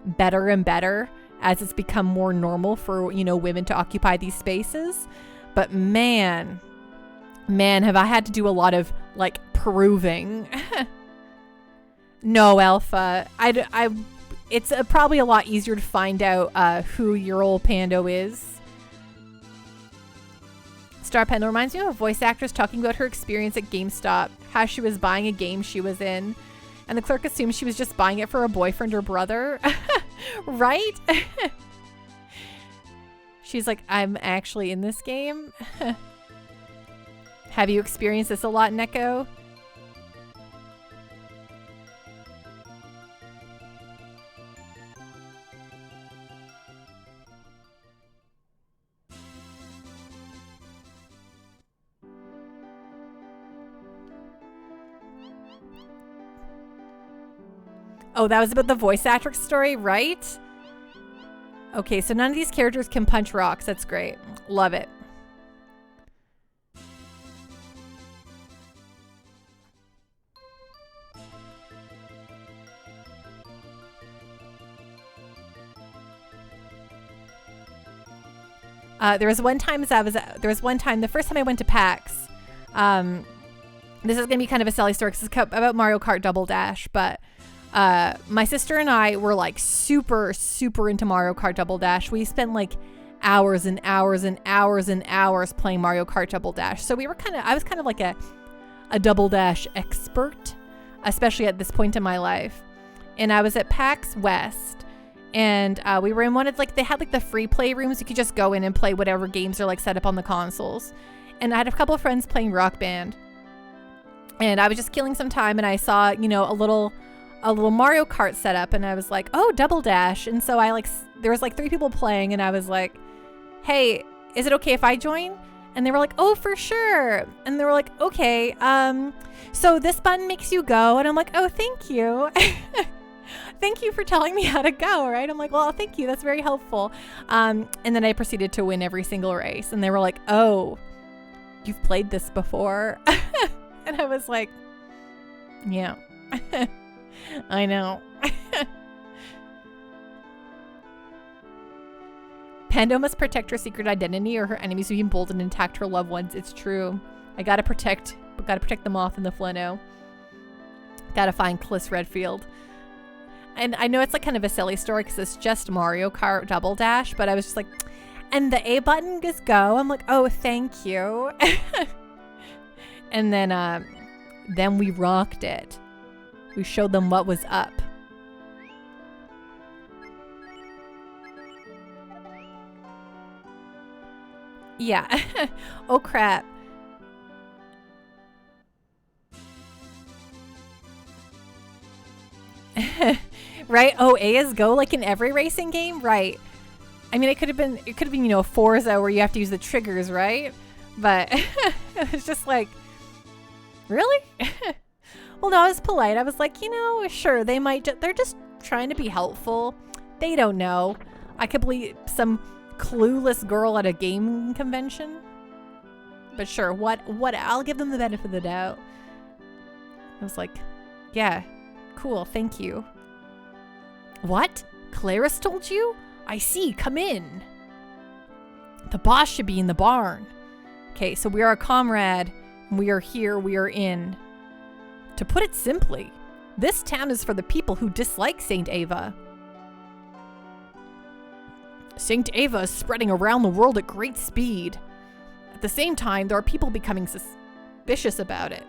better and better as it's become more normal for, you know, women to occupy these spaces. But man, have I had to do a lot of like proving. No, Alpha. It's probably a lot easier to find out who your old Pando is. Star Panda reminds me of a voice actress talking about her experience at GameStop, how she was buying a game she was in, and the clerk assumed she was just buying it for a boyfriend or brother. Right? She's like, I'm actually in this game. Have you experienced this a lot, Neko? Oh, that was about the voice actress story, right? Okay, so none of these characters can punch rocks. That's great. Love it. There was one time the first time I went to PAX. This is gonna be kind of a silly story because it's about Mario Kart Double Dash, but my sister and I were like super into Mario Kart Double Dash. We spent like hours and hours and hours and hours playing Mario Kart Double Dash. So I was kind of like a Double Dash expert, especially at this point in my life. And I was at PAX West, and we were in one of like, they had like the free play rooms. You could just go in and play whatever games are like set up on the consoles. And I had a couple of friends playing Rock Band, and I was just killing some time, and I saw, you know, a little Mario Kart setup, and I was like, oh, Double Dash. And so there was like 3 people playing, and I was like, hey, is it okay if I join? And they were like, oh, for sure. And they were like, okay, so this button makes you go. And I'm like, oh, thank you. Thank you for telling me how to go, right? I'm like, well, thank you. That's very helpful. And then I proceeded to win every single race. And they were like, oh, you've played this before? And I was like, yeah. I know. Pando must protect her secret identity, or her enemies will be emboldened and attack her loved ones. It's true. I gotta protect the moth and the Fleno. Gotta find Cliss Redfield. And I know it's like kind of a silly story because it's just Mario Kart Double Dash, but I was just like, and the A button is go. I'm like, oh, thank you. And then we rocked it. We showed them what was up. Yeah. Oh crap. Right? Oh, A is go like in every racing game? Right. I mean, it could have been, you know, Forza where you have to use the triggers, right? But it was just like, really? Well, no, I was polite. I was like, you know, sure, they're just trying to be helpful. They don't know. I could believe some clueless girl at a game convention. But sure, what, I'll give them the benefit of the doubt. I was like, yeah, cool, thank you. What? Claris told you? I see, come in. The boss should be in the barn. Okay, so we are a comrade. We are here, we are in. To put it simply, this town is for the people who dislike Saint Ava. Saint Ava is spreading around the world at great speed. At the same time, there are people becoming suspicious about it.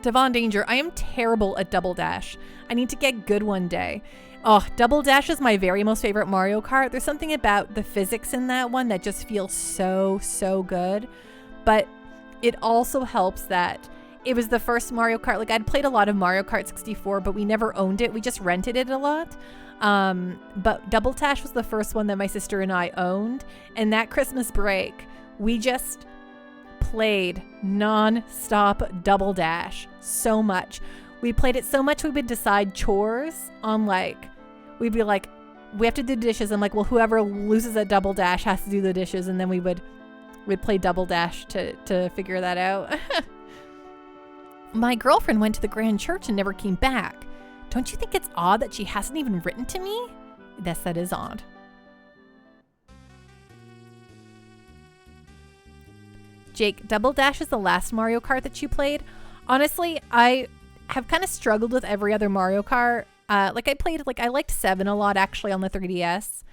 Devon Danger, I am terrible at Double Dash. I need to get good one day. Oh, Double Dash is my very most favorite Mario Kart. There's something about the physics in that one that just feels so good. But it also helps that it was the first Mario Kart. Like, I'd played a lot of Mario Kart 64, but we never owned it. We just rented it a lot. But Double Dash was the first one that my sister and I owned. And that Christmas break, we just played non-stop Double Dash so much. We played it so much we would decide chores on, like, we'd be like, we have to do dishes. I'm like, well, whoever loses at Double Dash has to do the dishes. And then we'd play Double Dash to figure that out. My girlfriend went to the grand church and never came back. Don't you think it's odd that she hasn't even written to me? Yes, that is odd. Jake, Double Dash is the last Mario Kart that you played. Honestly, I have kind of struggled with every other Mario Kart. I liked 7 a lot actually on the 3DS.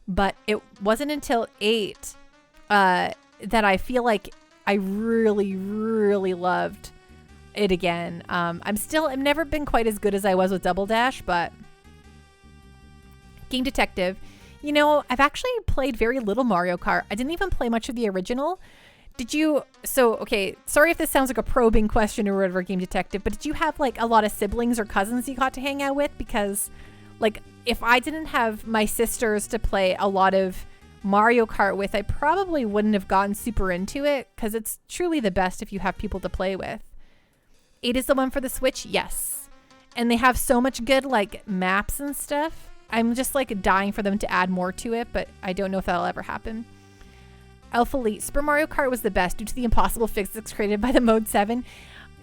But it wasn't until 8 that I feel like I really, really loved it again. I've never been quite as good as I was with Double Dash, but Game Detective, you know, I've actually played very little Mario Kart. I didn't even play much of the original. Okay, sorry if this sounds like a probing question or whatever, Game Detective, but did you have like a lot of siblings or cousins you got to hang out with? Because like, if I didn't have my sisters to play a lot of Mario Kart with, I probably wouldn't have gotten super into it, because it's truly the best if you have people to play with. 8 is the one for the Switch? Yes. And they have so much good like maps and stuff. I'm just like dying for them to add more to it, but I don't know if that'll ever happen. Alpha Elite, Super Mario Kart was the best due to the impossible physics created by the Mode 7.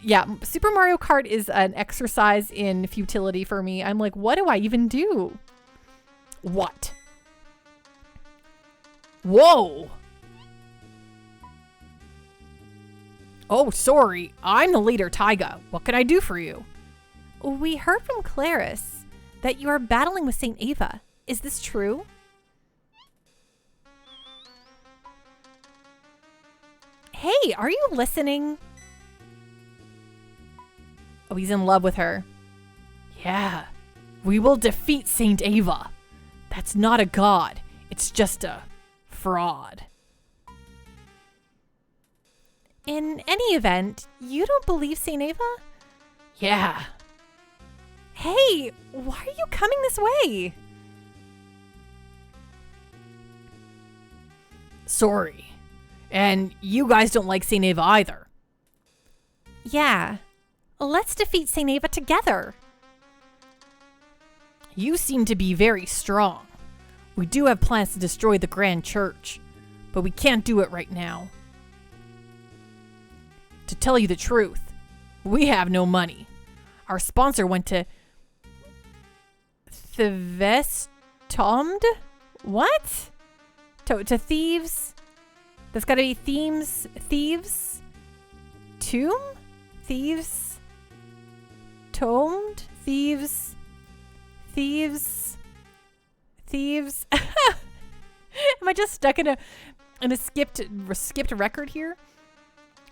Yeah, Super Mario Kart is an exercise in futility for me. I'm like, what do I even do? What? Whoa! Oh, sorry. I'm the leader, Taiga. What can I do for you? We heard from Claris that you are battling with Saint Ava. Is this true? Hey, are you listening? Oh, he's in love with her. Yeah, we will defeat Saint Ava. That's not a god. It's just a fraud. In any event, you don't believe Saint Ava? Yeah. Hey, why are you coming this way? Sorry. And you guys don't like Saint Ava either. Yeah. Let's defeat Saint Ava together. You seem to be very strong. We do have plans to destroy the Grand Church, but we can't do it right now. To tell you the truth, we have no money. Our sponsor went to Thevestomd? What? To thieves? That's gotta be thieves? Tomb? Thieves? Tomed? Thieves? Am I just stuck in a skipped record here?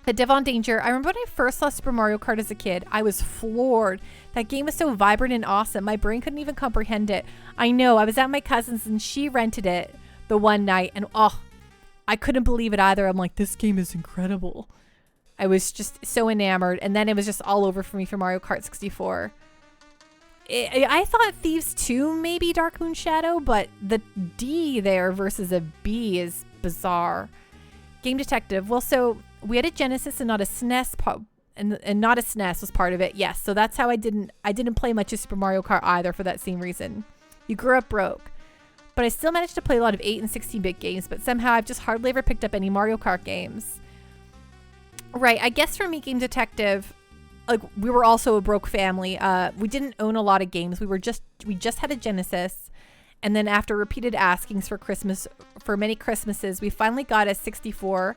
But Devon Danger, I remember when I first saw Super Mario Kart as a kid, I was floored. That game was so vibrant and awesome. My brain couldn't even comprehend it. I know, I was at my cousin's and she rented it the one night, and I couldn't believe it either. I'm like, this game is incredible. I was just so enamored, and then it was just all over for me for Mario Kart 64. I thought Thieves 2 maybe Dark Moon Shadow, but the D there versus a B is bizarre. Game Detective. Well, so we had a Genesis and not a SNES, and not a SNES was part of it. Yes, so that's how I didn't play much of Super Mario Kart either for that same reason. You grew up broke. But I still managed to play a lot of 8 and 16-bit games, but somehow I've just hardly ever picked up any Mario Kart games. Right, I guess for me, Game Detective, like, we were also a broke family. We didn't own a lot of games. We just had a Genesis, and then after repeated askings for many Christmases, we finally got a 64.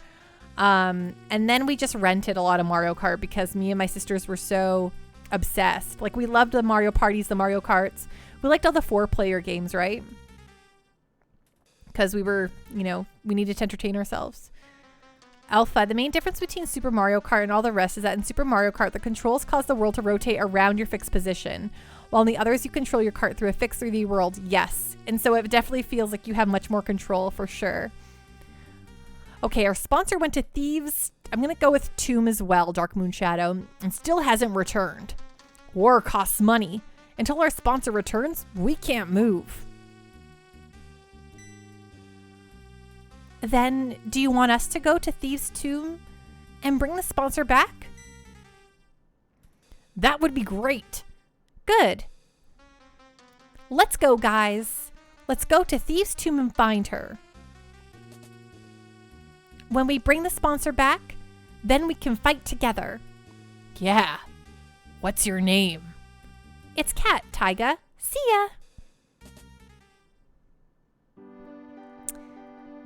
And then we just rented a lot of Mario Kart because me and my sisters were so obsessed. Like, we loved the Mario parties, the Mario Karts. We liked all the 4-player games, right? Because we were, we needed to entertain ourselves. Alpha, the main difference between Super Mario Kart and all the rest is that in Super Mario Kart, the controls cause the world to rotate around your fixed position, while in the others, you control your kart through a fixed 3D world. Yes. And so it definitely feels like you have much more control for sure. Okay, our sponsor went to Thieves. I'm going to go with Tomb as well, Dark Moon Shadow, and still hasn't returned. War costs money. Until our sponsor returns, we can't move. Then, do you want us to go to Thieves' Tomb and bring the sponsor back? That would be great. Good. Let's go, guys. Let's go to Thieves' Tomb and find her. When we bring the sponsor back, then we can fight together. Yeah. What's your name? It's Kat, Taiga. See ya.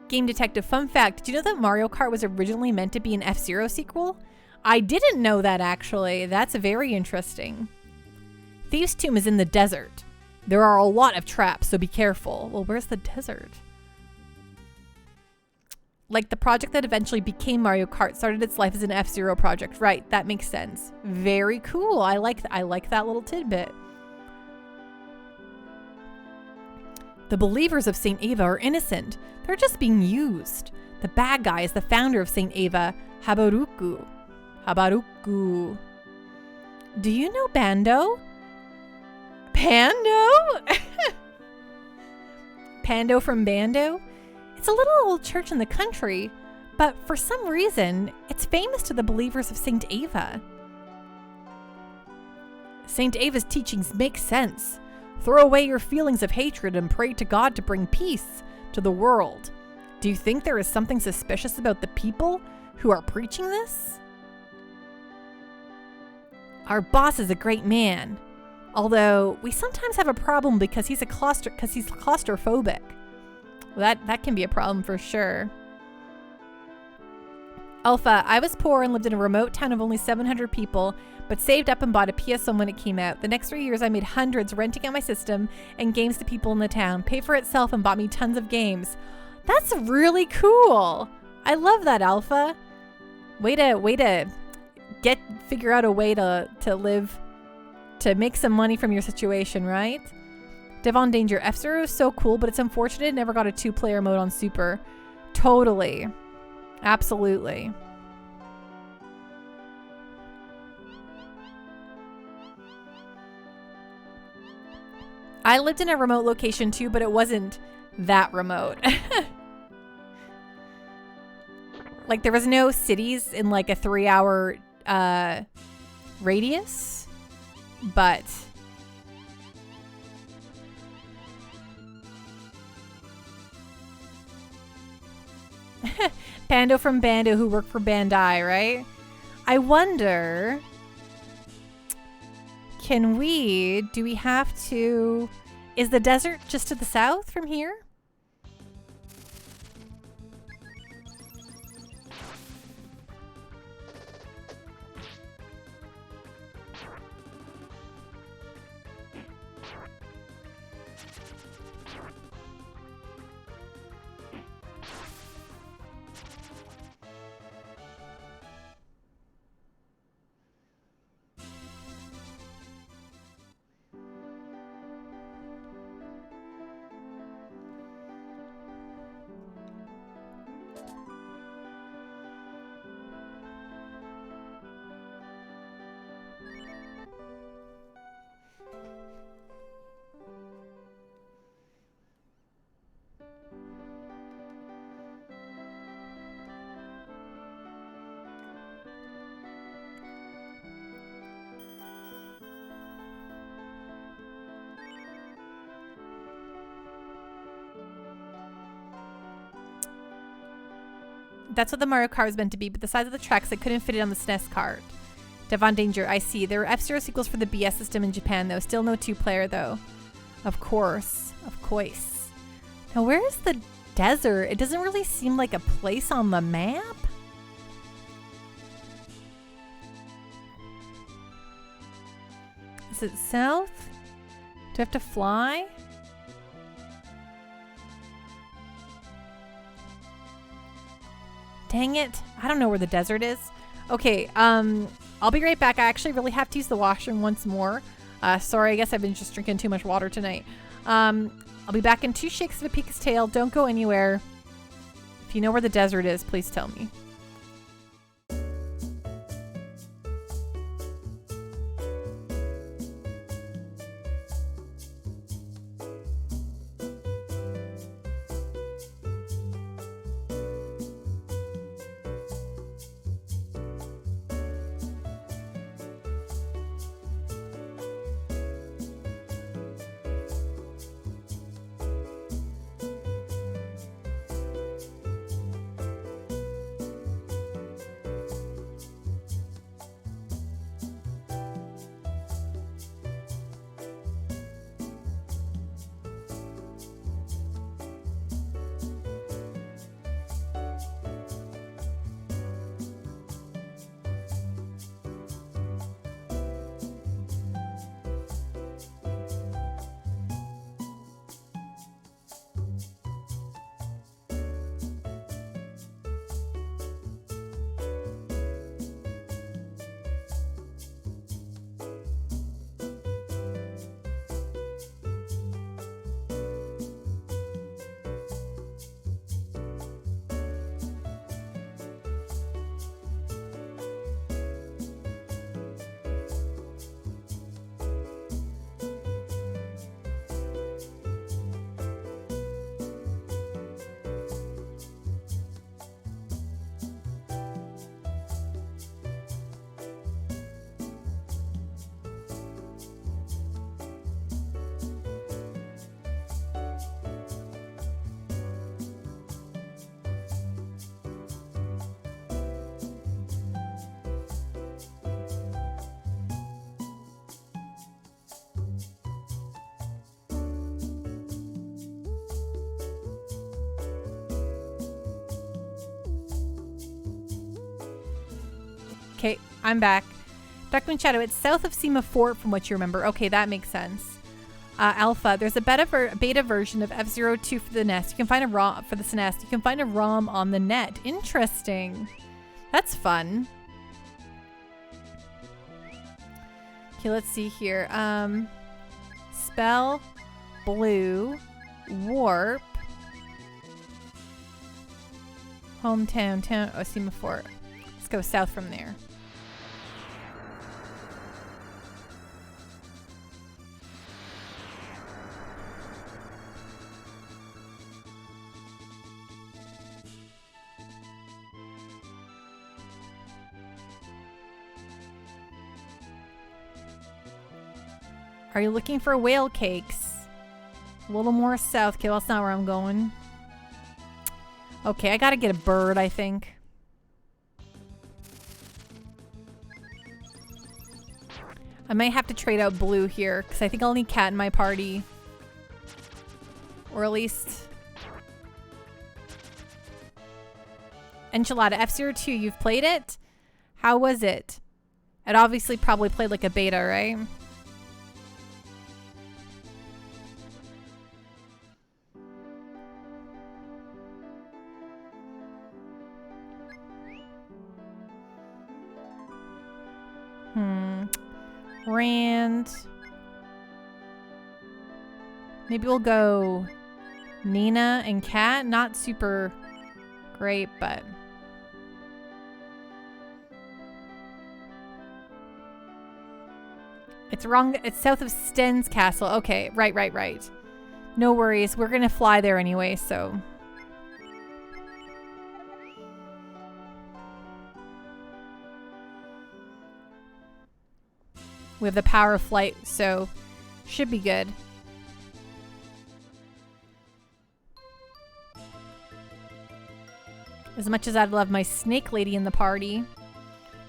Game Detective fun fact, did you know that Mario Kart was originally meant to be an F-Zero sequel? I didn't know that, actually. That's very interesting. Thieves' Tomb is in the desert. There are a lot of traps, so be careful. Well, where's the desert? Like, the project that eventually became Mario Kart started its life as an F-Zero project. Right, that makes sense. Very cool. I like that little tidbit. The believers of St. Ava are innocent. They're just being used. The bad guy is the founder of St. Ava, Habaruku. Habaruku. Do you know Bando? Pando? Pando from Bando? It's a little old church in the country, but for some reason, it's famous to the believers of St. Ava. St. Ava's teachings make sense. Throw away your feelings of hatred and pray to God to bring peace to the world. Do you think there is something suspicious about the people who are preaching this? Our boss is a great man, although we sometimes have a problem because he's claustrophobic. Well, that can be a problem for sure. Alpha, I was poor and lived in a remote town of only 700 people, but saved up and bought a PS1 when it came out. The next 3 years, I made hundreds renting out my system and games to people in the town. Paid for itself and bought me tons of games. That's really cool. I love that, Alpha. Way to figure out a way to live, to make some money from your situation, right? Devon Danger, F-Zero is so cool, but it's unfortunate it never got a 2-player mode on Super. Totally. Absolutely. I lived in a remote location too, but it wasn't that remote. Like, there was no cities in like a 3-hour radius, but Pando from Bando who worked for Bandai, right? I wonder, do we have to, is the desert just to the south from here? That's what the Mario Kart was meant to be, but the size of the tracks, I couldn't fit it on the SNES cart. Devon Danger, I see. There are F-Zero sequels for the BS system in Japan, though. Still no 2-player, though. Of course. Of course. Now, where is the desert? It doesn't really seem like a place on the map. Is it south? Do I have to fly? Dang it. I don't know where the desert is. Okay, I'll be right back. I actually really have to use the washroom once more. Sorry, I guess I've been just drinking too much water tonight. I'll be back in 2 shakes of a Pika's tail. Don't go anywhere. If you know where the desert is, please tell me. Okay, I'm back. Darkmoon Shadow, it's south of Sema Fort from what you remember. Okay, that makes sense. Alpha, there's a beta version of F-Zero 2 for the NES. You can find a ROM for the SNES. You can find a ROM on the net. Interesting. That's fun. Okay, let's see here. Spell, Blue, Warp, Hometown, Town, Sema Fort. Let's go south from there. Are you looking for whale cakes? A little more south. Okay, well, that's not where I'm going. Okay, I gotta get a bird, I think. I might have to trade out Blue here, because I think I'll need Cat in my party. Or at least... Enchilada, F-Zero 2, you've played it? How was it? It obviously probably played like a beta, right? Rand. Maybe we'll go Nina and Kat. Not super great, but... It's wrong. It's south of Sten's Castle. Okay, right. No worries. We're gonna fly there anyway, so... We have the power of flight, so should be good. As much as I'd love my snake lady in the party,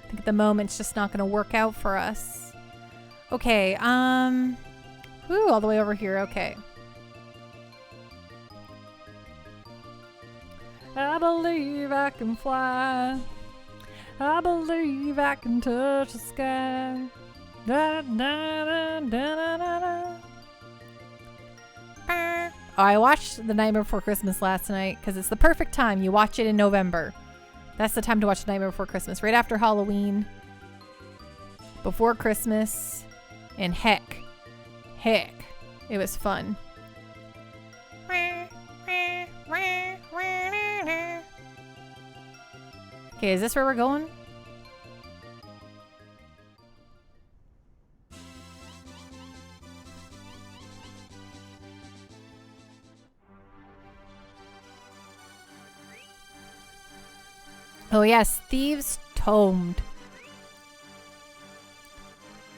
I think at the moment it's just not going to work out for us. Okay, ooh, all the way over here, okay. I believe I can fly. I believe I can touch the sky. Da, da, da, da, da, da. Oh, I watched The Nightmare Before Christmas last night because it's the perfect time. You watch it in November. That's the time to watch The Nightmare Before Christmas. Right after Halloween. Before Christmas. And heck. It was fun. Okay, is this where we're going? Oh yes, Thieves Tomed.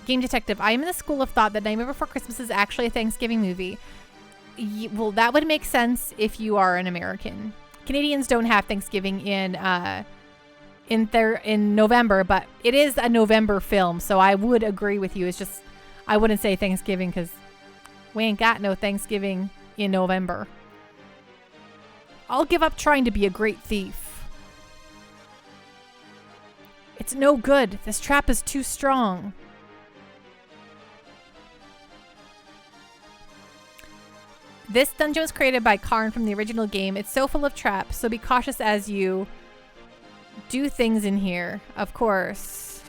Game Detective. I am in the school of thought that Nightmare Before Christmas is actually a Thanksgiving movie. Well, that would make sense if you are an American. Canadians don't have Thanksgiving in November, but it is a November film, so I would agree with you. It's just I wouldn't say Thanksgiving because we ain't got no Thanksgiving in November. I'll give up trying to be a great thief. It's no good. This trap is too strong. This dungeon was created by Karn from the original game. It's so full of traps, so be cautious as you do things in here. Of course.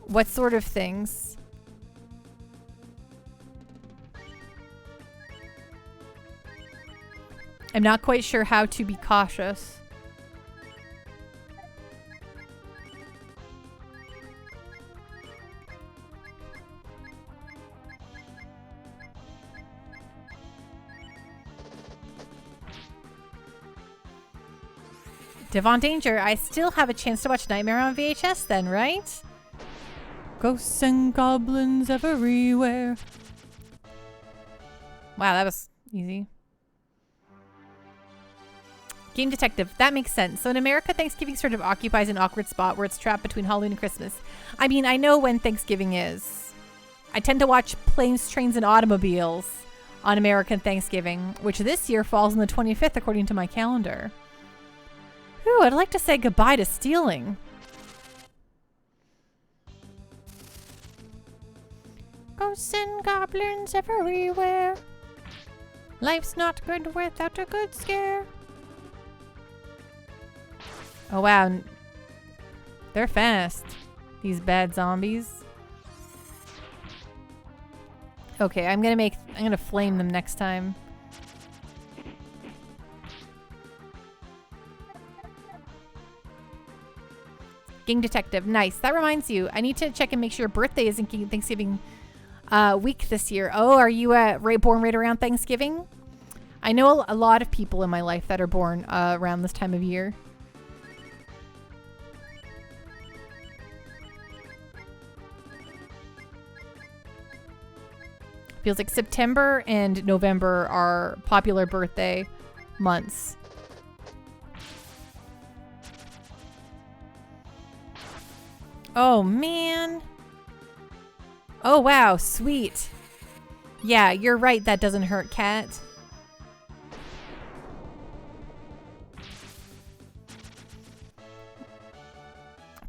What sort of things? I'm not quite sure how to be cautious. Devon Danger, I still have a chance to watch Nightmare on VHS then, right? Ghosts and goblins everywhere. Wow, that was easy. Game Detective, that makes sense. So in America, Thanksgiving sort of occupies an awkward spot where it's trapped between Halloween and Christmas. I mean, I know when Thanksgiving is. I tend to watch Planes, Trains, and Automobiles on American Thanksgiving, which this year falls on the 25th according to my calendar. Ooh, I'd like to say goodbye to stealing. Ghosts and goblins everywhere. Life's not good without a good scare. Oh wow. They're fast. These bad zombies. Okay, I'm gonna flame them next time. Game Detective. Nice. That reminds you. I need to check and make sure your birthday is in Thanksgiving week this year. Oh, are you born right around Thanksgiving? I know a lot of people in my life that are born around this time of year. Feels like September and November are popular birthday months. Oh, man. Oh, wow. Sweet. Yeah, you're right. That doesn't hurt, Cat.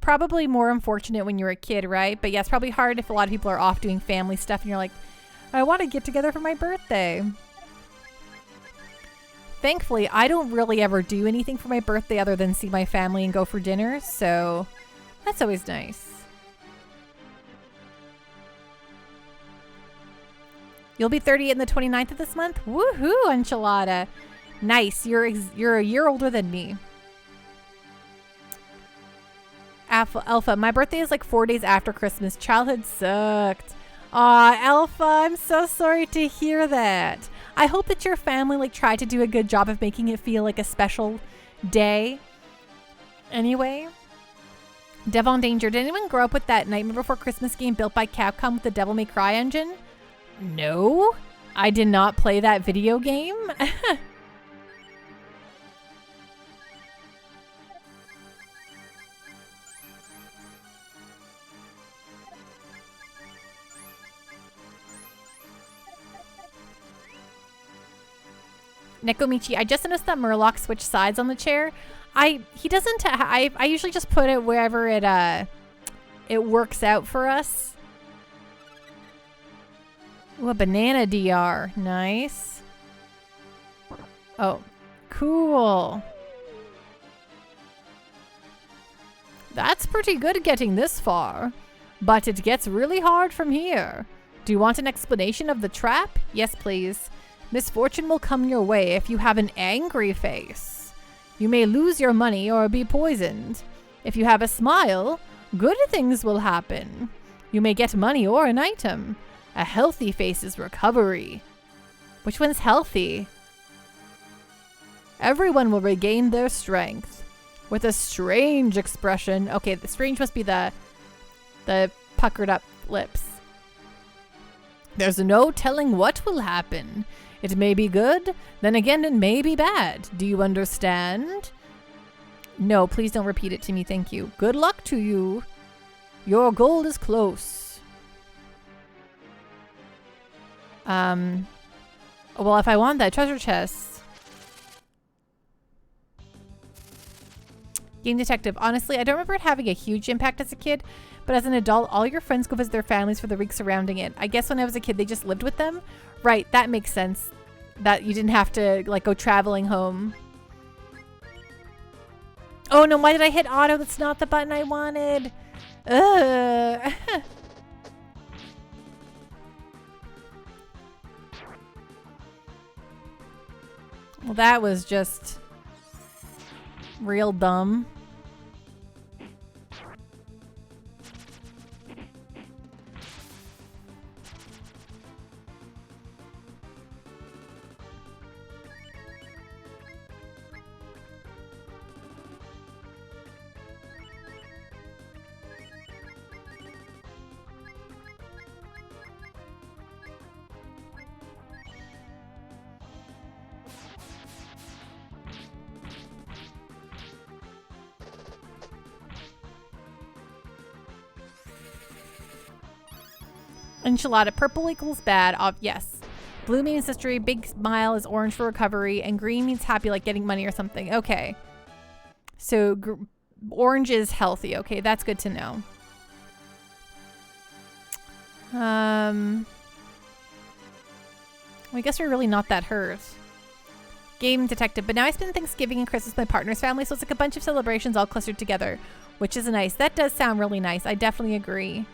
Probably more unfortunate when you're a kid, right? But yeah, it's probably hard if a lot of people are off doing family stuff and you're like, I want to get together for my birthday. Thankfully, I don't really ever do anything for my birthday other than see my family and go for dinner, so that's always nice. You'll be 30 on the 29th of this month? Woohoo, enchilada. Nice. You're a year older than me. Alpha, my birthday is like 4 days after Christmas. Childhood sucked. Aw, Alpha, I'm so sorry to hear that. I hope that your family like tried to do a good job of making it feel like a special day. Anyway. Devon Danger, did anyone grow up with that Nightmare Before Christmas game built by Capcom with the Devil May Cry engine? No, I did not play that video game. Nekomichi, I just noticed that Murloc switched sides on the chair. He doesn't. I usually just put it wherever it works out for us. Ooh, a banana DR. Nice. Oh, cool. That's pretty good getting this far. But it gets really hard from here. Do you want an explanation of the trap? Yes, please. Misfortune will come your way if you have an angry face. You may lose your money or be poisoned. If you have a smile, good things will happen. You may get money or an item. A healthy face is recovery. Which one's healthy? Everyone will regain their strength. With a strange expression. Okay, the strange must be the puckered up lips. There's no telling what will happen. It may be good, then again it may be bad. Do you understand? No, please don't repeat it to me, thank you. Good luck to you. Your goal is close. Well, if I want that treasure chest. Game detective. Honestly, I don't remember it having a huge impact as a kid, but as an adult, all your friends go visit their families for the week surrounding it. I guess when I was a kid, they just lived with them. Right, that makes sense. That you didn't have to, like, go traveling home. Oh no, why did I hit auto? That's not the button I wanted. Ugh. Well, that was just real dumb. Enchilada. Purple equals bad. Yes. Blue means history. Big smile is orange for recovery. And green means happy, like getting money or something. Okay. So orange is healthy. Okay, that's good to know. I guess we're really not that hurt. Game detective. But now I spend Thanksgiving and Christmas with my partner's family, so it's like a bunch of celebrations all clustered together, which is nice. That does sound really nice. I definitely agree.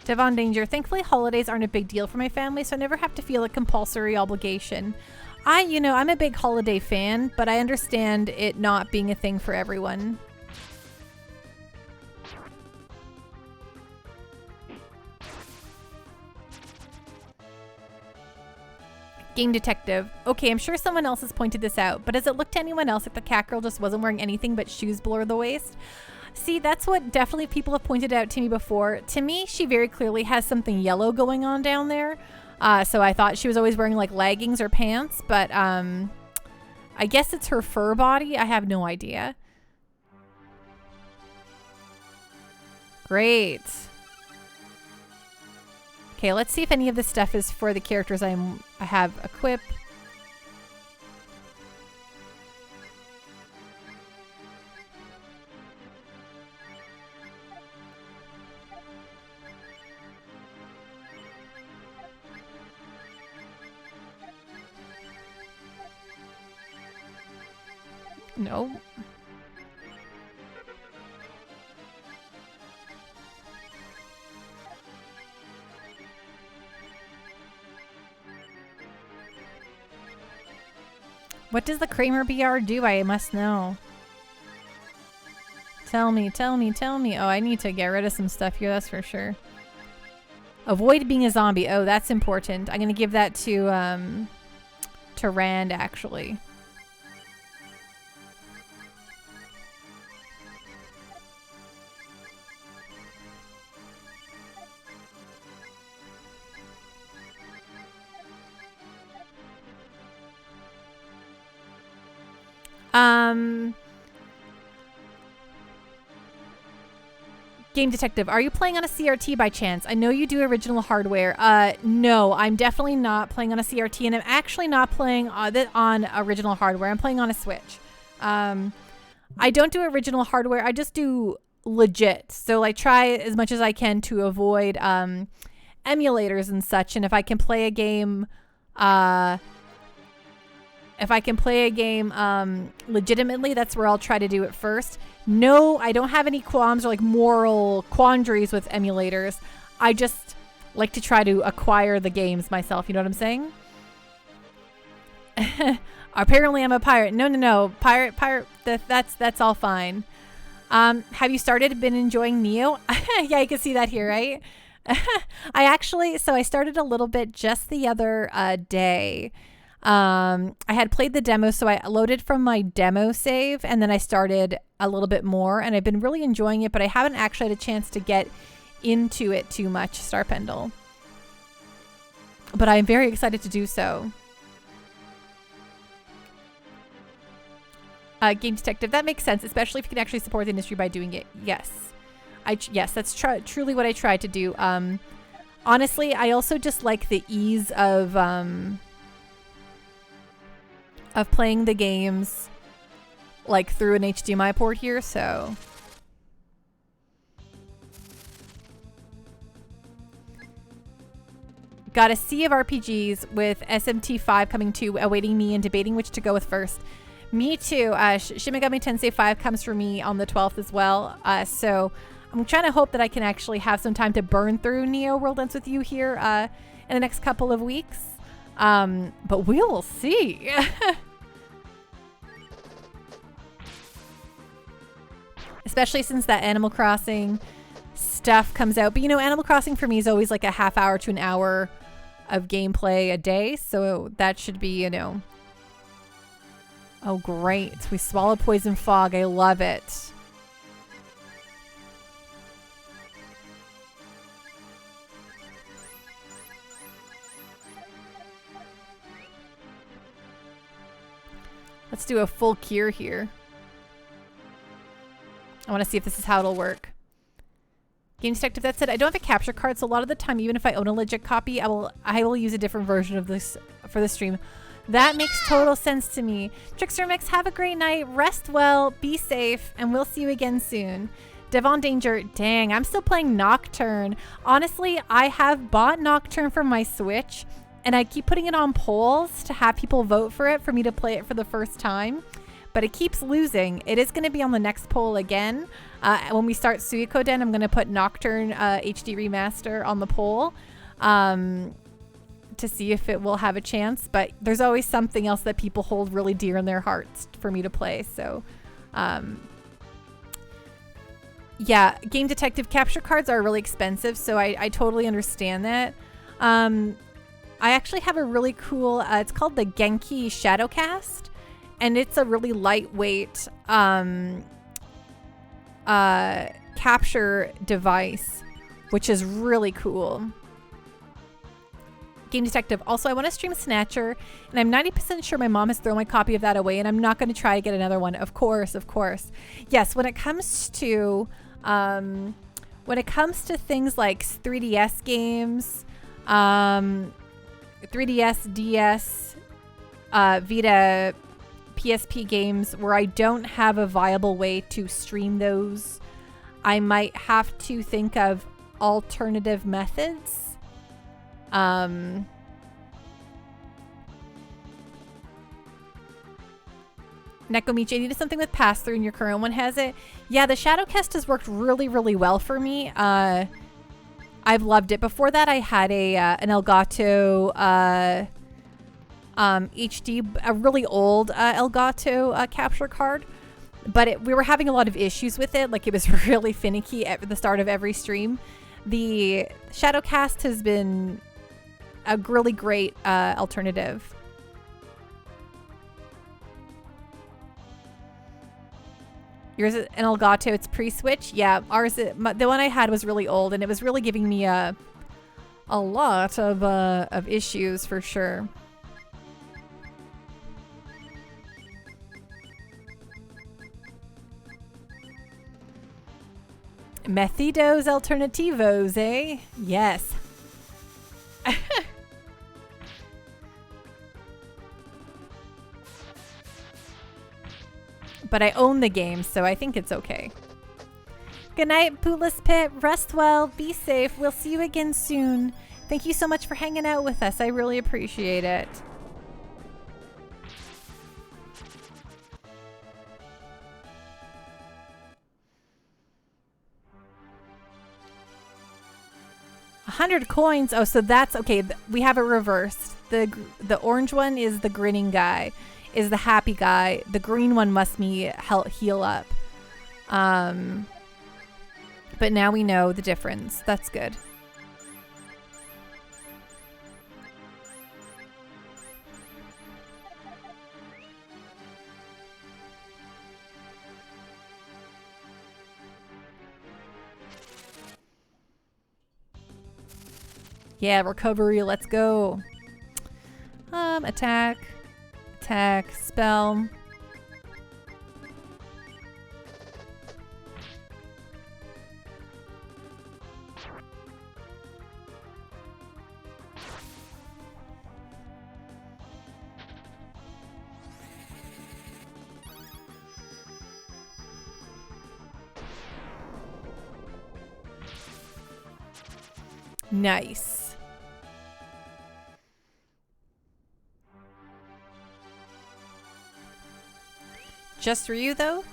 Devon Danger. Thankfully, holidays aren't a big deal for my family, so I never have to feel a compulsory obligation. I'm a big holiday fan, but I understand it not being a thing for everyone. Game detective. Okay, I'm sure someone else has pointed this out, but does it look to anyone else like the cat girl just wasn't wearing anything but shoes below the waist? See, that's what definitely people have pointed out to me before. To me, she very clearly has something yellow going on down there. So I thought she was always wearing like leggings or pants, but I guess it's her fur body. I have no idea. Great. Okay, let's see if any of this stuff is for the characters I have equipped. No. What does the Kramer BR do? I must know. Tell me, tell me, tell me. Oh, I need to get rid of some stuff here, that's for sure. Avoid being a zombie. Oh, that's important. I'm going to give that to Rand, actually. Game Detective, are you playing on a CRT by chance? I know you do original hardware. No, I'm definitely not playing on a CRT, and I'm actually not playing on original hardware. I'm playing on a Switch. I don't do original hardware. I just do legit. So I try as much as I can to avoid emulators and such. And if I can play a game, legitimately, that's where I'll try to do it first. No, I don't have any qualms or like moral quandaries with emulators. I just like to try to acquire the games myself. You know what I'm saying? Apparently I'm a pirate. No. Pirate. That's all fine. Have you been enjoying Neo? Yeah, you can see that here, right? I started a little bit just the other day. I had played the demo, so I loaded from my demo save, and then I started a little bit more, and I've been really enjoying it, but I haven't actually had a chance to get into it too much, Starpendle. But I'm very excited to do so. Game Detective, that makes sense, especially if you can actually support the industry by doing it. Yes. Yes, that's truly what I try to do. Honestly, I also just like the ease of playing the games like through an HDMI port here, so got a sea of RPGs with SMT5 coming to awaiting me and debating which to go with first. Me too. Shin Megami Tensei 5 comes for me on the 12th as well, so I'm trying to hope that I can actually have some time to burn through Neo World Ends With You here in the next couple of weeks, but we will see. Especially since that Animal Crossing stuff comes out. But you know, Animal Crossing for me is always like a half hour to an hour of gameplay a day. So that should be, you know. Oh, great. We swallow poison fog. I love it. Let's do a full cure here. I want to see if this is how it'll work. Game Detective, that said, I don't have a capture card, so a lot of the time, even if I own a legit copy, I will use a different version of this for the stream. That makes total sense to me. Trickster Mix, have a great night. Rest well, be safe, and we'll see you again soon. Devon Danger, dang, I'm still playing Nocturne. Honestly, I have bought Nocturne for my Switch, and I keep putting it on polls to have people vote for it for me to play it for the first time. But it keeps losing. It is going to be on the next poll again. When we start Suikoden, I'm going to put Nocturne HD Remaster on the poll to see if it will have a chance. But there's always something else that people hold really dear in their hearts for me to play. So, yeah, Game Detective capture cards are really expensive. So I totally understand that. I actually have a really cool, it's called the Genki Shadowcast. And it's a really lightweight capture device, which is really cool. Game Detective. Also, I want to stream Snatcher, and I'm 90% sure my mom has thrown my copy of that away, and I'm not going to try to get another one. Of course, of course. Yes, when it comes to things like 3DS games, 3DS, DS, Vita, PSP games where I don't have a viable way to stream those, I might have to think of alternative methods. Nekomichi, I needed something with pass-through, and your current one has it. Yeah, the Shadowcast has worked really, really well for me. I've loved it. Before that, I had an Elgato HD, a really old Elgato capture card. But we were having a lot of issues with it. Like, it was really finicky at the start of every stream. The Shadowcast has been a really great alternative. Yours is an Elgato, it's pre-switch? Yeah, ours, the one I had was really old, and it was really giving me a lot of issues for sure. Metidos alternativos, eh? Yes. But I own the game, so I think it's okay. Good night, Bootless Pit. Rest well. Be safe. We'll see you again soon. Thank you so much for hanging out with us. I really appreciate it. $100 coins. Oh, so that's okay. We have it reversed. The orange one is the grinning guy, is the happy guy. The green one must be heal up. But now we know the difference. That's good. Yeah, recovery, let's go. Attack, spell. Nice. Just for you, though?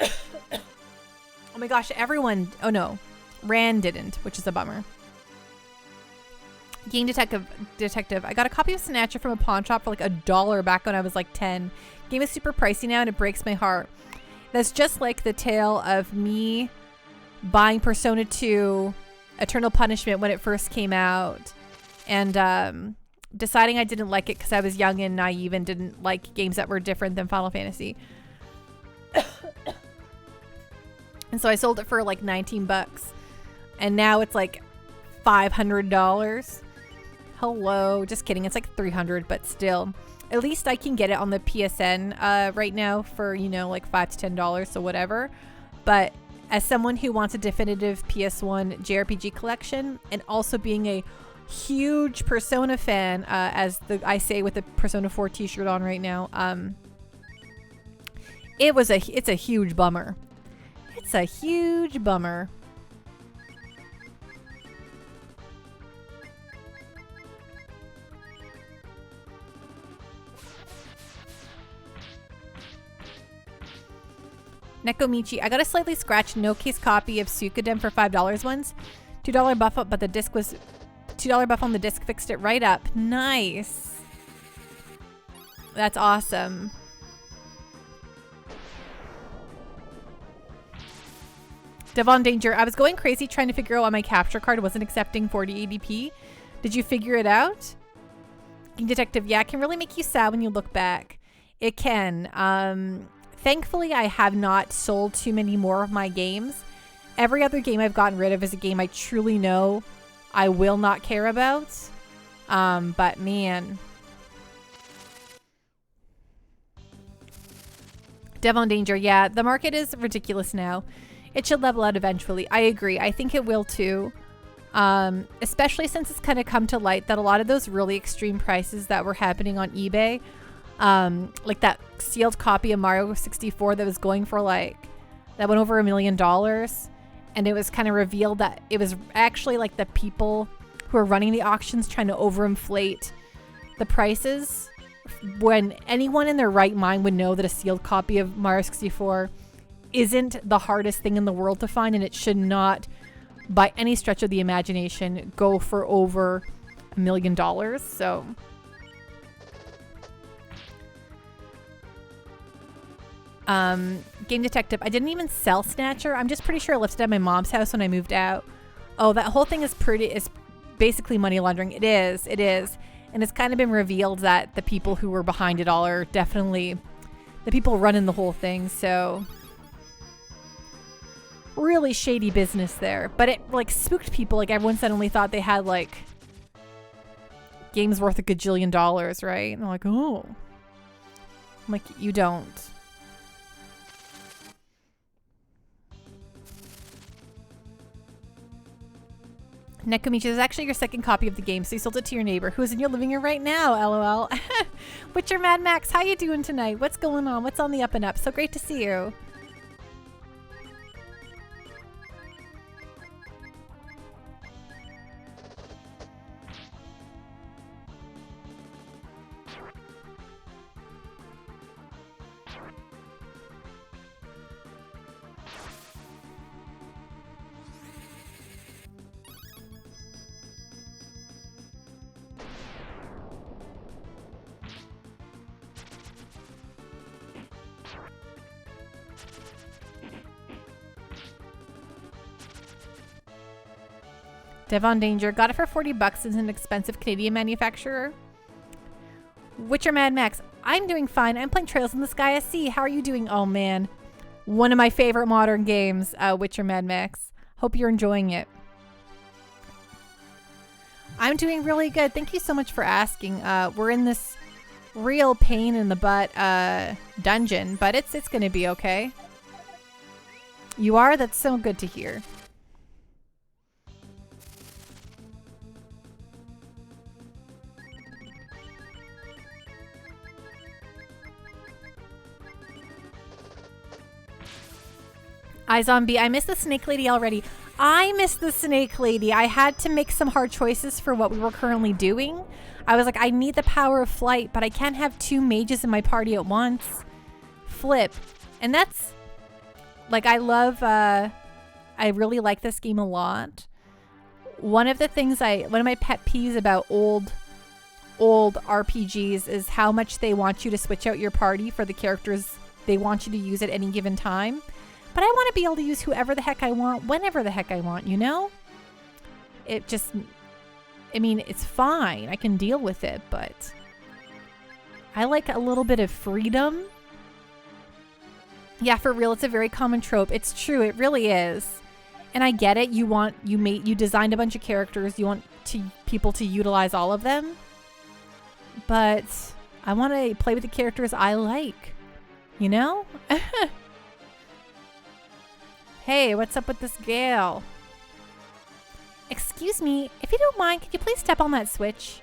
Oh my gosh, everyone... Oh no. Rand didn't, which is a bummer. Game Detective. I got a copy of Snatcher from a pawn shop for like $1 back when I was like 10. Game is super pricey now and it breaks my heart. That's just like the tale of me buying Persona 2 Eternal Punishment when it first came out. And deciding I didn't like it because I was young and naive and didn't like games that were different than Final Fantasy. And so I sold it for like 19 bucks. And now it's like $500. Hello. Just kidding. It's like 300, but still. At least I can get it on the PSN right now for, you know, like $5 to $10, so whatever. But as someone who wants a definitive PS1 JRPG collection, and also being a huge Persona fan, as I say with the Persona 4 t-shirt on right now, it's a huge bummer. It's a huge bummer. Nekomichi, I got a slightly scratched no-case copy of Suikoden for $5 once. $2 buff up, but the disc was... $2 buff on the disc fixed it right up. Nice. That's awesome. Devon Danger, I was going crazy trying to figure out why my capture card wasn't accepting 4080p. Did you figure it out? Game Detective, yeah, it can really make you sad when you look back. It can. Thankfully, I have not sold too many more of my games. Every other game I've gotten rid of is a game I truly know I will not care about. But man. Devon Danger, yeah, the market is ridiculous now. It should level out eventually. I agree. I think it will too. Especially since it's kind of come to light that a lot of those really extreme prices that were happening on eBay, like that sealed copy of Mario 64 that was going for like, that went over $1 million. And it was kind of revealed that it was actually like the people who are running the auctions trying to overinflate the prices, when anyone in their right mind would know that a sealed copy of Mario 64 isn't the hardest thing in the world to find, and it should not, by any stretch of the imagination, go for over $1 million. So Game Detective. I didn't even sell Snatcher. I'm just pretty sure I left it at my mom's house when I moved out. Oh, that whole thing is basically money laundering. It is. And it's kind of been revealed that the people who were behind it all are definitely the people running the whole thing. So really shady business there. But it like spooked people. Like everyone suddenly thought they had like games worth a gajillion dollars, right? And they're like, oh. I'm like, you don't. Nekomichi, this is actually your second copy of the game, so you sold it to your neighbor who's in your living room right now, lol. Witcher Mad Max, how you doing tonight? What's going on? What's on the up and up? So great to see you. Devon Danger. Got it for 40 bucks as an expensive Canadian manufacturer. Witcher Mad Max. I'm doing fine. I'm playing Trails in the Sky SC. How are you doing? Oh, man. One of my favorite modern games, Witcher Mad Max. Hope you're enjoying it. I'm doing really good. Thank you so much for asking. We're in this real pain in the butt dungeon, but it's going to be okay. You are? That's so good to hear. iZombie, I miss the Snake Lady already. I miss the Snake Lady. I had to make some hard choices for what we were currently doing. I was like, I need the power of flight, but I can't have two mages in my party at once. Flip. And that's, like, I really like this game a lot. One of my pet peeves about old RPGs is how much they want you to switch out your party for the characters they want you to use at any given time. But I want to be able to use whoever the heck I want, whenever the heck I want, you know? It's fine. I can deal with it, but I like a little bit of freedom. Yeah, for real, it's a very common trope. It's true, it really is. And I get it. You designed a bunch of characters. You want people to utilize all of them. But I want to play with the characters I like, you know? Hey, what's up with this gal? Excuse me, if you don't mind, could you please step on that switch?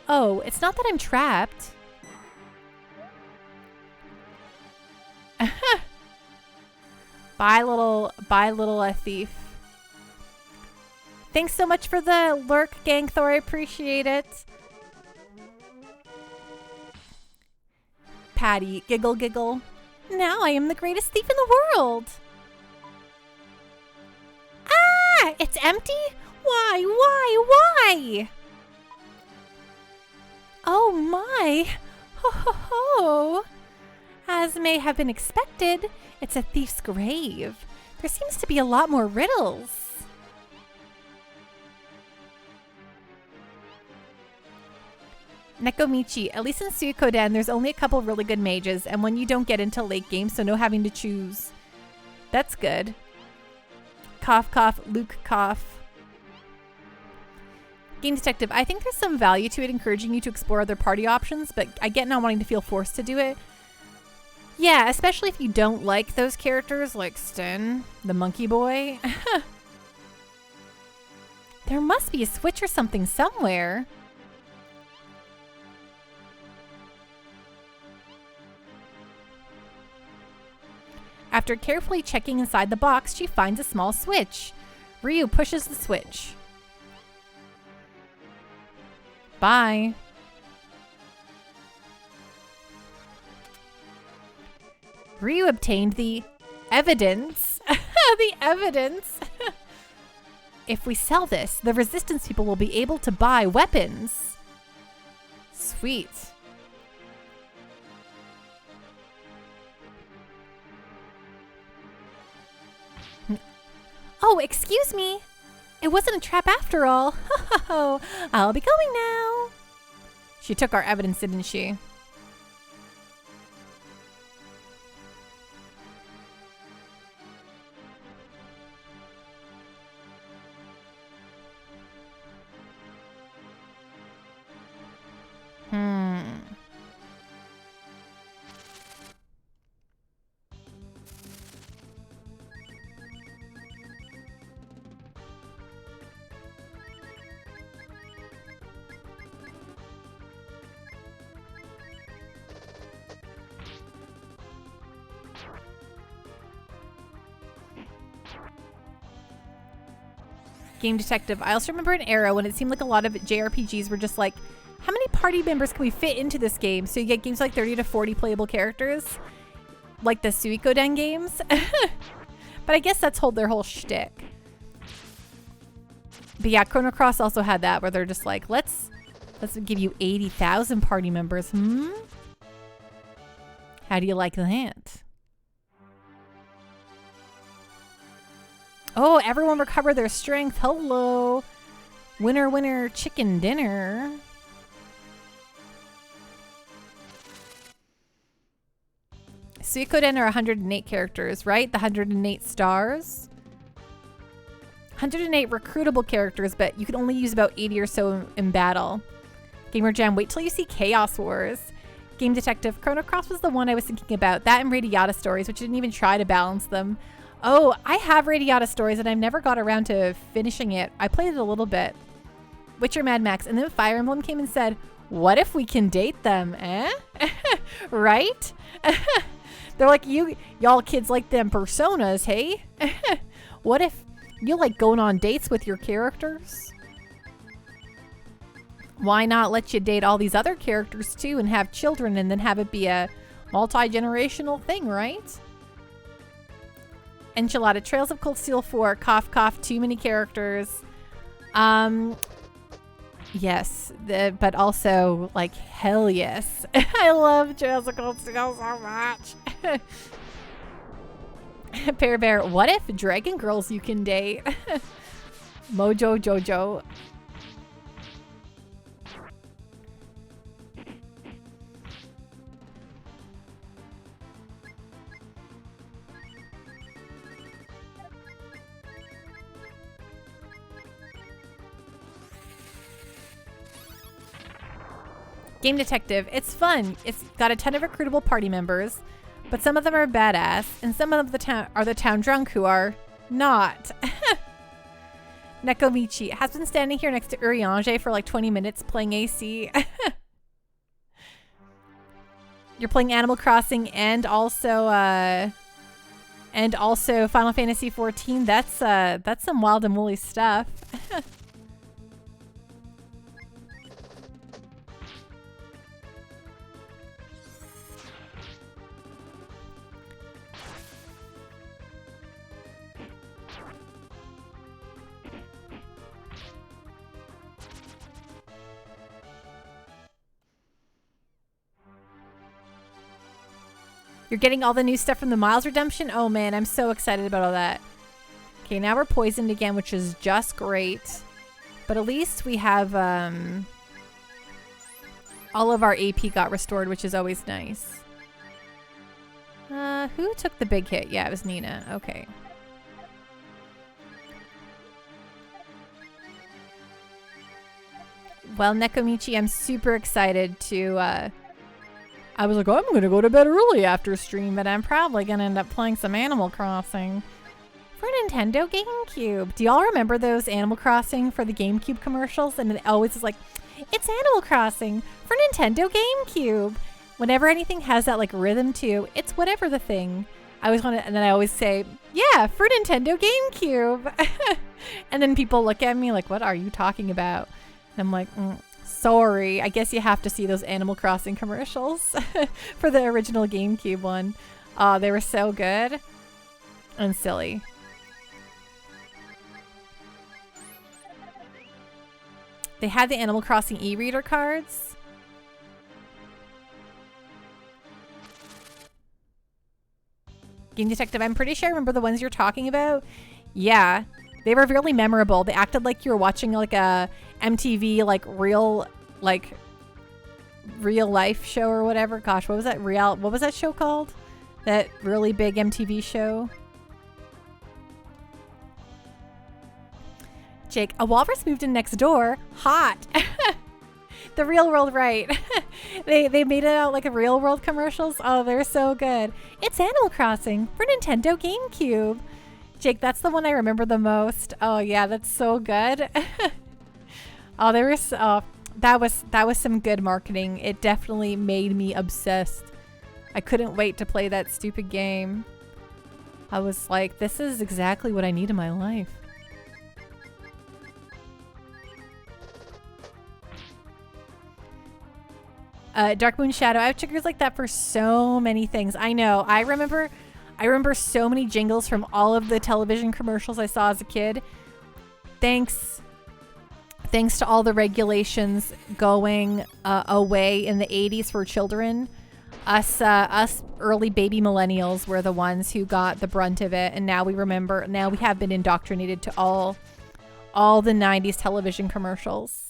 Oh, it's not that I'm trapped. Bye, little thief. Thanks so much for the lurk, Gang Thor. I appreciate it. Patty, giggle, giggle. Now I am the greatest thief in the world. Ah, it's empty? Why? Oh my. Ho ho ho. As may have been expected, it's a thief's grave. There seems to be a lot more riddles. Nekomichi, at least in Suikoden, there's only a couple really good mages, and one you don't get into late game, so no having to choose. That's good. Cough, cough, Luke, cough. Game Detective, I think there's some value to it encouraging you to explore other party options, but I get not wanting to feel forced to do it. Yeah, especially if you don't like those characters like Sten, the monkey boy. There must be a switch or something somewhere. After carefully checking inside the box, she finds a small switch. Ryu pushes the switch. Bye. Ryu obtained the evidence. The evidence. If we sell this, the resistance people will be able to buy weapons. Sweet. Oh, excuse me. It wasn't a trap after all. I'll be going now. She took our evidence, didn't she? Game Detective. I also remember an era when it seemed like a lot of JRPGs were just like, how many party members can we fit into this game? So you get games like 30 to 40 playable characters, like the Suikoden games. But I guess that's their whole shtick. But yeah, Chrono Cross also had that where they're just like, let's give you 80,000 party members. How do you like that? Oh, everyone recovered their strength. Hello. Winner, winner, chicken dinner. Suikoden are 108 characters, right? The 108 stars. 108 recruitable characters, but you can only use about 80 or so in battle. Gamer Jam, wait till you see Chaos Wars. Game Detective, Chrono Cross was the one I was thinking about. That and Radiata Stories, which didn't even try to balance them. Oh, I have Radiata Stories and I've never got around to finishing it. I played it a little bit. Witcher Mad Max, and then Fire Emblem came and said, what if we can date them, eh? Right? They're like, y'all kids like them personas, hey? What if you like going on dates with your characters? Why not let you date all these other characters too and have children and then have it be a multi-generational thing, right? Enchilada, Trails of Cold Steel 4, cough, cough, too many characters. Yes, but also, like, hell yes. I love Trails of Cold Steel so much. Pear Bear, what if Dragon Girls you can date? Mojo Jojo. Game Detective, it's fun. It's got a ton of recruitable party members, but some of them are badass, and some of the town drunk who are not. Nekomichi has been standing here next to Uriange for like 20 minutes playing AC. You're playing Animal Crossing and also Final Fantasy 14. That's some wild and woolly stuff. You're getting all the new stuff from the Miles Redemption? Oh man, I'm so excited about all that. Okay, now we're poisoned again, which is just great. But at least we have all of our AP got restored, which is always nice. Who took the big hit? Yeah, it was Nina. Okay. Well, Nekomichi, I'm super excited to I was like, oh, I'm going to go to bed early after stream, but I'm probably going to end up playing some Animal Crossing. For Nintendo GameCube. Do y'all remember those Animal Crossing for the GameCube commercials? And it always is like, it's Animal Crossing for Nintendo GameCube. Whenever anything has that like rhythm to, it's whatever the thing. I always want to, and then I always say, yeah, for Nintendo GameCube. And then people look at me like, what are you talking about? And I'm like, sorry, I guess you have to see those Animal Crossing commercials for the original GameCube one. Oh, they were so good and silly. They had the Animal Crossing e-reader cards. Game Detective, I'm pretty sure I remember the ones you're talking about. Yeah, they were really memorable. They acted like you were watching like a MTV real life show or whatever. Gosh, what was that show called? That really big MTV show. Jake, a walrus moved in next door. Hot. The real world, right? They made it out like a real world commercials. Oh, they're so good. It's Animal Crossing for Nintendo GameCube. Jake, that's the one I remember the most. Oh yeah, that's so good. Oh, that was some good marketing. It definitely made me obsessed. I couldn't wait to play that stupid game. I was like, this is exactly what I need in my life. Dark Moon Shadow. I have triggers like that for so many things. I know. I remember so many jingles from all of the television commercials I saw as a kid. Thanks to all the regulations going away in the 80s for children. Us early baby millennials were the ones who got the brunt of it, and now we have been indoctrinated to all the 90s television commercials.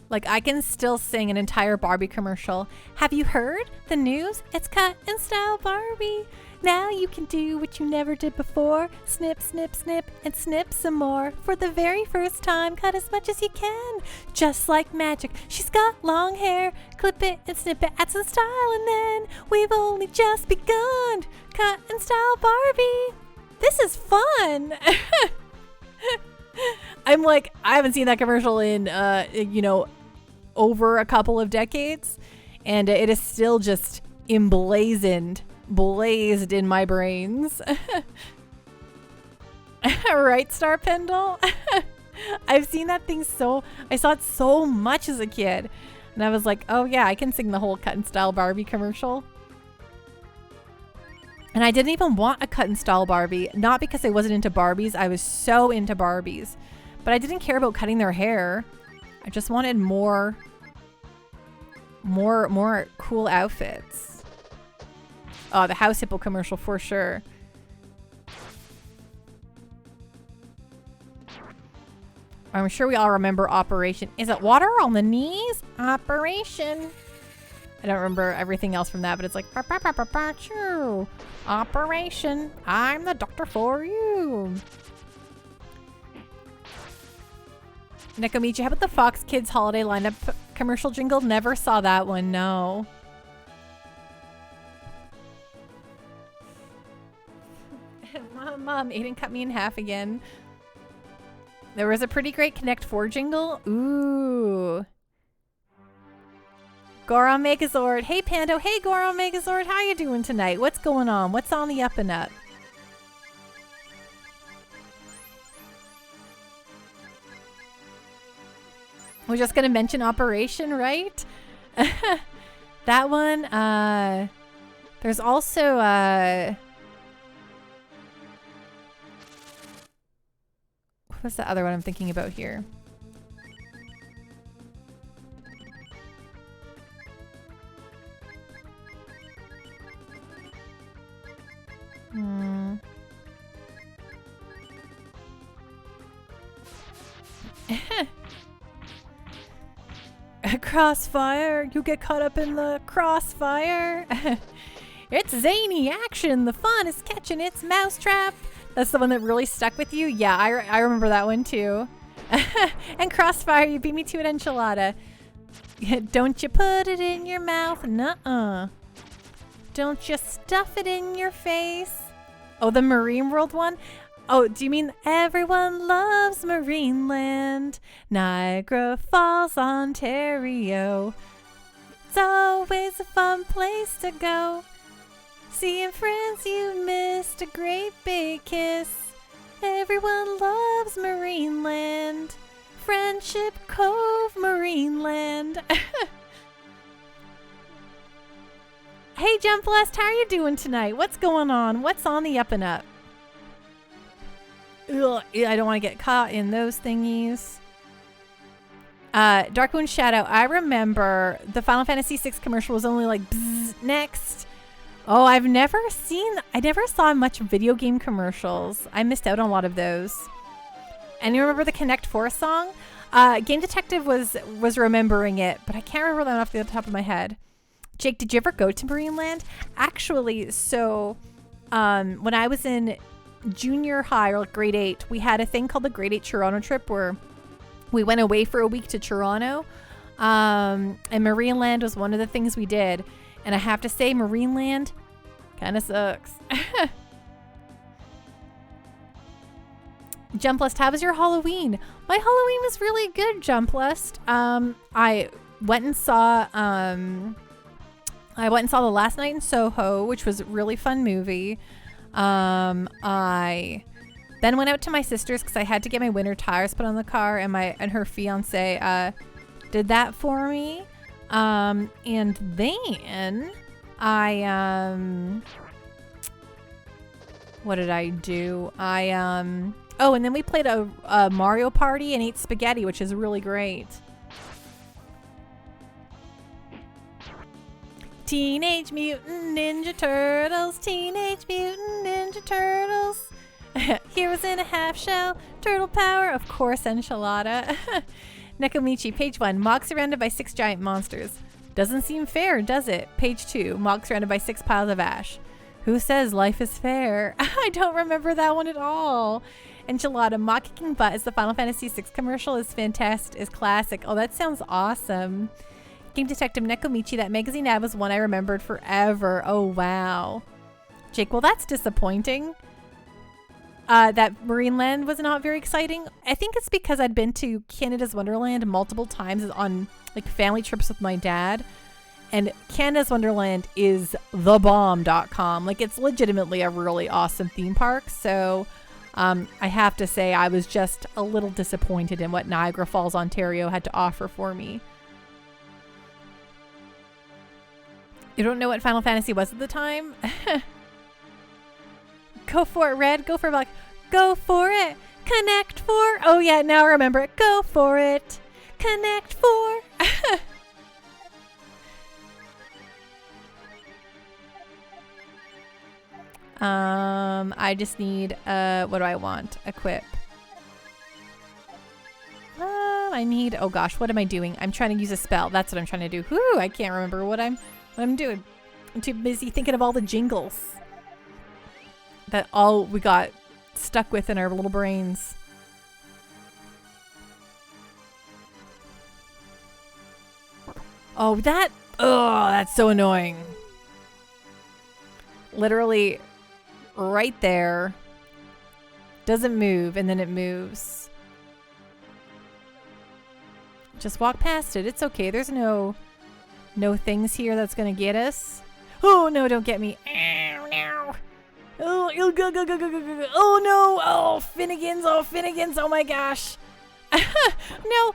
Like, I can still sing an entire Barbie commercial. Have you heard the news? It's cut in style Barbie. Now you can do what you never did before. Snip, snip, snip, and snip some more. For the very first time, cut as much as you can. Just like magic, she's got long hair. Clip it and snip it, add some style, and then we've only just begun. Cut in style Barbie. This is fun. I'm like, I haven't seen that commercial in, over a couple of decades, and it is still just blazed in my brains. Right, Star Pendle? I've seen that thing I saw it so much as a kid, and I was like, oh yeah, I can sing the whole cut and style Barbie commercial. And I didn't even want a cut and style Barbie, not because I wasn't into Barbies. I was so into Barbies, but I didn't care about cutting their hair. I just wanted more cool outfits. Oh, the House Hippo commercial for sure. I'm sure we all remember Operation. Is it water on the knees? Operation. I don't remember everything else from that, but it's like, Operation. I'm the doctor for you. Nekomichi, how about the Fox Kids holiday lineup commercial jingle? Never saw that one, no. Mom, Aiden cut me in half again. There was a pretty great Connect 4 jingle. Ooh. Goron Megazord. Hey, Pando. Hey, Goron Megazord. How you doing tonight? What's going on? What's on the up and up? We're just going to mention Operation, right? That one. There's also... what's the other one I'm thinking about here? Crossfire. You get caught up in the crossfire. It's zany action. The fun is catching its mousetrap. That's the one that really stuck with you? Yeah, I remember that one too. And Crossfire, you beat me to an enchilada. Don't you put it in your mouth? Nuh-uh. Don't you stuff it in your face? Oh, the Marine World one? Oh, do you mean everyone loves Marineland? Niagara Falls, Ontario. It's always a fun place to go. Seeing friends you missed, a great big kiss. Everyone loves Marineland. Friendship Cove, Marineland. Hey, Jump Blast, how are you doing tonight? What's going on? What's on the up and up? Ugh, I don't want to get caught in those thingies. Darkmoon Shadow. I remember the Final Fantasy VI commercial was only like, bzz, next. Oh, I never saw much video game commercials. I missed out on a lot of those. And you remember the Connect 4 song? Game Detective was remembering it, but I can't remember that off the top of my head. Jake, did you ever go to Marineland? Actually, so when I was in junior high, or like grade 8, we had a thing called the grade 8 Toronto trip where we went away for a week to Toronto. And Marineland was one of the things we did. And I have to say, Marineland kind of sucks. Jumplust, how was your Halloween? My Halloween was really good, Jumplust. I went and saw The Last Night in Soho, which was a really fun movie. I then went out to my sister's because I had to get my winter tires put on the car, and her fiance did that for me. And then I what did I do? Oh, and then we played a Mario Party and ate spaghetti, which is really great. Teenage Mutant Ninja Turtles, Teenage Mutant Ninja Turtles. Heroes in a half shell, turtle power, of course, enchilada. Nekomichi, page 1. Mog surrounded by 6 giant monsters. Doesn't seem fair, does it? Page 2. Mog surrounded by 6 piles of ash. Who says life is fair? I don't remember that one at all. Enchilada, Mog kicking butt as the Final Fantasy VI commercial is fantastic, is classic. Oh, that sounds awesome. Game Detective Nekomichi, that magazine ad was one I remembered forever. Oh, wow. Jake, well, that's disappointing. That Marineland was not very exciting. I think it's because I'd been to Canada's Wonderland multiple times on like family trips with my dad. And Canada's Wonderland is thebomb.com. Like, it's legitimately a really awesome theme park. So I have to say I was just a little disappointed in what Niagara Falls, Ontario had to offer for me. You don't know what Final Fantasy was at the time? Go for it, Red. Go for it, Black. Go for it. Connect 4. Oh, yeah, now I remember it. Go for it. Connect 4. I just need, what do I want? Equip. I need, oh gosh, what am I doing? I'm trying to use a spell. That's what I'm trying to do. Whew, I can't remember what I'm doing. I'm too busy thinking of all the jingles that all we got stuck with in our little brains. Oh, that's so annoying. Literally right there. Doesn't move, and then it moves. Just walk past it. It's okay. There's no things here that's gonna get us. Oh no, don't get me. Oh no. Oh, go. Oh no. Oh, Finnegans. Oh my gosh. No.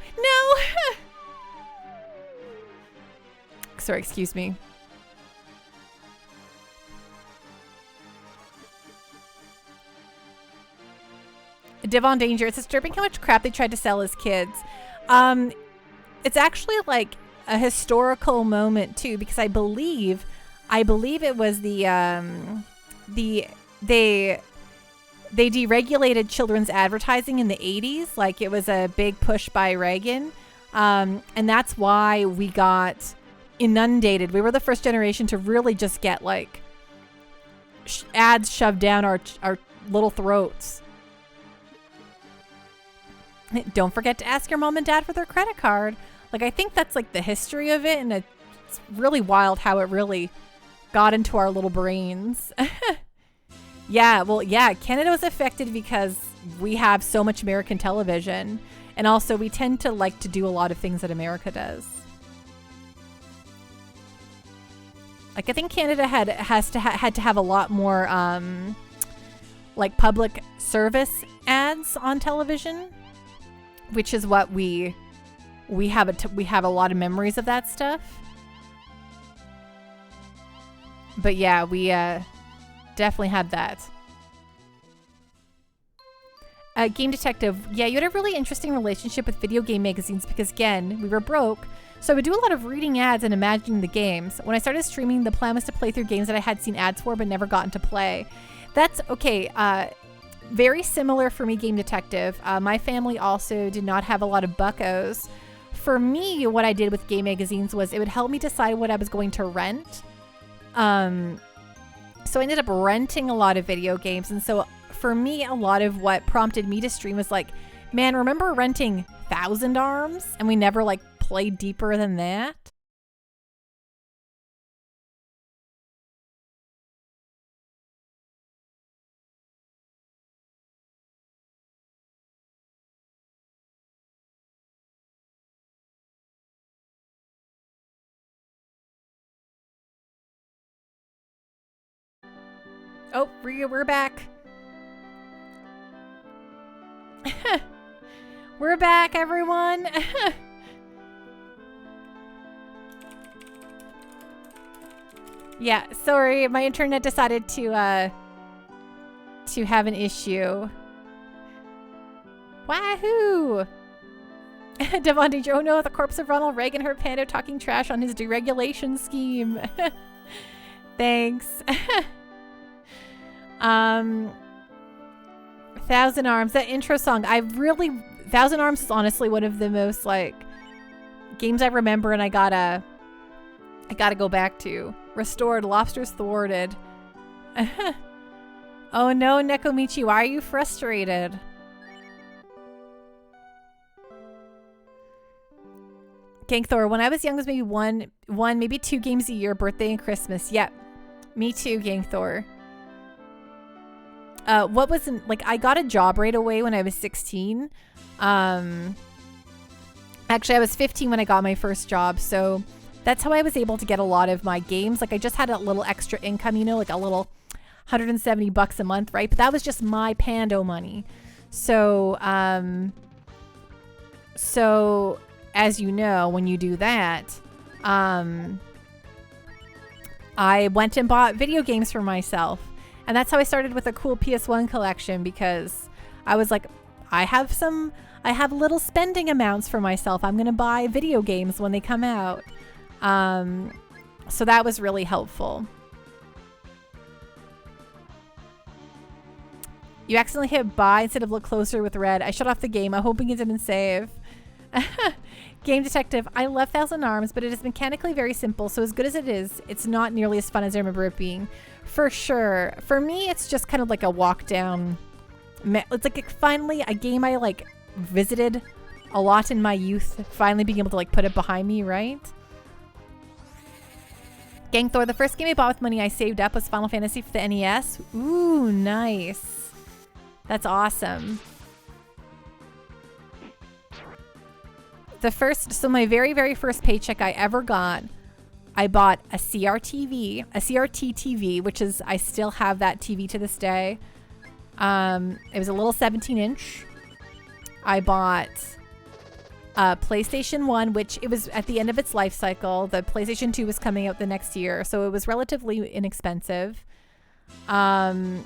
Sorry, excuse me. Devon Danger. It's disturbing how much crap they tried to sell as kids. It's actually like a historical moment too, because I believe it was they deregulated children's advertising in the 80s. Like, it was a big push by Reagan. And that's why we got inundated. We were the first generation to really just get like ads shoved down our little throats. Don't forget to ask your mom and dad for their credit card. Like, I think that's like the history of it, and it's really wild how it really got into our little brains. Yeah, well, yeah, Canada was affected because we have so much American television, and also we tend to like to do a lot of things that America does. Like, I think Canada had to have a lot more like public service ads on television, which is what we have a lot of memories of that stuff. But yeah, we definitely had that. Game Detective, yeah, you had a really interesting relationship with video game magazines because, again, we were broke. So I would do a lot of reading ads and imagining the games. When I started streaming, the plan was to play through games that I had seen ads for but never gotten to play. That's okay. Very similar for me, Game Detective. My family also did not have a lot of buckos. For me, what I did with game magazines was it would help me decide what I was going to rent. So I ended up renting a lot of video games. And so for me, a lot of what prompted me to stream was like, man, remember renting Thousand Arms? And we never like played deeper than that. Oh, we're back. We're back, everyone. Yeah, sorry, my internet decided to have an issue. Wahoo! Devon Danger, oh no, the corpse of Ronald Reagan heard Pando talking trash on his deregulation scheme. Thanks. Thousand Arms, that intro song, Thousand Arms is honestly one of the most like games I remember, and I gotta go back to. Restored, lobsters thwarted. Oh no, Nekomichi, why are you frustrated? Gangthor, when I was young, it was maybe one, maybe 2 games a year, birthday and Christmas. Yep, me too, Gangthor. What wasn't like I got a job right away when I was 16. Actually, I was 15 when I got my first job, so that's how I was able to get a lot of my games. Like I just had a little extra income, you know, like a little $170 a month, right? But that was just my Pando money. So, so as you know, when you do that, I went and bought video games for myself. And that's how I started with a cool PS1 collection, because I was like, I have little spending amounts for myself. I'm going to buy video games when they come out. So that was really helpful. You accidentally hit buy instead of look closer with red. I shut off the game. I'm hoping it didn't save. Game Detective. I love Thousand Arms, but it is mechanically very simple. So as good as it is, it's not nearly as fun as I remember it being. For sure. For me, it's just kind of like a walk down. It's like finally a game I like visited a lot in my youth. Finally being able to like put it behind me, right? Gangthor, the first game I bought with money I saved up was Final Fantasy for the NES. Ooh, nice. That's awesome. So my very, very first paycheck I ever got, I bought a CRT TV, which is, I still have that TV to this day. It was a little 17-inch. I bought a PlayStation 1, which it was at the end of its life cycle. The PlayStation 2 was coming out the next year, so it was relatively inexpensive. And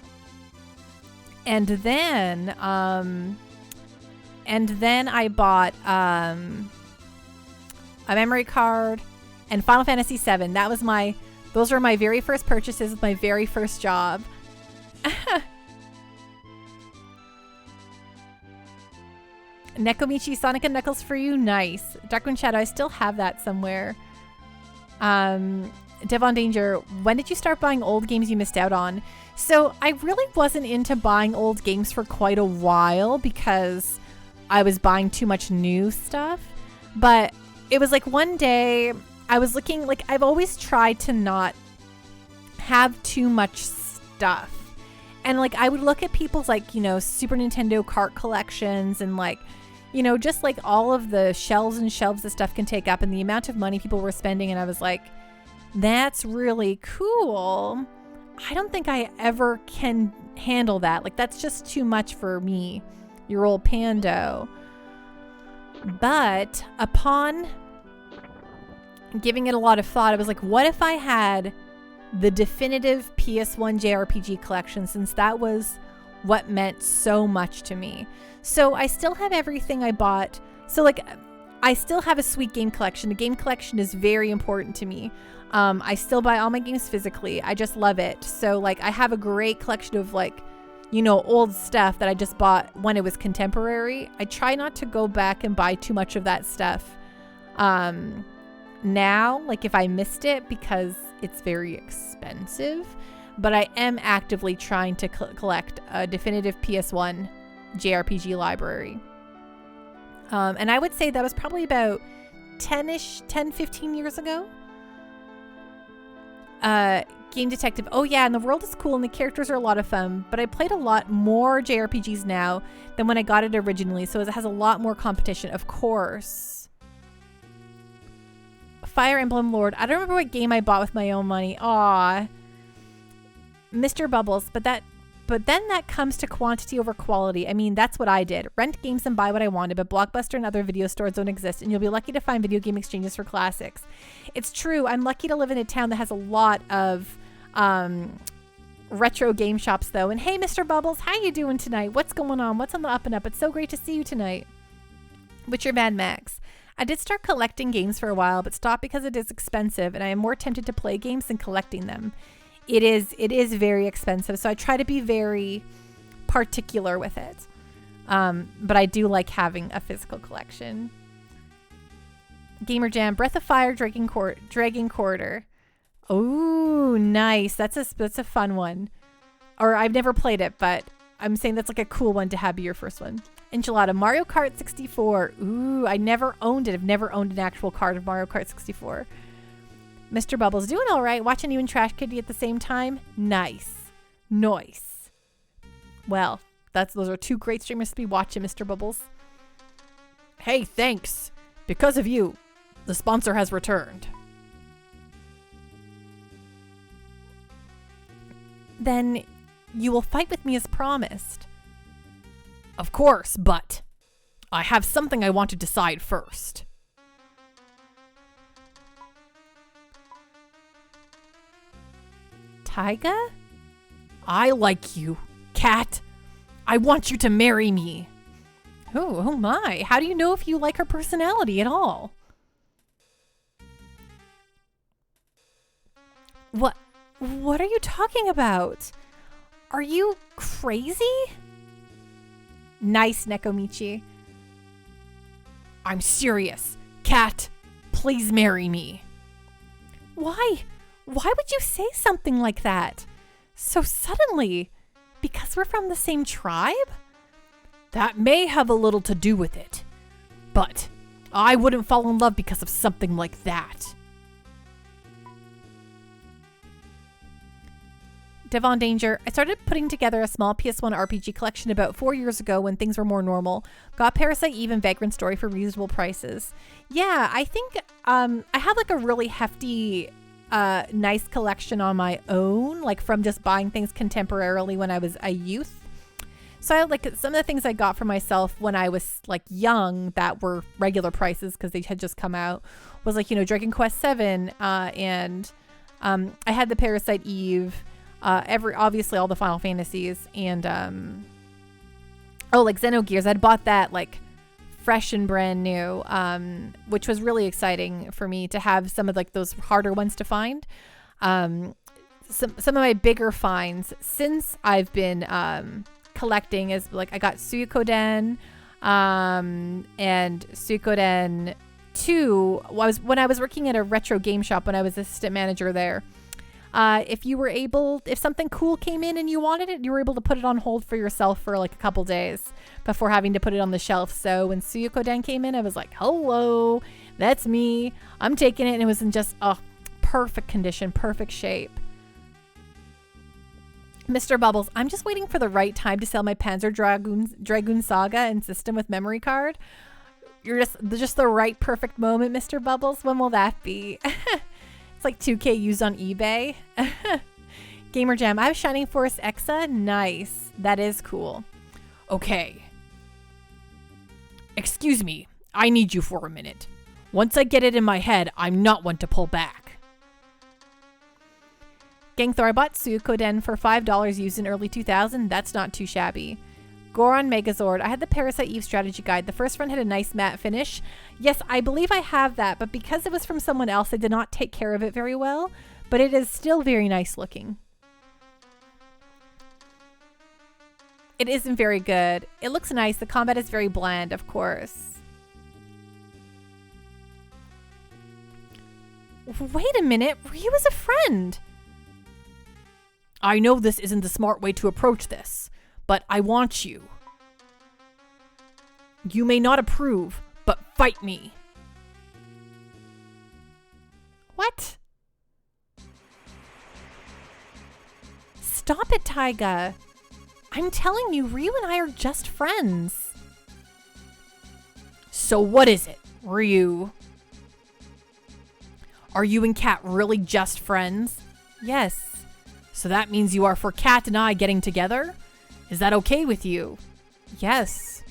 then I bought a memory card and Final Fantasy VII. Those were my very first purchases with my very first job. Nekomichi, Sonic and Knuckles for you. Nice. Darkwind Shadow, I still have that somewhere. Devon Danger, when did you start buying old games you missed out on? So I really wasn't into buying old games for quite a while because I was buying too much new stuff. But it was like one day I was looking, like I've always tried to not have too much stuff. And like I would look at people's like, you know, Super Nintendo cart collections and like, you know, just like all of the shelves and shelves that stuff can take up and the amount of money people were spending. And I was like, that's really cool. I don't think I ever can handle that. Like that's just too much for me, your old Pando. But upon giving it a lot of thought, I was like, what if I had the definitive PS1 JRPG collection, since that was what meant so much to me. So I still have everything I bought. So like, I still have a sweet game collection. The game collection is very important to me. I still buy all my games physically. I just love it. So like, I have a great collection of like, you know, old stuff that I just bought when it was contemporary. I try not to go back and buy too much of that stuff now, like if I missed it, because it's very expensive. But I am actively trying to collect a definitive PS1 JRPG library. And I would say that was probably about 15 years ago. Game Detective. Oh yeah, and the world is cool and the characters are a lot of fun, but I played a lot more JRPGs now than when I got it originally, so it has a lot more competition, of course. Fire Emblem Lord. I don't remember what game I bought with my own money. Aw. Mr. Bubbles, but then that comes to quantity over quality. I mean, that's what I did. Rent games and buy what I wanted, but Blockbuster and other video stores don't exist, and you'll be lucky to find video game exchanges for classics. It's true. I'm lucky to live in a town that has a lot of retro game shops, though. And hey, Mr. Bubbles, how you doing tonight? What's going on? What's on the up and up? It's so great to see you tonight. With your Mad Max. I did start collecting games for a while, but stopped because it is expensive, and I am more tempted to play games than collecting them. It is very expensive, so I try to be very particular with it. But I do like having a physical collection. Gamer Jam, Breath of Fire, Dragon Quarter. Oh, nice. That's a fun one. Or I've never played it, but I'm saying that's like a cool one to have be your first one. Enchilada, Mario Kart 64. Ooh, I never owned it. I've never owned an actual card of Mario Kart 64. Mr. Bubbles, doing all right. Watching you and Trash Kitty at the same time. Nice. Well, those are two great streamers to be watching, Mr. Bubbles. Hey, thanks. Because of you, the sponsor has returned. Then you will fight with me as promised. Of course, but I have something I want to decide first. Taiga? I like you, Cat. I want you to marry me. Oh my. How do you know if you like her personality at all? What are you talking about? Are you crazy? Nice, Nekomichi. I'm serious. Cat, please marry me. Why? Why would you say something like that? So suddenly? Because we're from the same tribe? That may have a little to do with it. But I wouldn't fall in love because of something like that. Devon Danger, I started putting together a small PS1 RPG collection about 4 years ago when things were more normal. Got Parasite Eve and Vagrant Story for reasonable prices. Yeah, I think I have like a really hefty, nice collection on my own, like from just buying things contemporarily when I was a youth. So I like some of the things I got for myself when I was like young that were regular prices because they had just come out was like, you know, Dragon Quest VII and I had the Parasite Eve. Obviously all the Final Fantasies and like Xenogears. I'd bought that like fresh and brand new, which was really exciting for me to have some of like those harder ones to find. Some of my bigger finds since I've been collecting is like I got Suikoden and Suikoden 2 when I was working at a retro game shop when I was assistant manager there. If something cool came in and you wanted it, you were able to put it on hold for yourself for like a couple days before having to put it on the shelf. So when Suikoden came in, I was like, hello, that's me. I'm taking it. And it was in just perfect condition, perfect shape. Mr. Bubbles, I'm just waiting for the right time to sell my Panzer Dragoon Saga and system with memory card. You're just the right perfect moment, Mr. Bubbles. When will that be? It's like 2K used on eBay. Gamer Jam, I have Shining Force Exa. Nice. That is cool. Okay. Excuse me. I need you for a minute. Once I get it in my head, I'm not one to pull back. Gangthor, I bought Suikoden for $5 used in early 2000. That's not too shabby. Goron Megazord. I had the Parasite Eve strategy guide. The first one had a nice matte finish. Yes, I believe I have that, but because it was from someone else, I did not take care of it very well. But it is still very nice looking. It isn't very good. It looks nice. The combat is very bland, of course. Wait a minute. Ryu is a friend. I know this isn't the smart way to approach this, but I want you. You may not approve, but fight me. What? Stop it, Taiga. I'm telling you, Ryu and I are just friends. So what is it, Ryu? Are you and Kat really just friends? Yes. So that means you are for Kat and I getting together? Is that okay with you? Yes.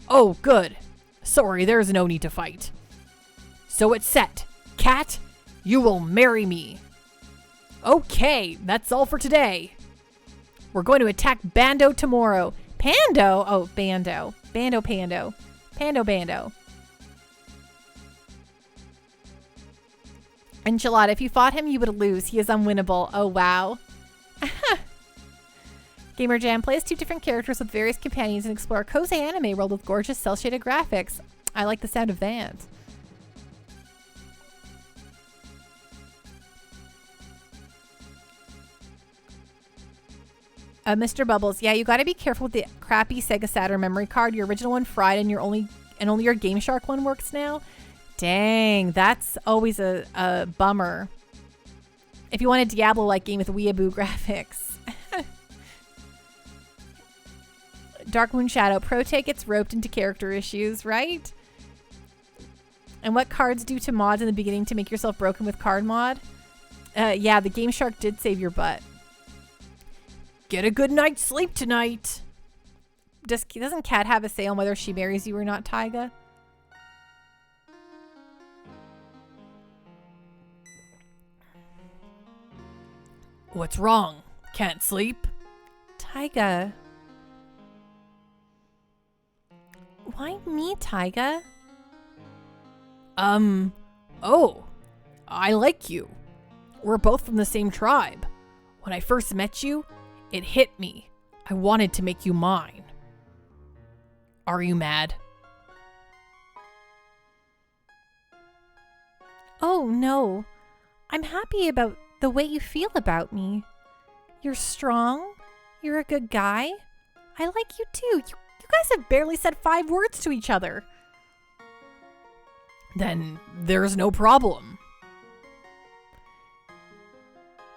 Oh, good. Sorry, there's no need to fight. So it's set. Kat, you will marry me. Okay, that's all for today. We're going to attack Bando tomorrow. Pando? Oh, Bando. Bando, Pando. Pando, Bando. Enchilada, if you fought him, you would lose. He is unwinnable. Oh, wow. Gamer Jam, play as 2 different characters with various companions and explore a cozy anime world with gorgeous cel-shaded graphics. I like the sound of that. Mr. Bubbles, yeah, you gotta be careful with the crappy Sega Saturn memory card. Your original one fried and only your Game Shark one works now. Dang, that's always a bummer. If you want a Diablo-like game with weeaboo graphics. Dark Moon Shadow. Protag gets roped into character issues, right? And what cards do to mods in the beginning to make yourself broken with card mod? Yeah, the Game Shark did save your butt. Get a good night's sleep tonight. Doesn't Kat have a say on whether she marries you or not, Taiga? What's wrong? Can't sleep? Taiga. Why me, Taiga? Oh, I like you. We're both from the same tribe. When I first met you, it hit me. I wanted to make you mine. Are you mad? Oh, no. I'm happy about the way you feel about me. You're strong. You're a good guy. I like you too. You guys have barely said 5 words to each other. Then there's no problem.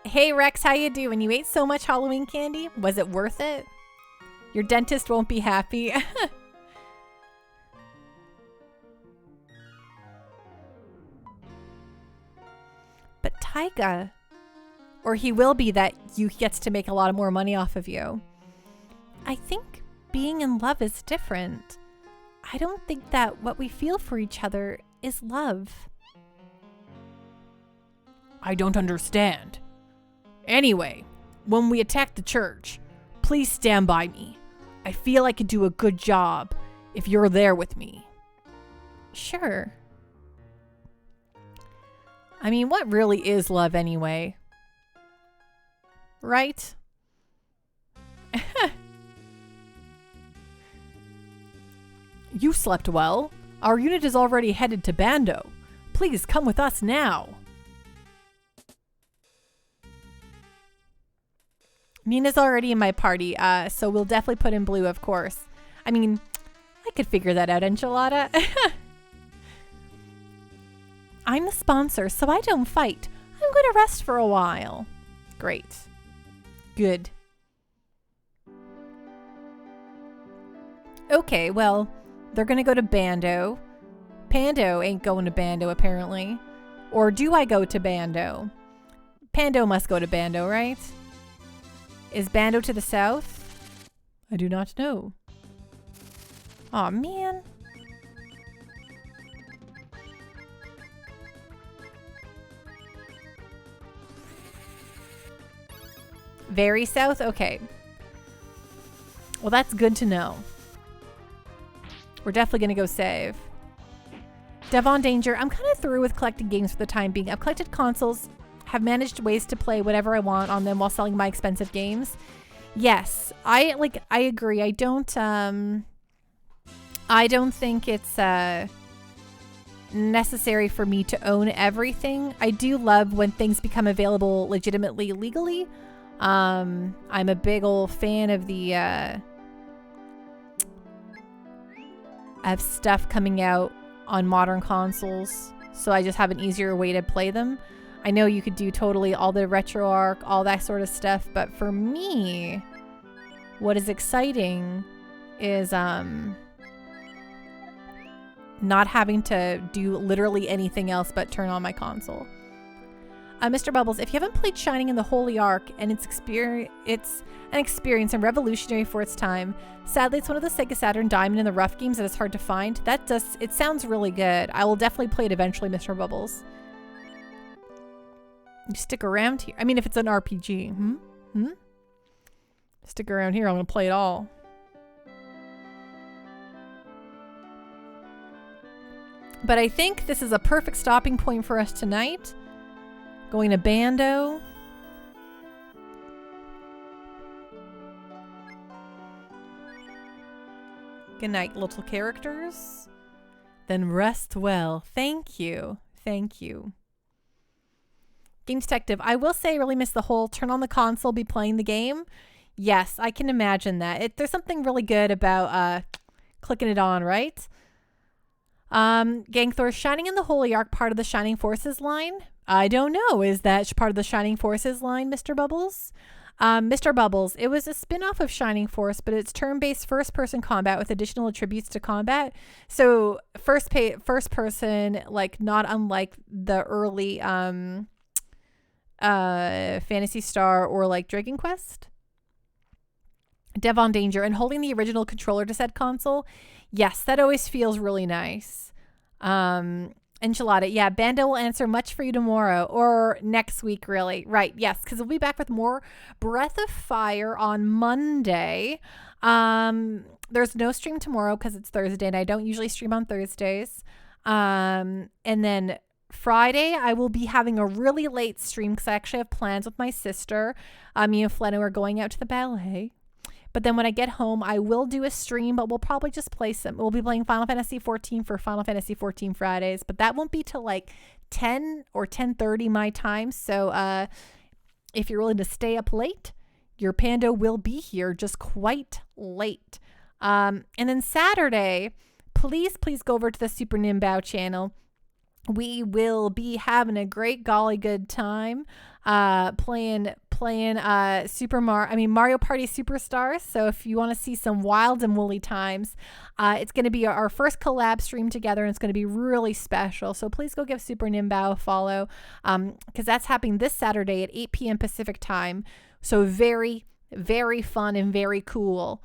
Hey Rex, how you doing? You ate so much Halloween candy? Was it worth it? Your dentist won't be happy. But Taiga, or he will be that you gets to make a lot more money off of you. I think being in love is different. I don't think that what we feel for each other is love. I don't understand. Anyway, when we attack the church, please stand by me. I feel I could do a good job if you're there with me. Sure. I mean, what really is love anyway? Right? You slept well. Our unit is already headed to Bando. Please come with us now. Nina's already in my party, so we'll definitely put in blue, of course. I mean, I could figure that out, Enchilada. I'm the sponsor, so I don't fight. I'm going to rest for a while. Great. Good. Okay, well, they're going to go to Bando. Pando ain't going to Bando, apparently. Or do I go to Bando? Pando must go to Bando, right? Is Bando to the south? I do not know. Aw, man. Very south? Okay. Well, that's good to know. We're definitely going to go save. Devon Danger. I'm kind of through with collecting games for the time being. I've collected consoles, have managed ways to play whatever I want on them while selling my expensive games. Yes, I agree. I don't think it's necessary for me to own everything. I do love when things become available legitimately legally. I'm a big old fan of the of stuff coming out on modern consoles, so I just have an easier way to play them. I know you could do totally all the RetroArch, all that sort of stuff, but for me, what is exciting is not having to do literally anything else but turn on my console. Mr. Bubbles, if you haven't played Shining in the Holy Ark, and it's an experience and revolutionary for its time. Sadly, it's one of the Sega Saturn Diamond in the Rough games that is hard to find. It sounds really good. I will definitely play it eventually, Mr. Bubbles. You stick around here. I mean, if it's an RPG. Stick around here. I'm going to play it all. But I think this is a perfect stopping point for us tonight. Going to Bando. Good night, little characters. Then rest well. Thank you. Thank you. Game Detective. I will say I really miss the whole turn on the console, be playing the game. Yes, I can imagine that. There's something really good about clicking it on, right? Gangthor, Shining in the Holy Ark part of the Shining Forces line? I don't know. Is that part of the Shining Forces line, Mr. Bubbles? Mr. Bubbles, it was a spin-off of Shining Force, but it's turn-based first-person combat with additional attributes to combat. So first person, like not unlike the early Phantasy Star or like Dragon Quest. Devon Danger, and holding the original controller to said console. Yes, that always feels really nice. Enchilada, yeah, Bando will answer much for you tomorrow or next week, really. Right, yes, because we'll be back with more Breath of Fire on Monday. There's no stream tomorrow because it's Thursday, and I don't usually stream on Thursdays. And then Friday, I will be having a really late stream because I actually have plans with my sister. Me and Fleno are going out to the ballet. But then when I get home, I will do a stream, but we'll probably just play we'll be playing Final Fantasy 14 for Final Fantasy 14 Fridays, but that won't be till like 10 or 10:30 my time. So if you're willing to stay up late, your Pando will be here just quite late. And then Saturday, please go over to the Super Nimbao channel. We will be having a great golly good time playing Mario Party Superstars. So if you want to see some wild and woolly times, it's going to be our first collab stream together, and it's going to be really special. So please go give Super Nimbao a follow because that's happening this Saturday at 8 p.m. Pacific time. So very, very fun and very cool.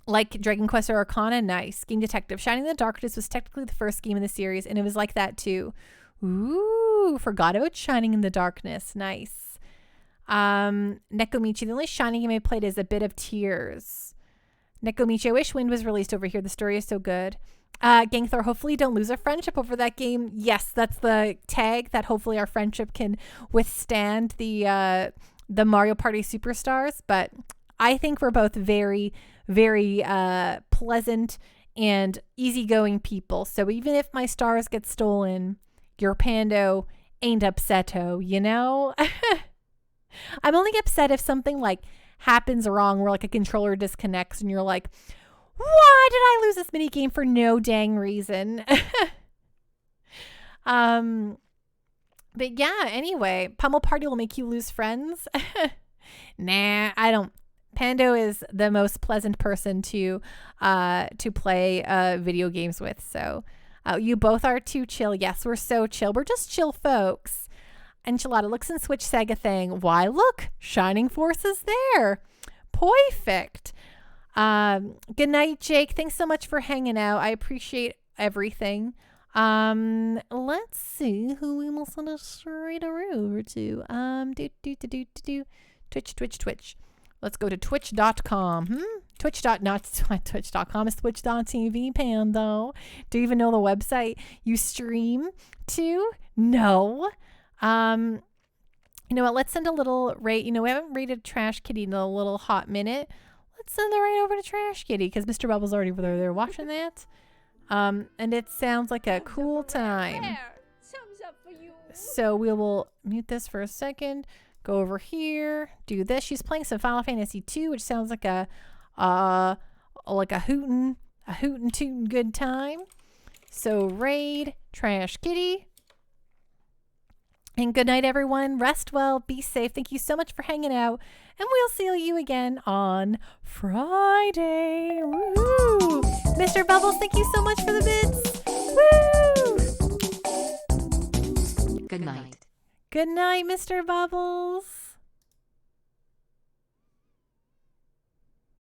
Like Dragon Quest or Arcana, nice. Game Detective. Shining in the Darkness was technically the first game in the series, and it was like that too. Ooh, forgot about Shining in the Darkness. Nice. Nekomichi, the only Shining game I played is A Bit of Tears. Nekomichi, I wish Wind was released over here. The story is so good. Gangthor, hopefully don't lose our friendship over that game. Yes, that's the tag that hopefully our friendship can withstand the Mario Party Superstars. But I think we're both very, very pleasant and easygoing people. So even if my stars get stolen, your Pando ain't upsetto, you know? I'm only upset if something like happens wrong where like a controller disconnects and you're like, why did I lose this mini game for no dang reason? But yeah, anyway, Pummel Party will make you lose friends. Nah, I don't. Pando is the most pleasant person to play video games with. So you both are too chill. Yes, we're so chill. We're just chill folks. Enchilada looks and Switch Sega thing. Why, look, Shining Force is there. Perfect. Good night, Jake. Thanks so much for hanging out. I appreciate everything. Let's see who we will send a straight over to. Twitch. Let's go to twitch.com. Not twitch.com. It's twitch.tv, Pando. Do you even know the website you stream to? No. You know what? Let's send a little rate. You know, we haven't rated Trash Kitty in a little hot minute. Let's send the rate over to Trash Kitty because Mr. Bubble's already over there watching that. And it sounds like a cool time. Thumbs up for you. So we will mute this for a second. Go over here. Do this. She's playing some Final Fantasy 2, which sounds like a hootin' tootin' good time. So raid Trash Kitty. And good night, everyone. Rest well. Be safe. Thank you so much for hanging out. And we'll see you again on Friday. Woo! Mr. Bubbles, thank you so much for the bits. Woo! Good night. Good night, Mr. Bubbles.